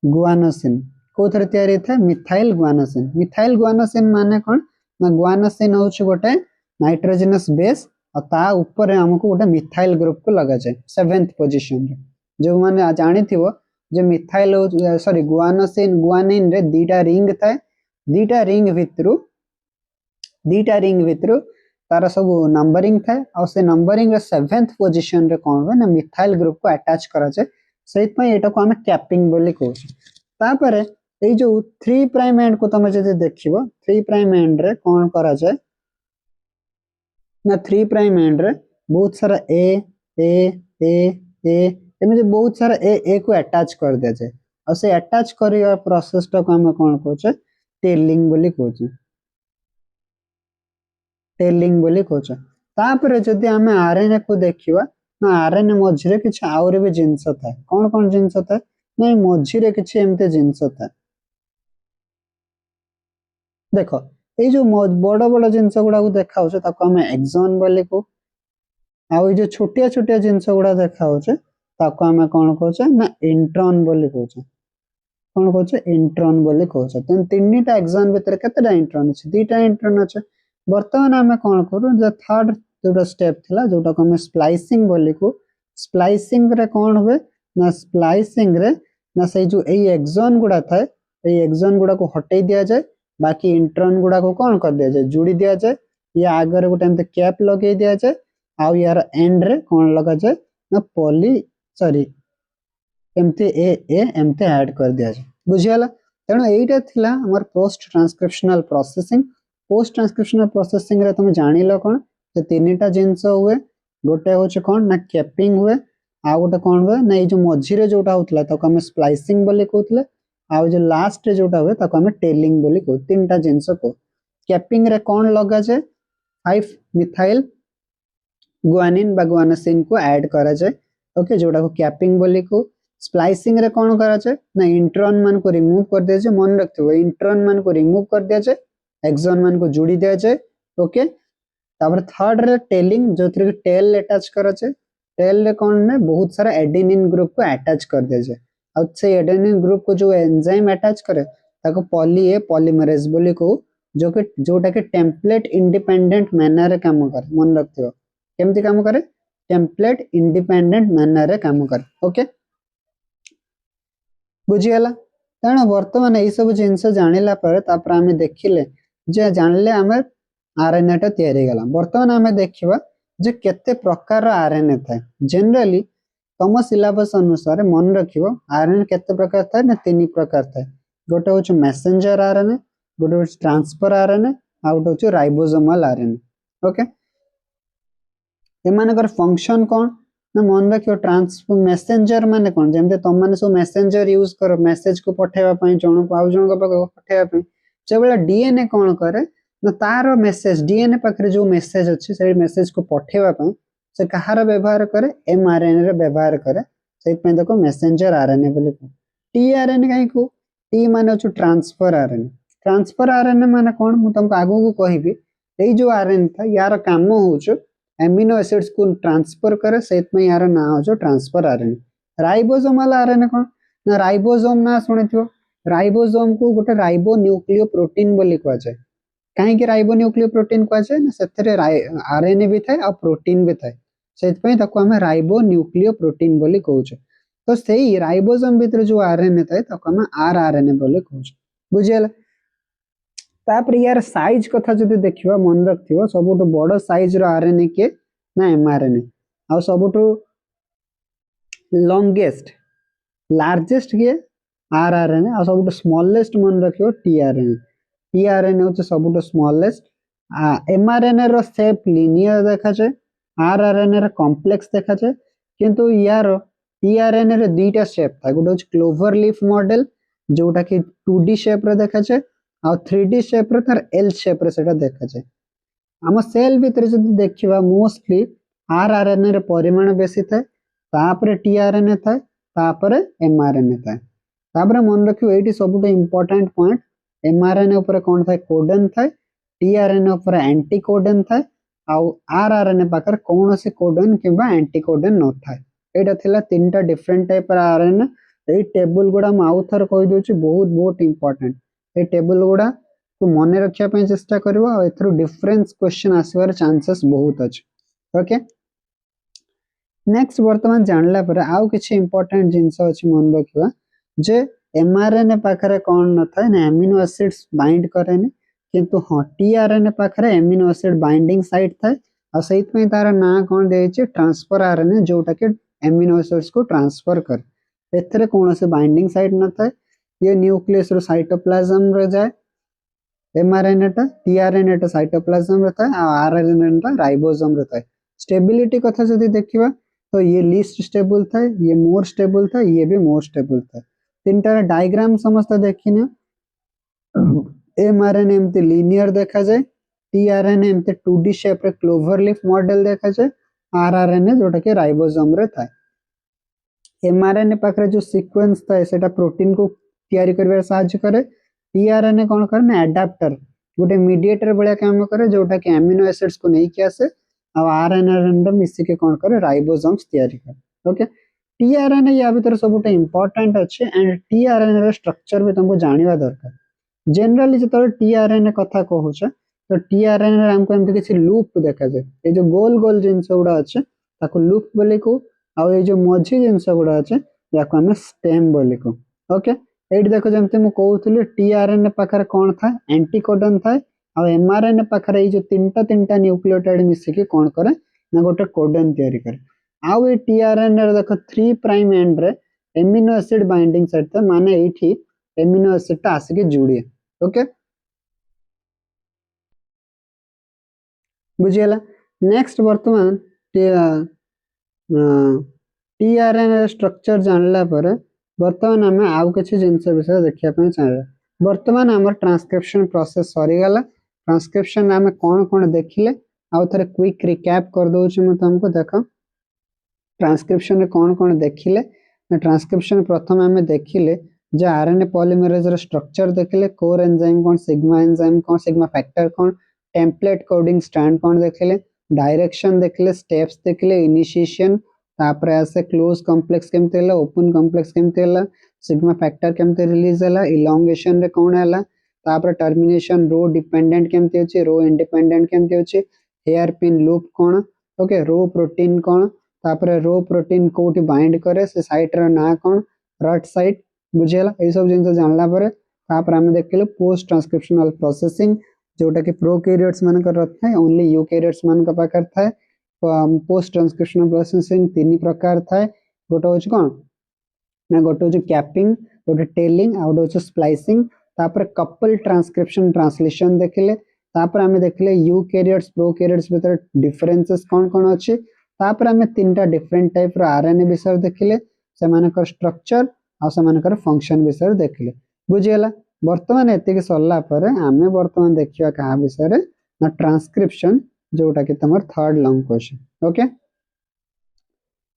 गुआनोसिन कोथरे तयारी थाए मिथाइल गुआनोसिन माने कोन ना गुआनोसिन होछ गोटे नाइट्रोजनस बेस और ता ऊपर हमको गोटे मिथाइल ग्रुप को लगा जाए 7th पोजीशन रे जो माने जानि थिवो जे मिथाइल सॉरी गुआनोसिन गुआनिन रे दीटा रिंग भितरु तार सब नंबरिंग थाए और से नंबरिंग रे 7th पोजीशन रे कोन हो ना मिथाइल ग्रुप को अटैच करा जाए सेत पय एटा को हम कैपिंग बोली कहू तापरे ए जो 3 प्राइम एंड को तमे जदि देखिबो 3 प्राइम एंड रे कोन करा जाए ना 3 प्राइम एंड रे बहुत सारा ए एमि बहुत सारा ए को अटैच कर दिया जाए और से अटैच करिया प्रोसेस टा को हम कोन कहू टेलिंग बोली कहू टेलिंग बोली कहू तापरे जदि हम आरएनए को देखिबा ना आरएनए मझिरे किछ आउर भी जिंस था कोन जिंस था नहीं मझिरे किछ एमते जिंस था देखो ये जो बड़ बड़ जिनस गुड़ा देखा हमें एक्सॉन बोली को आउ जो छोटिया छोटिया जिनस गुड़ा देखा हमें कौन कहे ना इंट्रॉन बोली कहे कौन कहे इंट्रॉन बोली कहे तेन तीन टा एक्सॉन भितर केतेटा इंट्रॉन अच्छे 2टा इंट्रॉन अच्छे बर्तमान आम कौन करूँ जो थर्ड जो स्टेप थिला जोटा को हमें स्प्लाइसिंग बोली को स्प्लाइसिंग रे कौन हुए ना स्प्लाइसिंग रे ना से जो एई एक्सॉन गुड़ा थाए एई एक्सॉन गुड़ा को हटाई दिया जाए बाकी इंट्रॉन गुड़ा को कौन कर दिया जाए जोड़ी दिया जाए या आगे गोटे एमते कैप लगे दिया जाए आउ यार एंड रे कौन लगा जाए ना पॉली सॉरी एमते एमते ऐड कर दिया जाए बुझियाला तेणु एटा थिला हमर पोस्ट ट्रांसक्रिप्शनल प्रोसेसिंग रे तुम जानिलो कोन जे तीनटा जिंस हुए गोटे होचे कोन ना कैपिंग हुए आ गोटे कोन हुए ना ए जो मझिरे जोटा होतला ताको हम स्प्लाइसिंग बोली कहउतले आ जो लास्ट जोटा हुए ताको हम टेलिंग बोली कहू तीनटा जिंस को कैपिंग रे कोन लगा जाए 5 मिथाइल गुआनिन बा गुआनोसिन को ऐड करा जाए ओके जोटा को कैपिंग बोली को स्प्लाइसिंग रे कोन करा जाए ना इंट्रॉन मान को रिमूव कर दिया जाए मन रखियो इंट्रॉन मान को रिमूव कर दिया जाए एक्सॉन मान को जोड़ी दिया जाए ओके तापर थर्ड रे टेलिंग जो थ्री टेल अटैच करा जाए टेल रे कोन ने बहुत सारा एडेनिन ग्रुप को अटैच कर दिया जाए और से एडेनिन ग्रुप को जो एंजाइम अटैच करे ताको पॉलीमरेज बोली को जो कि जोटा के टेम्पलेट इंडिपेंडेंट मैनर रे काम करे मन रखियो केमती काम करे टेम्पलेट इंडिपेंडेंट मैनर रे काम करे ओके बुझियला तेणु वर्तमान यही सब जिनस जानिला पर तापर आमे देखिले जे जानले आमे आरएनए टा तयारी गला वर्तमान आमे देखिबा जे केते प्रकार आरएनए थाए जनरली तम सिलेबस अनुसार मन रखिबो आरएनए केते प्रकार थाए ना 3 प्रकार थाए गोटे होछ मैसेंजर आरएनए गोटे होछ ट्रांसफर आरएनए आ गोटे होछ राइबोसोमल आरएनए ओके एमानकर फंक्शन कोन ना मन रखियो ट्रांसफर मैसेंजर माने कोन जेमते तम माने सो मैसेंजर यूज करो मैसेज को पठेवा पई जण को आउ जण को पठेवा पई जेबेला डीएनए कोन करे ना तार मैसेज डीएनए पाखरे जो मैसेज अछि से मैसेज को पठेवा पई से कहार व्यवहार करे एमआरएनए रे व्यवहार करे से पई देखो मैसेंजर आरएनए बोले टीआरएनए काई को टी माने छु ट्रांसफर आरएनए माने कोन मु तुमको आगु को कहबी एई जो आरएनए था यार काम होछु एमिनो एसिड्स को ट्रांसफर करे से पई यार ना हो ट्रांसफर आरएनए राइबोसोमल आरएनए कोन ना राइबोसोम ना सुनिथियो राइबोसोम को गोटे राइबो न्यूक्लियो प्रोटीन बोली कह जाय काहे कि राइबो न्यूक्लियो प्रोटीन कह जाय ना सेथरे आरएनए भी थाए और प्रोटीन भी थाए सेत पई ताको हम राइबो न्यूक्लियो प्रोटीन बोली कहउछ तो सेही राइबोसोम भीतर जो आरएनए थाए ताको हम आरआरएनए बोली कहउछ बुझियला तापर यार साइज कथा जदि देखिबा मन रखथिबो सबुटो बड़ साइज रो आरएनए के ना एमआरएनए आ सबुटो लॉन्गेस्ट लार्जेस्ट के आरआरएनए आ सबुटो स्मॉलेस्ट मन रखियो टीआरएनए होचे सबुटो स्मॉलेस्ट एमआरएनए रो शेप लिनियर देखा जाय आरआरएनए रो कॉम्प्लेक्स देखा जाय किंतु यार टीआरएनए रे दुईटा शेप था गोटे होचे क्लोवर लीफ मॉडल जोटा कि 2D शेप रे देखा जाय आ 3D शेप रे तार एल शेप रे सेटा देखा जाय हम सेल भीतर जदि देखिबा मोस्टली आरआरएनए रे परिमाण बेसी थाए तापर टीआरएनए थाए तापर एमआरएनए थाए तापर मन रखियो एठी सबुटे इंपोर्टेंट पॉइंट एमआरएनए ऊपर कोन थाए कोडन थाए टीआरएनए ऊपर एंटीकोडन थाए आ आरआरएनए पाकर कोनोसी कोडन किबा एंटीकोडन न थाए एटा थिला तीनटा डिफरेंट टाइप आरएनए ए टेबल गुडा म आउ थर कहि दोछि बहुत बहुत इंपोर्टेंट ए टेबल गुडा तो मन रखिया पई चेष्टा करबो आ एथरो डिफरेंस क्वेश्चन आसीबार चांसेस बहुत अछि ओके नेक्स्ट वर्तमान जानला पर आउ किछि इंपोर्टेंट जिंस अछि मन रखिबा जे एमआरएनए पाखरे कोन न थाय ना एमिनो एसिड्स बाइंड करेनी किंतु हां टीआरएनए पाखरे एमिनो एसिड बाइंडिंग साइट थाय आ सहित में तार ना कोन देछि ट्रांसफर आरएनए जोटा के एमिनो एसिड्स को ट्रांसफर कर एथरे कोन से बाइंडिंग साइट न थाय ये न्यूक्लियस रो साइटोप्लाज्म रे जाय एमआरएनए टा टीआरएनए टा साइटोप्लाज्म रे थाय आ आरएनए टा राइबोसोम रे थाय स्टेबिलिटी कथा जदि देखिबा तो ये लीस्ट स्टेबल था ये मोर स्टेबल था ये भी मोर स्टेबल था तीनटा डायग्राम समस्त देखिने एमआरएनए एमती लीनियर देखा जाए टीआरएनए एमती 2D शेप रे क्लोवर लीफ मॉडल देखा जाए आरआरएनए जोटा के राइबोसोम रे था एमआरएनए पाखरे जो सीक्वेंस था सेटा प्रोटीन को तैयारी करबा सहायता करे टीआरएनए कोन करे ना एडाप्टर गोटे मीडिएटर भलिया काम करे जोटा के एमिनो एसिड्स को नहीं के आसे अब आरएनए मिसी के कोन करे राइबोसोम्स तैयारी करे ओके टीआरएनए या भीतर सबुटे इंपोर्टेंट अछि एंड टीआरएनए रो स्ट्रक्चर भी तुमको जानिबा दरकार जनरली जतो टीआरएनए कथा कहूछ तो टीआरएनए रे हमको एमते किछि लूप देखा जाय ए जो गोल गोल जिंस गुडा अछि ताको लूप बोली को आ ए जो मझी जिंस गुडा अछि याको हम स्टेम बोली को ओके एठी देखो जेमते मु कहउतली टीआरएनए पाखर कोन था एंटीकोडन था आ एमआरएनए पाखरे ए जो तीनटा न्यूक्लियोटाइड मिसी के कोन करे ना गोटे कोडन तैयारी करे आउ ए टीआरएनए रे देखो 3 प्राइम एंड रे एमिनो एसिड बाइंडिंग साइट था माने एठी एमिनो एसिड ता आसे के जुड़े ओके बुझियला नेक्स्ट वर्तमान टीआरएनए स्ट्रक्चर जानला पर वर्तमान हमें आउ किछि जिंस विषय देखिया पय चाहे वर्तमान हमर ट्रांसक्रिप्शन प्रोसेस सरी गला ट्रांसक्रिप्शन हमें कोन कोन देखिले आउ थरे क्विक रिकैप कर दउ छि म तुमको देखो ट्रांसक्रिप्शन रे कोन कोन देखिले ट्रांसक्रिप्शन प्रथम हमें देखिले जे आरएनए पॉलीमरेज रो स्ट्रक्चर देखिले कोर एंजाइम कोन सिग्मा फैक्टर कोन टेम्पलेट कोडिंग स्ट्रैंड कोन देखिले डायरेक्शन देखिले स्टेप्स देखिले इनिशिएशन तापर ऐसे क्लोज कॉम्प्लेक्स केमते हला ओपन कॉम्प्लेक्स केमते हला सिग्मा फैक्टर केमते रिलीज हला इलोंगेशन रे कोन हला तापर टर्मिनेशन रो डिपेंडेंट केमते अछि रो इंडिपेंडेंट केमते अछि हेयर पिन लूप कोन ओके रो प्रोटीन कोन तापर रो प्रोटीन कोठी बाइंड करे से साइट रो ना कोन रट साइट बुझेला ए सब जिंस जानला पर तापर हम देखिले पोस्ट ट्रांसक्रिप्शनल प्रोसेसिंग जोटा कि प्रोकैरियोट्स मान कर थाए ओनली यूकैरियोट्स मान का पाकर थाए पोस्ट ट्रांसक्रिप्शनल प्रोसेसिंग तीन प्रकार थाए गोटे होछ कोन ना गोटे होछ कैपिंग गोटे टेलिंग आ गोटे होछ स्प्लाइसिंग तापर कपल ट्रांसक्रिप्शन ट्रांसलेशन देखिले तापर हम देखिले यूकैरियोट्स प्रोकैरियोट्स भीतर डिफरेंसेस कोन कोन अछि तापर हम तीनटा डिफरेंट टाइप रो आरएनए विषय देखिले से मानकर स्ट्रक्चर आ से मानकर फंक्शन विषय देखिले बुझियला वर्तमान एतिके सरला पर आमे वर्तमान देखिया कहा विषय रे ना ट्रांसक्रिप्शन जोटा कि तमर थर्ड लॉन्ग क्वेश्चन ओके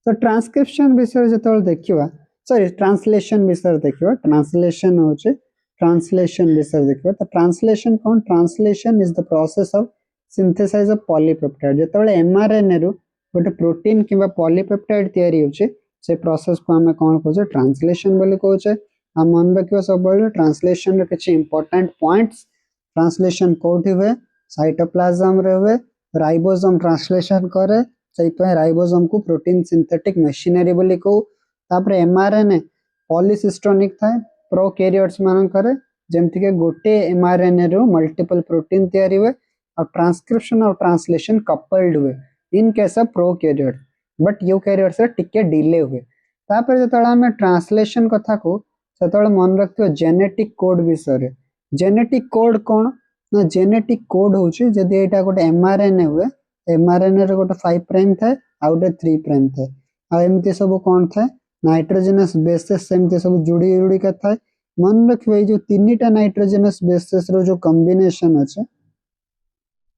तो ट्रांसक्रिप्शन विषय जतोल देखिवा सॉरी ट्रांसलेशन विषय देखिवा ट्रांसलेशन होचे ट्रांसलेशन विषय देखिवा तो ट्रांसलेशन कोन translation is the process of synthesize of polypeptide जतोले एमआरएनए रो गोटे प्रोटीन किबा पॉलीपेप्टाइड तयारी होचे से प्रोसेस को हमें कोन कहूचे ट्रांसलेशन बोली कहूचे हम मन रखियो सब बोले ट्रांसलेशन रे किछ इंपोर्टेंट पॉइंट्स ट्रांसलेशन कोठी हुए साइटोप्लाज्म रे हुए राइबोसोम ट्रांसलेशन करे सहित राइबोसोम को प्रोटीन सिंथेटिक मशीनरी बोली को तापर एमआरएनए पॉलीसिस्टोनिक थाए प्रोकैरियोट्स मान करे जेमति के गोटे एमआरएनए रो मल्टीपल प्रोटीन तयारी हुए और ट्रांसक्रिप्शन और ट्रांसलेशन कपल्ड हुए इन case of prokaryote but eukaryotes रे टिके डिले हुए तापर जतला हम ट्रांसलेशन कथा को सेतले मन रखियो जेनेटिक कोड विषय जेनेटिक कोड कोन ना जेनेटिक कोड होची जदी एटा गोटे एमआरएनए हुए एमआरएनए रे गोटे 5 प्राइम थाए आ गोटे 3 प्राइम थाए आ एमती सब कोन थाए नाइट्रोजनस बेसेस सेमती सब जुड़ी जुड़ी के थाए मन रखियो ए जो तीनटा नाइट्रोजनस बेसेस रो जो कॉम्बिनेशन अछि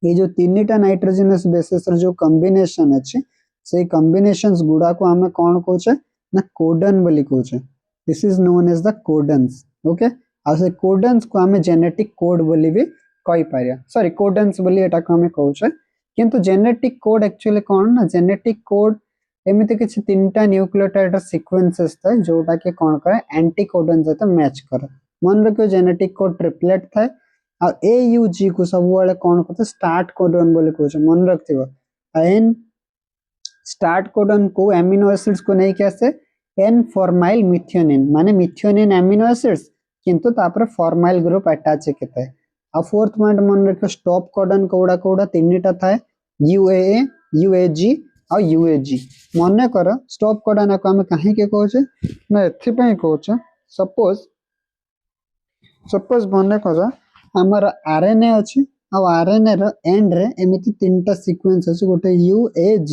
ये जो तीनटा नाइट्रोजनस बेसेस रो जो कॉम्बिनेशन अछि से कॉम्बिनेशंस गुडा को हमें कोन कहूचे ना कोडन बोली कहूचे this is known as the codons okay आ से कोडन्स को हमें जेनेटिक कोड बोली भी कहि पारिया सॉरी कोडन्स बोली एटा को हमें कहूचे किंतु जेनेटिक कोड एक्चुअली कोन ना जेनेटिक कोड एमती किसी 3टा न्यूक्लियोटाइड सीक्वेंसेस थाए जोटा कि कौन करे एंटीकोडन सहित मैच करे। मन रखियो जेनेटिक कोड ट्रिपलेट थाए आ AUG को सब वाले कौन करते स्टार्ट कोडन बोली कहउछ मन रखथिबो। एन स्टार्ट कोडन को एमिनो एसिड्स को नहीं कैसे एन फॉर्माइल मिथियोनिन माने मिथियोनिन एमिनो एसिड्स किंतु तापर फॉर्माइल ग्रुप अटैच केते। आ फोर्थ पॉइंट मन रखियो स्टॉप कोडन कोडा कोडा तीनटा थाए UAA UAG आ UAG। मन कर स्टॉप कोडन को हम काहे के कहउछ ना एथि पई कहउछ सपोज मन कर हमर आरएनए अछि आ आरएनए रो एंड रे एमिति तीनटा सीक्वेंस अछि गोटे UAG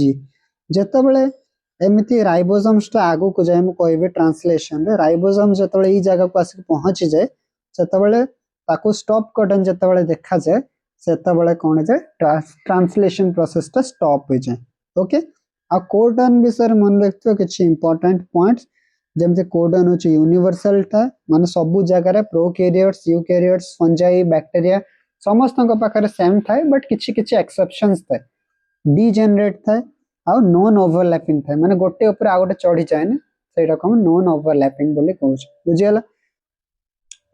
जेतेबेले एमिति राइबोसोम्स टा आगु को जाय मु कहबे ट्रांसलेशन रे राइबोसोम जेतेबेले ई जगह को आसी पहुंची जाय सेतेबेले ताको स्टॉप कोडन जेतेबेले देखा जाय सेतेबेले कोन जाय ट्रांसलेशन प्रोसेस टा स्टॉप हो जाय। ओके आ कोडन विषय मन रखतो किछि इंपोर्टेंट पॉइंट्स जेमते कोडन होची यूनिवर्सल था माने सब जगह रे प्रोकैरियोट्स यूकैरियोट्स फंजाई बैक्टीरिया समस्त पाखरे सेम थाए बट किछि किछि एक्सेप्शंस थाए डीजेनरेट थाए आ नॉन ओवरलैपिंग थाए माने गोटे ऊपर आ गोटे चढ़ी जाए ना सेटा को नॉन ओवरलैपिंग बोली कहउछ बुझियला।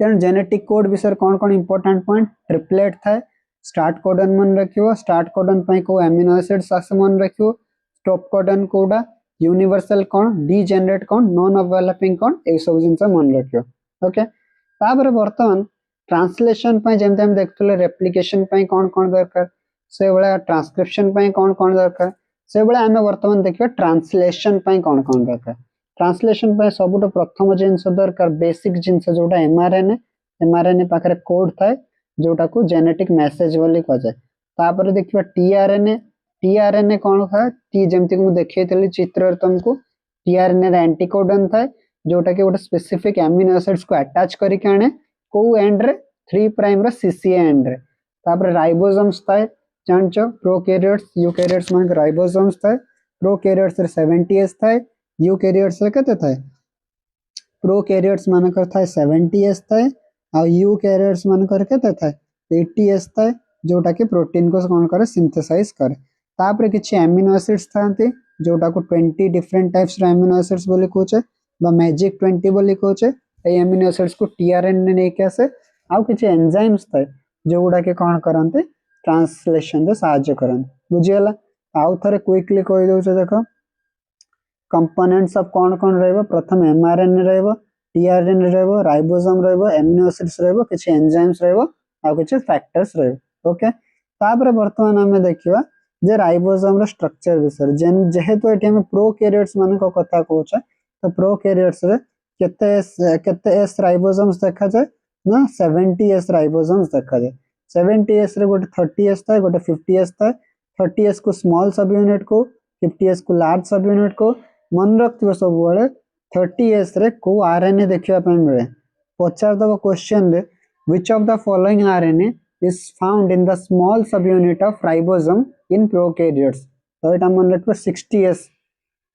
तेन जेनेटिक कोड विषय कौन कौन इंपोर्टेंट पॉइंट ट्रिपलेट थाए स्टार्ट कोडन मन रखियो स्टार्ट कोडन पई को एमिनो एसिड्स आसे मन रखियो स्टॉप कोडन कोडा यूनिवर्सल कौन डीजेनरेट कौन नॉन ओवरलैपिंग कौन ए सब जिंस मन रखियो। ओके तापर वर्तमान ट्रांसलेशन पई जेमते हम देखथले रेप्लिकेशन पई कौन कौन दरकार से वाला ट्रांसक्रिप्शन पई कौन कौन दरकार से वाला हमें वर्तमान देखियो ट्रांसलेशन पई कौन कौन दरकार। ट्रांसलेशन पई सबुठ प्रथम जिंस दरकार बेसिक जिंस जोटा एमआरएनए पाखरे कोड थाए जोटा को जेनेटिक मैसेज बोली कह जाय। तापर देखियो टीआरएनए कौन था टी जेमति को देखैतली चित्र तुमको टीआरएनए रे एंटीकोडन थाए जोटा कि गोटे स्पेसिफिक एमिनो एसिड्स को अटैच करके आने को एंड रे 3 प्राइम रे सीसीए एंड रे। तापर राइबोसोम्स थाए जानचो प्रोकैरियोट्स यूकैरियोट्स मन राइबोसोम्स थाए प्रोकैरियोट्स रे 70S थाए यूकैरियोट्स रे कते थाए प्रोकैरियोट्स मन कर थाए 70S थाए आ यूकैरियोट्स मन कर कते थाए 80S थाए जोटा कि प्रोटीन को कौन करे सिंथेसाइज करे। तापर किछि एमिनो एसिड्स थांती जोटा को 20 डिफरेंट टाइप्स रे एमिनो एसिड्स बोली कहउचे बा मैजिक 20 बोली कहउचे। ए एमिनो एसिड्स को टीआरएनए ने के आसे आ किछि एंजाइम्स थाए जोडा के कौन करंते ट्रांसलेशन रे सहायता करन बुझियला। आउ थरे क्विकली कहि दउछ देखो कंपोनेंट्स ऑफ कौन कौन रहबो प्रथम एमआरएनए रहबो टीआरएनए रहबो राइबोसोम रहबो एमिनो एसिड्स रहबो किछि एंजाइम्स रहबो आ किछि फैक्टर्स रहबो। ओके तापर वर्तमान हमें देखिबा जे राइबोसोम रो स्ट्रक्चर विषय जेहेतु एठी हम प्रोकैरियोट्स मान को कथा कहउछ तो प्रोकैरियोट्स रे केते एस राइबोसोम्स देखा जाय ना 70S राइबोसोम्स देखा जाय। 70S रे गोटे 30S था गोटे 50S था 30S को स्मॉल सब यूनिट को 50S को लार्ज सब यूनिट को मन रखथिबो सब बेले 30S रे को आरएनए देखिबा पय मिले पचार दबो क्वेश्चन रे which of the following RNA is found in the small subunit of ribosome in prokaryotes तो एटा मन रखबो 60S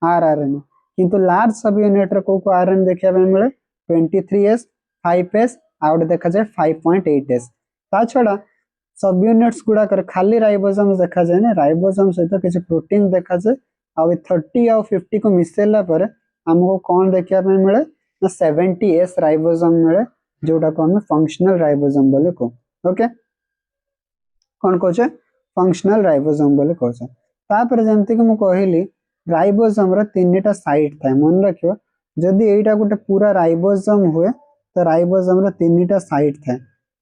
rRNA किंतु लार्ज सब यूनिट रे को आरएनए देखिबा पय मिले 23S 5S आउट देखा जाय 5.8S। ता छडा सब यूनिट्स गुडा कर खाली राइबोसोम देखा जाय ने राइबोसोम सहित किछि प्रोटीन देखा जाय आ 30 आ 50 को मिसेला पर हमको कोन देखिबा पय मिले ना 70S राइबोसोम मिले जोटा को हम फंक्शनल राइबोसोम बोले को। ओके कौन कहछे फंक्शनल राइबोसोम बोले कहछे। तापर जेमति कि मु कहिली राइबोसोम रे तीनटा साइट थाए मन रखियो जदी एटा गोटे पूरा राइबोसोम हुए तो राइबोसोम रे तीनटा साइट थाए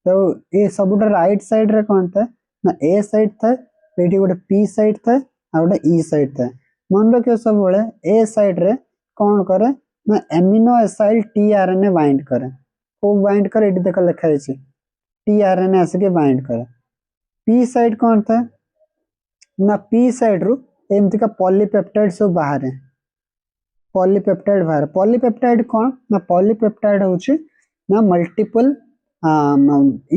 तो ए सबुटा राइट साइड रे कोन थाए ना ए साइड थाए एठी गोटे पी साइड थाए आ गोटे ई साइड थाए मन रखियो सब बेले ए साइड रे कोन करे ना एमिनो एसाइल टीआरएनए बाइंड करे को बाइंड करे एठी देख लिखा है टीआरएनए आके बाइंड करे। पी साइड कौन था ना पी साइड रु एमती का पॉलीपेप्टाइड सब बाहर है पॉलीपेप्टाइड बाहर पॉलीपेप्टाइड कौन ना पॉलीपेप्टाइड होची ना मल्टीपल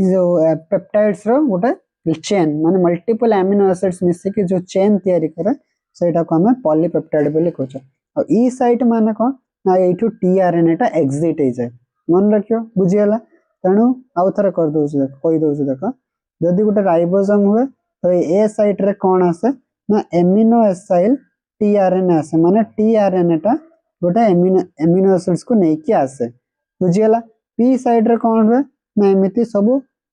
जो पेप्टाइड्स रो गोटे चेन माने मल्टीपल एमिनो एसिड्स मिसी के जो चेन तयारी करे सेटा को हम पॉलीपेप्टाइड बोली कहछ। और ई साइट माने कौन ना एठू टीआरएनए टा एग्जिट हे जाय मन रखियो बुझियला तणु आउ थरे कर दोछ कहि दोछ देखो जदि गोटे राइबोसोम हुए तो ए साइट रे कौन आसे ना एमिनो एसाइल टीआरएनए आसे माने टीआरएनए टा गोटे एमिनो एसिड्स को नेकी आसे बुझीगला पी साइड रे कौन हुए ना एमती सब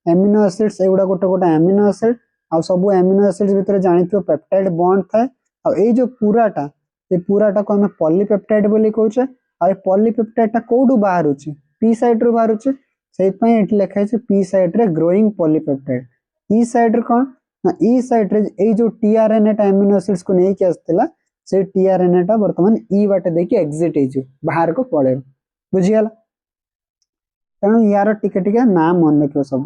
एमिनो एसिड्स एगुड़ा गोटे गोटे एमिनो एसिड आ सब एमिनो एसिड्स भितर जानिथिबो पेप्टाइड बॉन्ड थाए आ ए जो पूराटा ए पूराटा को हमें पॉलीपेप्टाइड बोली कहउछे आ पॉलीपेप्टाइड टा कोडू बाहरुची पी साइड रो बाहरुची सेहि पई एठी लिखा है पी साइड रे ग्रोइंग पॉलीपेप्टाइड ई साइड रे कौन ना ई साइड रे ए जो टीआरएनए टा एमिनो एसिड्स को नेकी आस्तिला से टीआरएनए टा वर्तमान ई बाटे देखि एग्जिट हेजु बाहर को पळे बुझियाला तेणु यार टिके टिके नाम मन रखियो सब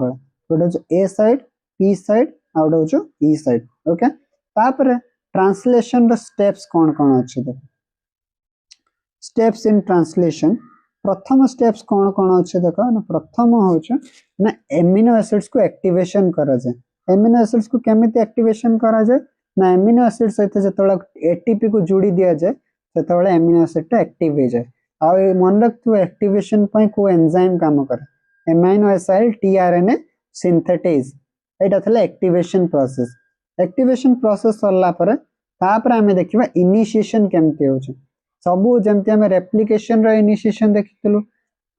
गोटे जो ए साइड पी साइड आ गोटे जो ई साइड ओके तापर ट्रांसलेशन रो स्टेप्स कौन कौन अछि देख स्टेप्स इन ट्रांसलेशन प्रथम स्टेप्स कौन कौन अच्छे देख ना प्रथम हूँ ना एमिनो एसिड्स को एक्टिवेशन करा जाए एमिनो एसिड्स को केमिति एक्टिवेशन करा जाए ना एमिनो एसिड सहित जो एटीपी को जोड़ी दिया जाए से एमिनो एसिड टा एक्टिव हो जाए आ मन रखियो एक्टिवेशन पई को एंजाइम काम करे एमाइनो एसिड टीआरएनए सिंथेटेज एटा थले एक्टिवेशन प्रोसेस सरला परे तापर हमें देखिबा इनिशिएशन केमते होछ सबू जमती आम रेप्लिकेशन इनिशिएशन देखिलु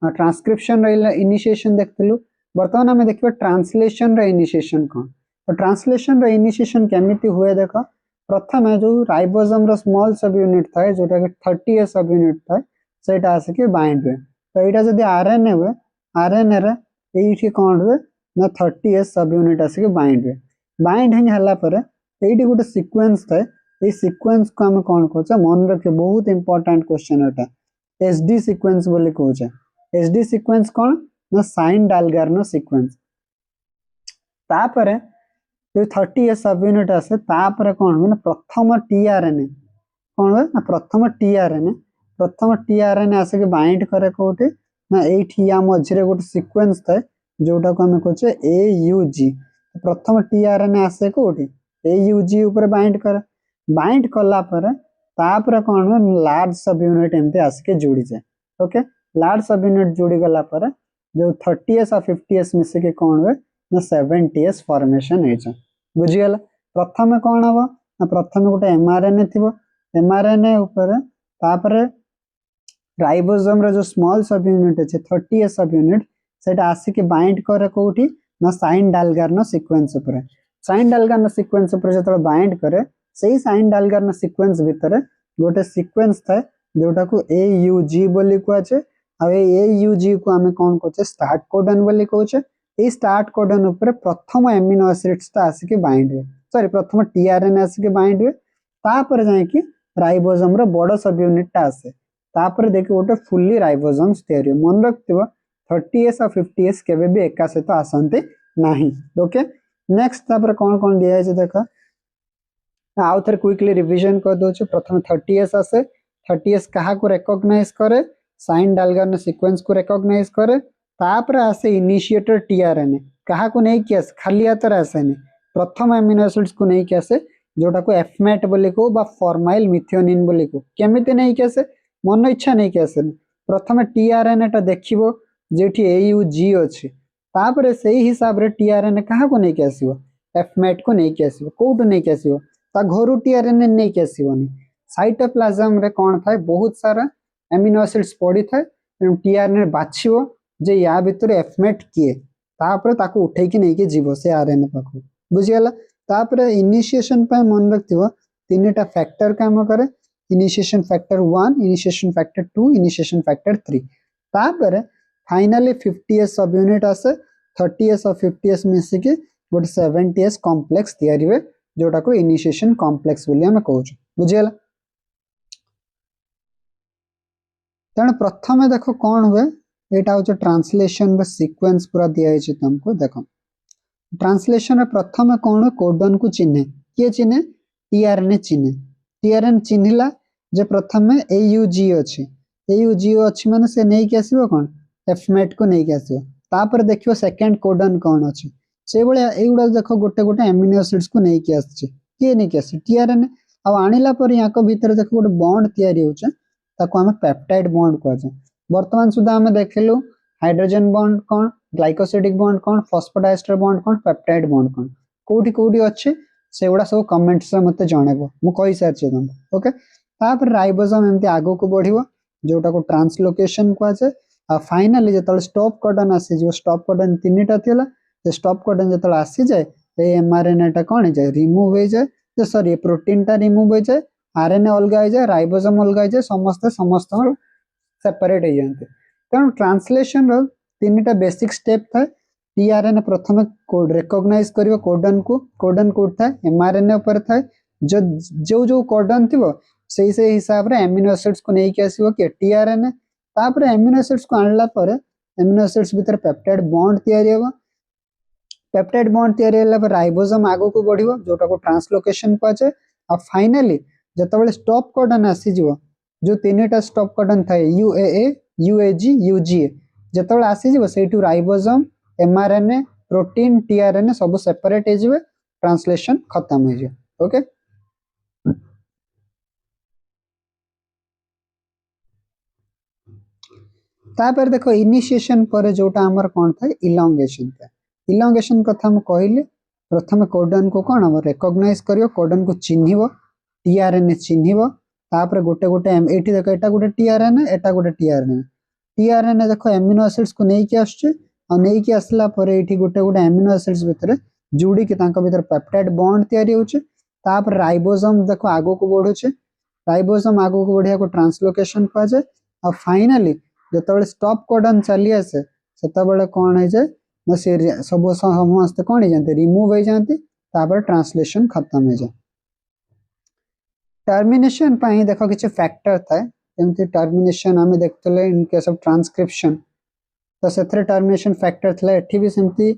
ट्रांसक्रिप्शन इनिशिएशन देखिलु बर्तमान आम देखिबा ट्रांसलेशन इनिशिएशन कौन तो ट्रांसलेशन इनिशिएशन केमिति हुए देख प्रथम जो राइबोसोम रो स्मॉल सब यूनिट थाए जोटा कि 30 सब यूनिट थाए सेटा आसिक बाइंड हुए तो यहाँ जब आरएनए हुए आरएनए रे एठी कौन हुए ना 30 सब यूनिट आसिक बाइंड हुए बाइंड हला पर एठी गोटे सीक्वेंस थाए ये सीक्वेंस को हम कौन कहछे मन रखे बहुत इंपोर्टेंट क्वेश्चन एटा एसडी सीक्वेंस बोली कहछे एसडी सीक्वेंस कौन ना साइन डालगार्नो सीक्वेंस तापरे जो 30 सब यूनिट आसे तापरे कौन हो ना प्रथम टीआरएनए कौन हो ना प्रथम टीआरएनए आसे के बाइंड करे कोठी ना एठी या मझरे गोटे सीक्वेंस थाए जोटा को हम कहछे एयूजी प्रथम टीआरएनए आसे कोठी एयूजी ऊपर बाइंड करे बाइंड कला पर तापर कौन हो लार्ज सब यूनिट एमते आसके जोड़ी जाए ओके लार्ज सब यूनिट जोड़ी गला पर जो 30s और 50s मिसे के कौन हुए ना 70s फॉर्मेशन है बुझीगला प्रथम कौन हम ना प्रथम गोटे एमआरएनए थिबो एमआरएनए ऊपर तापर राइबोसोम रो जो स्मॉल सब यूनिट है 30s सब यूनिट सेटा आसिके बाइंड करे कोठी ना साइन डालगार्नो सीक्वेंस ऊपर साइन डालगार्नो सीक्वेंस ऊपर जतले बाइंड करे सही साइन डालगार्नो सीक्वेंस भितर गोटे सीक्वेंस थाए जोटा को एयूजी बोली कहछे आ एयूजी को हमें कौन कहछे स्टार्ट कोडन बोली कहछे ए स्टार्ट कोडन ऊपर प्रथम एमिनो एसिड्स ता आसिके बाइंड हुए सॉरी प्रथम टीआरएनए आसिके बाइंड हुए तापर जाय कि राइबोसोम रो बड़ सब यूनिट ता आसे तापर देखि गोटे फुल्ली राइबोसोम्स तयारी मन रखथिबो 30s और 50s केबे भी एका सहित आसंते नाही ओके नेक्स्ट तापर कौन कौन दिया है देखा आउ थे क्विकली रिवीजन कर दो प्रथम 30s आसे 30s कहा को रिकॉग्नाइज करे साइन डालगार्नो सीक्वेंस को रिकॉग्नाइज करे तापर आसे इनिशिएटर टीआरएनए कहा को नहीं किया खाली हाथ आसेनी प्रथम एमिनो एसिड्स को नहीं किया जोटा को एफमेट बोली को बा फॉर्माइल मिथियोनिन बोली को केमिति नहीं किया मन इच्छा नहीं किया प्रथम टीआरएनए टा देखिबो जेठी एयूजी अछि तापर सही हिसाब रे टीआरएनए कहा को नहीं किया एफमेट को नहीं किया कोउट नहीं किया ता घरु टीआरएनए नहीं केसिबनी साइटोप्लाज्म रे कौन थाए बहुत सारा एमिनो एसिड्स पड़ी थाए टीआरएनए बाछिबो जे या भितर एफमेट किए तापर ताको उठै कि नहीं के जीवो से आरएनए पाखो बुझियला तापर इनिशिएशन पे मन रखथिबो तीनटा फैक्टर काम करे initiation factor 1 initiation factor 2 initiation factor 3 तापर फाइनली 50s सब यूनिट आसे 30s और 50s मिसी के गोटे 70s कॉम्प्लेक्स तयारी हुए जोटा को इनिशिएशन कॉम्प्लेक्स बोली हम कहूँ बुझीगला तेणु प्रथम देख कौन हुए यहाँ हूँ ट्रांसलेशन सीक्वेंस पूरा दिखाई तुमको देख ट्रांसलेशन प्रथम कौन हुए कोडन को चिन्हे किए चिन्हे टीआरएनए चिन्हे टीआरएनए चिन्हिला जे प्रथम एयूजी अच्छी एयूजी अच्छी माने से नहीं कि आसीबो कौन एफमेट को नहीं कि आसीबो तापर देखियो सेकंड कोडन कौन अच्छी से भाया एगुड़ा देख गोटे गोटे एमिनो एसिड्स को नहीं कि आछे किए नहीं कि आछे टीआरएनए आ आनिला पर याको भीतर देख गोटे बॉन्ड तयारी होचे ताको हम पेप्टाइड बॉन्ड कहछे वर्तमान सुधा हम देखलु हाइड्रोजन बॉन्ड कौन ग्लाइकोसिडिक बॉन्ड कौन फॉस्फोडाइस्टर बॉन्ड कौन पेप्टाइड बॉन्ड कौन कोठी कोठी अच्छे से गुड़ा सब कमेंट्स रे मते जणेबो मु कहि सारछे तुम ओके तापर राइबोसोम एमती आगो को बढ़िबो जोटा को ट्रांसलोकेशन को आछे आ फाइनली जतल स्टॉप कोडन आसी जो स्टॉप कोडन तीनटा थिला जे स्टॉप कोडन जतल आसी जाय ए एमआरएनए टा कोन जाय रिमूव हो जाय जे सॉरी प्रोटीन टा रिमूव हो जाय आरएनए अलगा हो जाय राइबोसोम अलगा हो जाय समस्त सेपरेट हो जाते तेणु ट्रांसलेशन रो तीनटा बेसिक स्टेप था टीआरएनए प्रथम कोड रिकॉग्नाइज करिवो कोडन कोड था एमआरएनए ऊपर था जो जो जो कोडन थिबो से हिसाब रे अमीनो एसिड्स को नहीं के आसीबो के टीआरएनए तापर अमीनो एसिड्स को आणला पर अमीनो एसिड्स भीतर पेप्टाइड बॉन्ड तयारी होबो पेप्टाइड बॉन्ड तयारी होला पर राइबोसोम आगो को बढ़िबो जोटा को ट्रांसलोकेशन पाछे आ फाइनली जतबेले स्टॉप कोडन आसी जिवो जो तीनटा स्टॉप कोडन थाए यूएए यूएजी यूजीए जतबेले आसी जिवो सेटू राइबोसोम एमआरएनए प्रोटीन टीआरएनए सब सेपरेट हो जिवे ट्रांसलेशन खत्म हो जिवे ओके तापर देखो इनिशिएशन पर जोटा हमर कोन था इलॉन्गेशन कथा हम कहले प्रथम कोडन को कोन हम रिकॉग्नाइज करियो कोडन को चिन्हिबो टीआरएनए चिन्हिबो तापर गोटे गोटे एटी देखो एटा गोटे टीआरएनए एटा गोटे टीआरएनए देखो एमिनो एसिड्स को नै कि आछे आ नै कि आसला पर एठी गोटे गोटे एमिनो एसिड्स भितर जुडी कि तांका भितर पेप्टाइड बॉन्ड तयारी होचे तापर राइबोसोम देखो आगो को बढ़ुचे राइबोसोम आगो को बढ़िया को ट्रांसलोकेशन कहा जाय आ फाइनली जतबेले स्टॉप कोडन चली आसे सेतबेले कोन है जाय न से सब समस्त कोन हो जानते रिमूव हो जानते तापर ट्रांसलेशन खत्म हो जाय टर्मिनेशन पाई देखो किछ फैक्टर थाए जेमति टर्मिनेशन हमें देखतले इन केस ऑफ ट्रांसक्रिप्शन तो सेथरे टर्मिनेशन फैक्टर थला एठी भी सेमति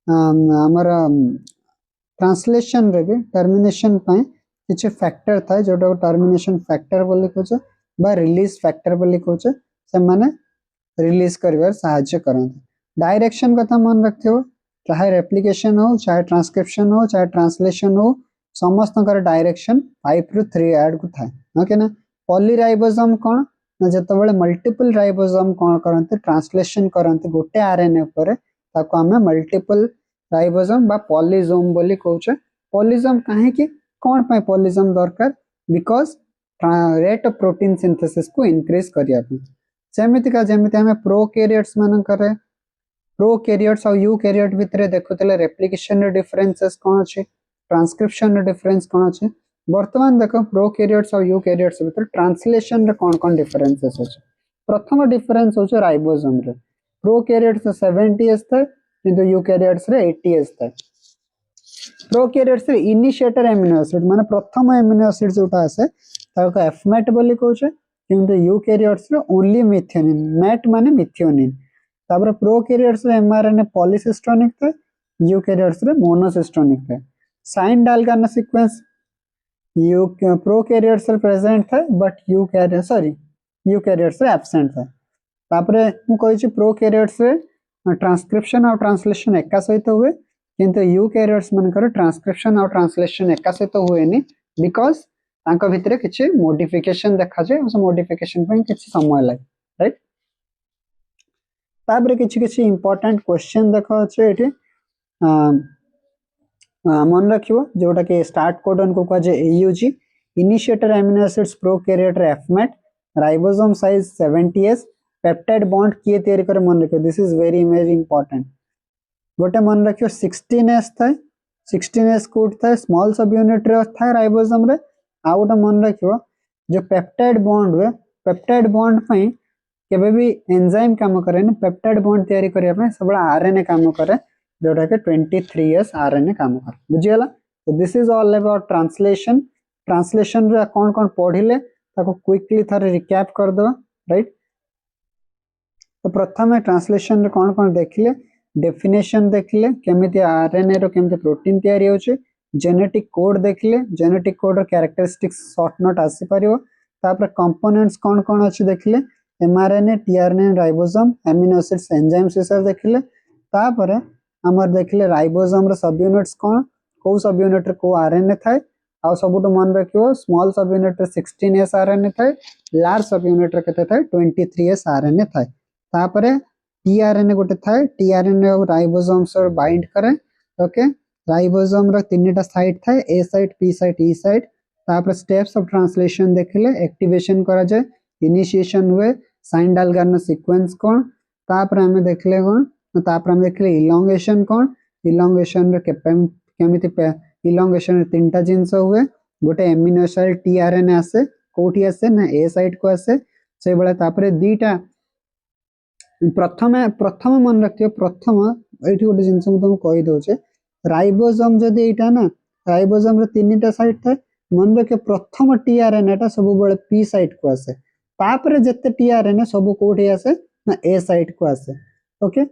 हमर ट्रांसलेशन रे भी टर्मिनेशन पाई किछ फैक्टर थाए जोटा टर्मिनेशन फैक्टर बोली कहछे बा रिलीज फैक्टर बोली कहछे से माने रिलीज करबार सहायता करन डायरेक्शन कथा मन रखियो चाहे रेप्लिकेशन हो चाहे ट्रांसक्रिप्शन हो चाहे ट्रांसलेशन हो समस्त डायरेक्शन 5 रु 3 ऐड को थाए ओके ना पॉलीराइबोसोम कोन ना जतबेले मल्टीपल राइबोसोम कोन करंते ट्रांसलेशन करंते गोटे आरएनए ऊपर ताको हमें मल्टीपल राइबोसोम बा पॉलीसोम बोली कहउछे पॉलीसोम काहे कि कोन पय पॉलीसोम दरकार because rate of protein synthesis को इंक्रीज करिया पे जेमिति हमें प्रोकैरियोट्स मान करे प्रोकैरियोट्स और यूकैरियोट भितर देखुतले रेप्लिकेशन रे डिफरेंसेस कोन अछि ट्रांसक्रिप्शन रे डिफरेंस कोन अछि वर्तमान देखो प्रोकैरियोट्स और यूकैरियोट्स भितर ट्रांसलेशन रे कोन डिफरेंसेस अछि प्रथम डिफरेंस होछ राइबोसोम रे प्रोकैरियोट्स 70s था किंतु यूकैरियोट्स रे 80s था प्रोकैरियोट्स रे इनिशिएटर एमिनो एसिड माने प्रथम एमिनो एसिड जोटा आसे ताको एफमेट बोली कहउछे किंतु यूकैरियोट्स रे ओनली मिथ्योनिन मेट माने मिथ्योनिन तापर प्रोकैरियोट्स रे एमआरएनए पॉलीसिस्टोनिक था यूकैरियोट्स रे मोनोसिस्टोनिक था साइन डालगन सीक्वेंस यू प्रोकैरियोट्स रे प्रेजेंट था बट यूकैरियोट्स रे एब्सेंट था तापर मु कहिछि प्रोकैरियोट्स रे ट्रांसक्रिप्शन और ट्रांसलेशन एका सहित हुए किंतु यूकैरियोट्स मानकर ट्रांसक्रिप्शन और ट्रांसलेशन एका सहित हुएनी बिकॉज़ तांको भितरे किछि मॉडिफिकेशन देखा जाय उस मॉडिफिकेशन पय किछि समय लागे राइट तापर किछि इंपोर्टेंट क्वेश्चन देखो छै एठी मन रखियो जोटा के स्टार्ट कोडन को कहे AUG initiator amino acids prokaryote रे fMet ribosome size 70s peptide bond किए तयारी करे मन रखियो दिस इज वेरी इंपोर्टेंट गोटे मन रखियो 16s था 16s कोड था स्मॉल सब यूनिट रे था राइबोसोम रे आ गोटे मन रखियो जो पेप्टाइड बॉन्ड पई केबे भी एंजाइम काम करे न पेप्टाइड बॉन्ड तयारी करिया पे सब आरएनए काम करे जोटा के 23s आरएनए काम करे बुझियला तो this is all about translation रे कोन पढिले ताको क्विकली थरे रिकैप कर दो राइट तो प्रथम ट्रांसलेशन रे कोन देखिले डेफिनेशन देखिले केमिति आरएनए रो केमिति प्रोटीन तयारी होचे जेनेटिक कोड देखिले जेनेटिक कोड रो कैरेक्टरिस्टिक्स शॉर्ट नोट आसी परियो तापर कंपोनेंट्स कोन अछि देखिले mRNA tRNA ribosome amino acids enzymes विषय देखिले तापर हमर देखिले राइबोसोम रो सब यूनिट्स को सब यूनिट रे को आरएनए थाए आ सबुट मन रखियो स्मॉल सब यूनिट रे 16s आरएनए थाए लार्ज सब यूनिट रे केते थाए 23s आरएनए थाए तापर टीआरएनए गोटे थाए टीआरएनए और राइबोसोम से बाइंड करे ओके राइबोसोम रो तीनटा साइट थाए, ए साइट, पी साइट, ई साइट। तापर स्टेप्स ऑफ ट्रांसलेशन देखिले, एक्टिवेशन करा जाए, इनिशिएशन हुए, साइन डालगार सीक्वेंस कौन, तापर हमें देखले कौन, तापर हमें देखले इलोंगेशन कौन, इलोंगेशन रे केमिति इलोंगेशन रे तीनटा जिंस हुए, गोटे एमिनो एसिड टीआरएनए आसे, कोठी आसे ना ए साइट को आसे, से बेला तापर दीटा प्रथम प्रथम मन रखियो, प्रथम एठी गोटे जिंस मु तुमको कहि दोचे, राइबोसोम जदी एटा ना, राइबोसोम रे तीनटा साइट थाए, मन रखियो प्रथम टीआरएनए टा सब बेले पी साइट को आसे, तापर जत्ते टीआरएनए सब कोठी आसे ना ए साइट को आसे। ओके,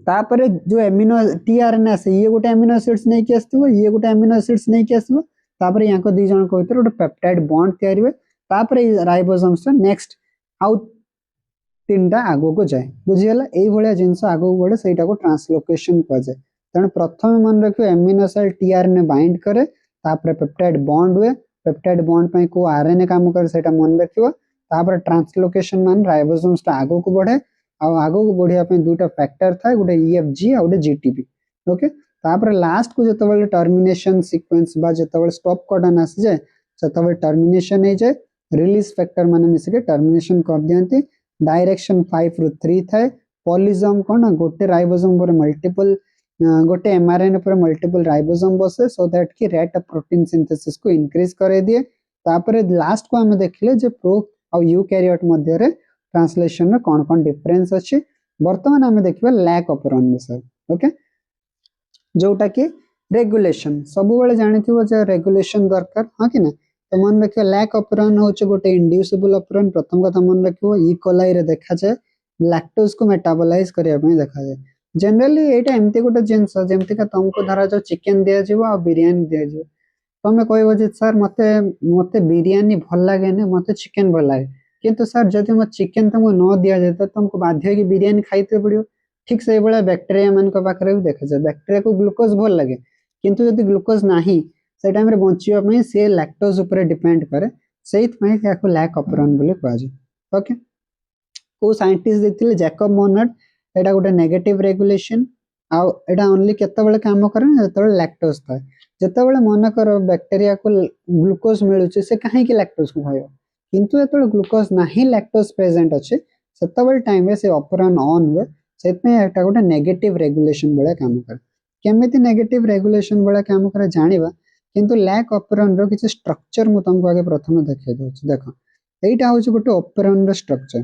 तापर जो एमिनो टीआरएनए आसे, ये गोटे एमिनो एसिड्स नै कि आस्तबो, ये गोटे एमिनो एसिड्स नै कि आस्तबो, तापर याको दी जण को भीतर गोटे पेप्टाइड बॉन्ड तयारी हुए, तापर राइबोसोम्स नेक्स्ट आउ तीनटा आगो को जाए, बुझीगला। एई भलिया जिंस आगो को बढ़े सेटा को ट्रांसलोकेशन कह जाए। तेणु प्रथम मन रखियो एमिनो एसिड टीआरएनए बाइंड करे, तापर पेप्टाइड बॉन्ड हुए, पेप्टाइड बॉन्ड पई को आरएनए काम करे सेटा मन रखियो, तापर ट्रांसलोकेशन मान राइबोसोम्स टा आगो को बढ़े, आ आगो को बढ़िया पे दुटा फैक्टर था, गोटे ईएफजी आ गोटे जीटीपी। ओके, तापर लास्ट को जतबेले टर्मिनेशन सीक्वेंस बा जतबेले स्टॉप कोडन आसी जाए, जतबेले टर्मिनेशन हे जाए, रिलीज फैक्टर माने मिसके टर्मिनेशन कर दियंती। डायरेक्शन 5 रु 3 थाए, पॉलीसोम कोन गोटे राइबोसोम पर मल्टीपल गोटे एमआरएनए पर मल्टीपल राइबोसोम बसे, सो दैट की रेट ऑफ प्रोटीन सिंथेसिस को इंक्रीज करे दिए। तापर लास्ट को हम देखले जे प्रो और यूकैरियोट मध्य रे ट्रांसलेशन रे कोन कोन डिफरेंस अछि। वर्तमान हम देखिबा लैक ऑपरेंड विषय। ओके, जोटा कि रेगुलेशन सब बेले जानिथिबो जे रेगुलेशन दरकार, हां कि ना। तो मन रखियो लैक ऑपरेंड होचे गोटे इंड्यूसिबल ऑपरेंड। प्रथम कथा मन रखियो ई कोलाई रे देखा जाए लैक्टोज को मेटाबोलाइज करिया पई देखा जाए। जनरली एटा एमती गोटे जिंस जेमती का तुमको धरा जो चिकन दिया जीवो आ बिरयानी दिया जीवो, तमे कहबो जे सर मते मते बिरयानी भल लागे ने, मते चिकन भल लागे, किंतु सर जदि म चिकन तुमको न दिया जाए तो तुमको बाध्य कि बिरयानी खाइते पड़ियो। ठीक से बेला बैक्टीरिया मान को पाखरे भी देखा जाए, बैक्टीरिया को ग्लूकोज भल लागे, किंतु जदि ग्लूकोज नाही से टाइम रे बंचिया पई से लैक्टोज ऊपर डिपेंड करे, सेहित पई याको लैक ऑपरेंड बोली कहै छै। ओके, को साइंटिस्ट देथिले जैकब मोनट, एटा गोटे नेगेटिव रेगुलेशन आ एटा ओनली केते बेले काम करे जते बेले लैक्टोज थाए। जते बेले मन कर बैक्टीरिया को ग्लूकोज मिलु छै से काहे कि लैक्टोज को खायो, किंतु जते बेले ग्लूकोज नाही लैक्टोज प्रेजेंट अछि सेते बेले टाइम रे से ऑपरेंड ऑन हुए, सेत में एटा गोटे नेगेटिव रेगुलेशन बेले काम करे। केमिति नेगेटिव रेगुलेशन बेले काम करे जानिबा, किंतु लैक ऑपरेंड रो किछ स्ट्रक्चर मु तुमको आगे प्रथम देखै दउ छी। देखो एटा होछि गोटे ऑपरेंड रो स्ट्रक्चर।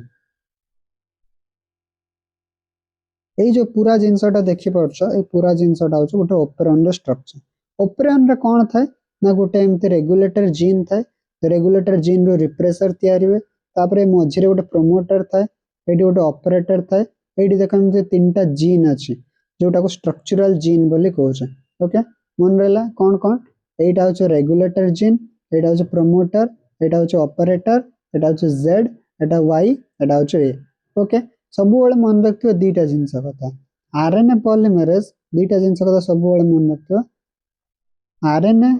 এই जो पूरा जिनसटा देखि परछ, ए पूरा जिनसटा होछ गोटे ऑपरेंड रो स्ट्रक्चर। ऑपरेंड रे कोन थाए ना गोटे एमते रेगुलेटर जीन थाए, रेगुलेटर जीन रो रिप्रेसर तयारी हुए, तापरे मझी रे गोटे प्रोमोटर थाए, एडी गोटे ऑपरेटर थाए, एडी देखम जे तीनटा जीन अछि जोटा को स्ट्रक्चरल जीन बोली कहउछ। ओके, मन रहला कोन कोन, एटा होछ रेगुलेटर जीन, एटा होछ प्रोमोटर, एटा होछ ऑपरेटर, एटा होछ जेड, एटा वाई, एटा होछ ए। ओके, सब बेले मन रखियो दीटा जिंस कथा, आरएनए पॉलीमरेज दीटा जिंस कथा सब बेले मन रखियो। आरएनए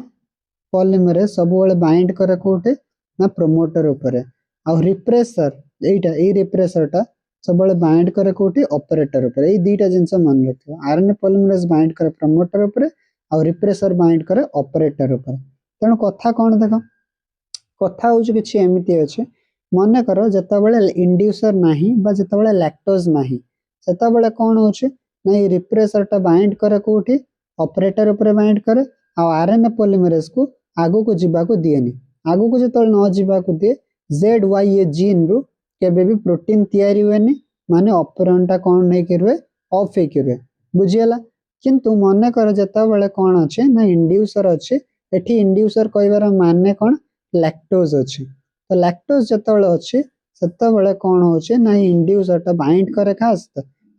पॉलीमरेज सब बेले बाइंड करे कोठे ना प्रोमोटर ऊपर, आ रिप्रेसर एटा ए रिप्रेसर टा सब बेले बाइंड करे कोठे ऑपरेटर ऊपर। ए दीटा जिंस मन रखियो, आरएनए पॉलीमरेज बाइंड करे प्रोमोटर ऊपर आ रिप्रेसर बाइंड करे ऑपरेटर ऊपर। तेणु कथा कोन देखो, कथा होछ किछि एमिति अछि, मन करो जता बेले इंड्यूसर नाही बा जता बेले लैक्टोज नाही, सेता बेले कोन होछि ना ई रिप्रेसर टा बाइंड करे कोठी ऑपरेटर ऊपर बाइंड करे, आ आरएनए पॉलीमरेज को आगो को जिबा को दिएनी। आगो को जतल न जिबा को दिए जेड वाई ए जीन रु केबे भी प्रोटीन तयारी हुएनी, माने ऑपरेंड टा कोन नै करवे ऑफ हे करवे, बुझियला। किंतु मन कर जता बेले कोन अछि ना इंड्यूसर अछि, एठी इंड्यूसर कहबार माने कोन लैक्टोज अछि। तो लैक्टोज जते बेले अछि सेते बेले कोन होछि ना इंड्यूसर टा बाइंड करे खास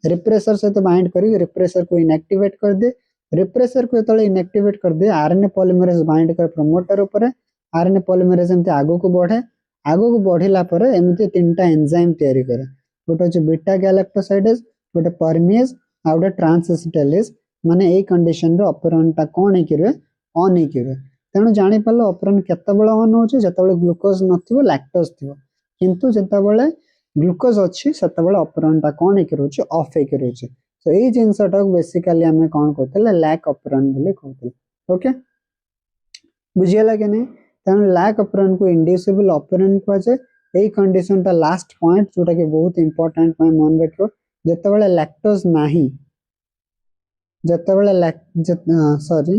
रिप्रेसर से तो बाइंड करी रिप्रेसर को इनएक्टिवेट कर दे, रिप्रेसर को जते इनएक्टिवेट कर दे आरएनए पॉलीमरेज बाइंड कर प्रोमोटर ऊपर, आरएनए पॉलीमरेज एमते आगो को बढ़े, आगो को बढ़िला परे एमते तीनटा एंजाइम तयारी करे, गोटे होछि बीटा गैलेक्टोसाइडेज, गोटे परमेज आ गोटे ट्रांसएसिटाइलेज। माने ए कंडीशन रे ऑपरेंड टा कोन हे करवे ऑन हे करवे। तेणु जानी पालो ऑपरेंड केते बेले ऑन होछि जते बेले ग्लूकोज नथिबो लैक्टोज थिबो, किंतु जते बेले ग्लूकोज अछि सेते बेले ऑपरेंड टा कोन हे करूछि of hey करूछि। So AE जिंसटा basically आमे कोन कहतले लैक ऑपरेंड बोली कहतले ओके बुझियला के नहीं तन लैक ऑपरेंड को इंड्यूसिबल ऑपरेंड को जे एई कंडीशन ता लास्ट पॉइंट जोटा कि बहुत इंपोर्टेंट पॉइंट मन रखो जेतेबेले लैक्टोज नाही जेतेबेले सॉरी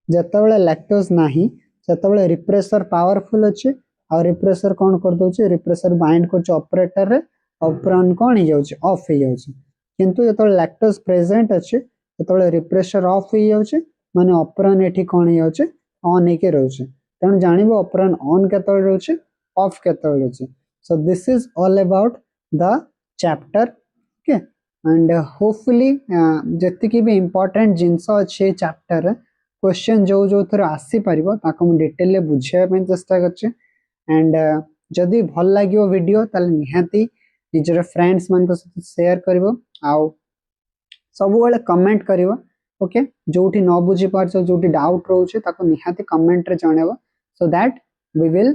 जेतेबेले लैक्टोज नाही सेतेबेले रिप्रेसर पावरफुल अछि और रिप्रेसर कोन कर दोछि रिप्रेसर बाइंड करछ ऑपरेटर रे ऑपरेंड कोन ही जाउछि ऑफ ही जाउछि किंतु जेतेबेले लैक्टोज प्रेजेंट अछि सेतेबेले रिप्रेसर ऑफ ही जाउछि माने ऑपरेंड एठी कोन ही जाउछि ऑन हे के रहउछि तण जानिबो ऑपरेंड ऑन केतबेले रहउछि ऑफ केतबेले रहउछि so this is all about the chapter okay and hopefully जति भी इंपोर्टेंट जिंस अछि चैप्टर क्वेश्चन जो जो थोर आसी पारिबो ताको हम डिटेल बुझिया पे चेष्टा करछि एंड जदि भल लागियो वीडियो ताले निहाती निजर फ्रेंड्स मान को शेयर करिवो आउ सब बेले कमेंट करिवो ओके जोठी न बुझी पारछो जोठी डाउट रहउछि ताको निहाती कमेंट रे जणेबो so that we will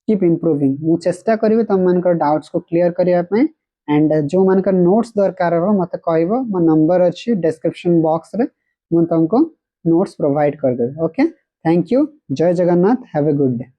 keep improving मु चेष्टा करिवो तम मानकर डाउट्स को क्लियर करिया पे एंड जो मानकर नोट्स दरकार हो मते कहइबो मो नंबर अछि डिस्क्रिप्शन बॉक्स रे मु तुमको नोट्स प्रोवाइड कर दे ओके थैंक यू जय Jagannath have a good day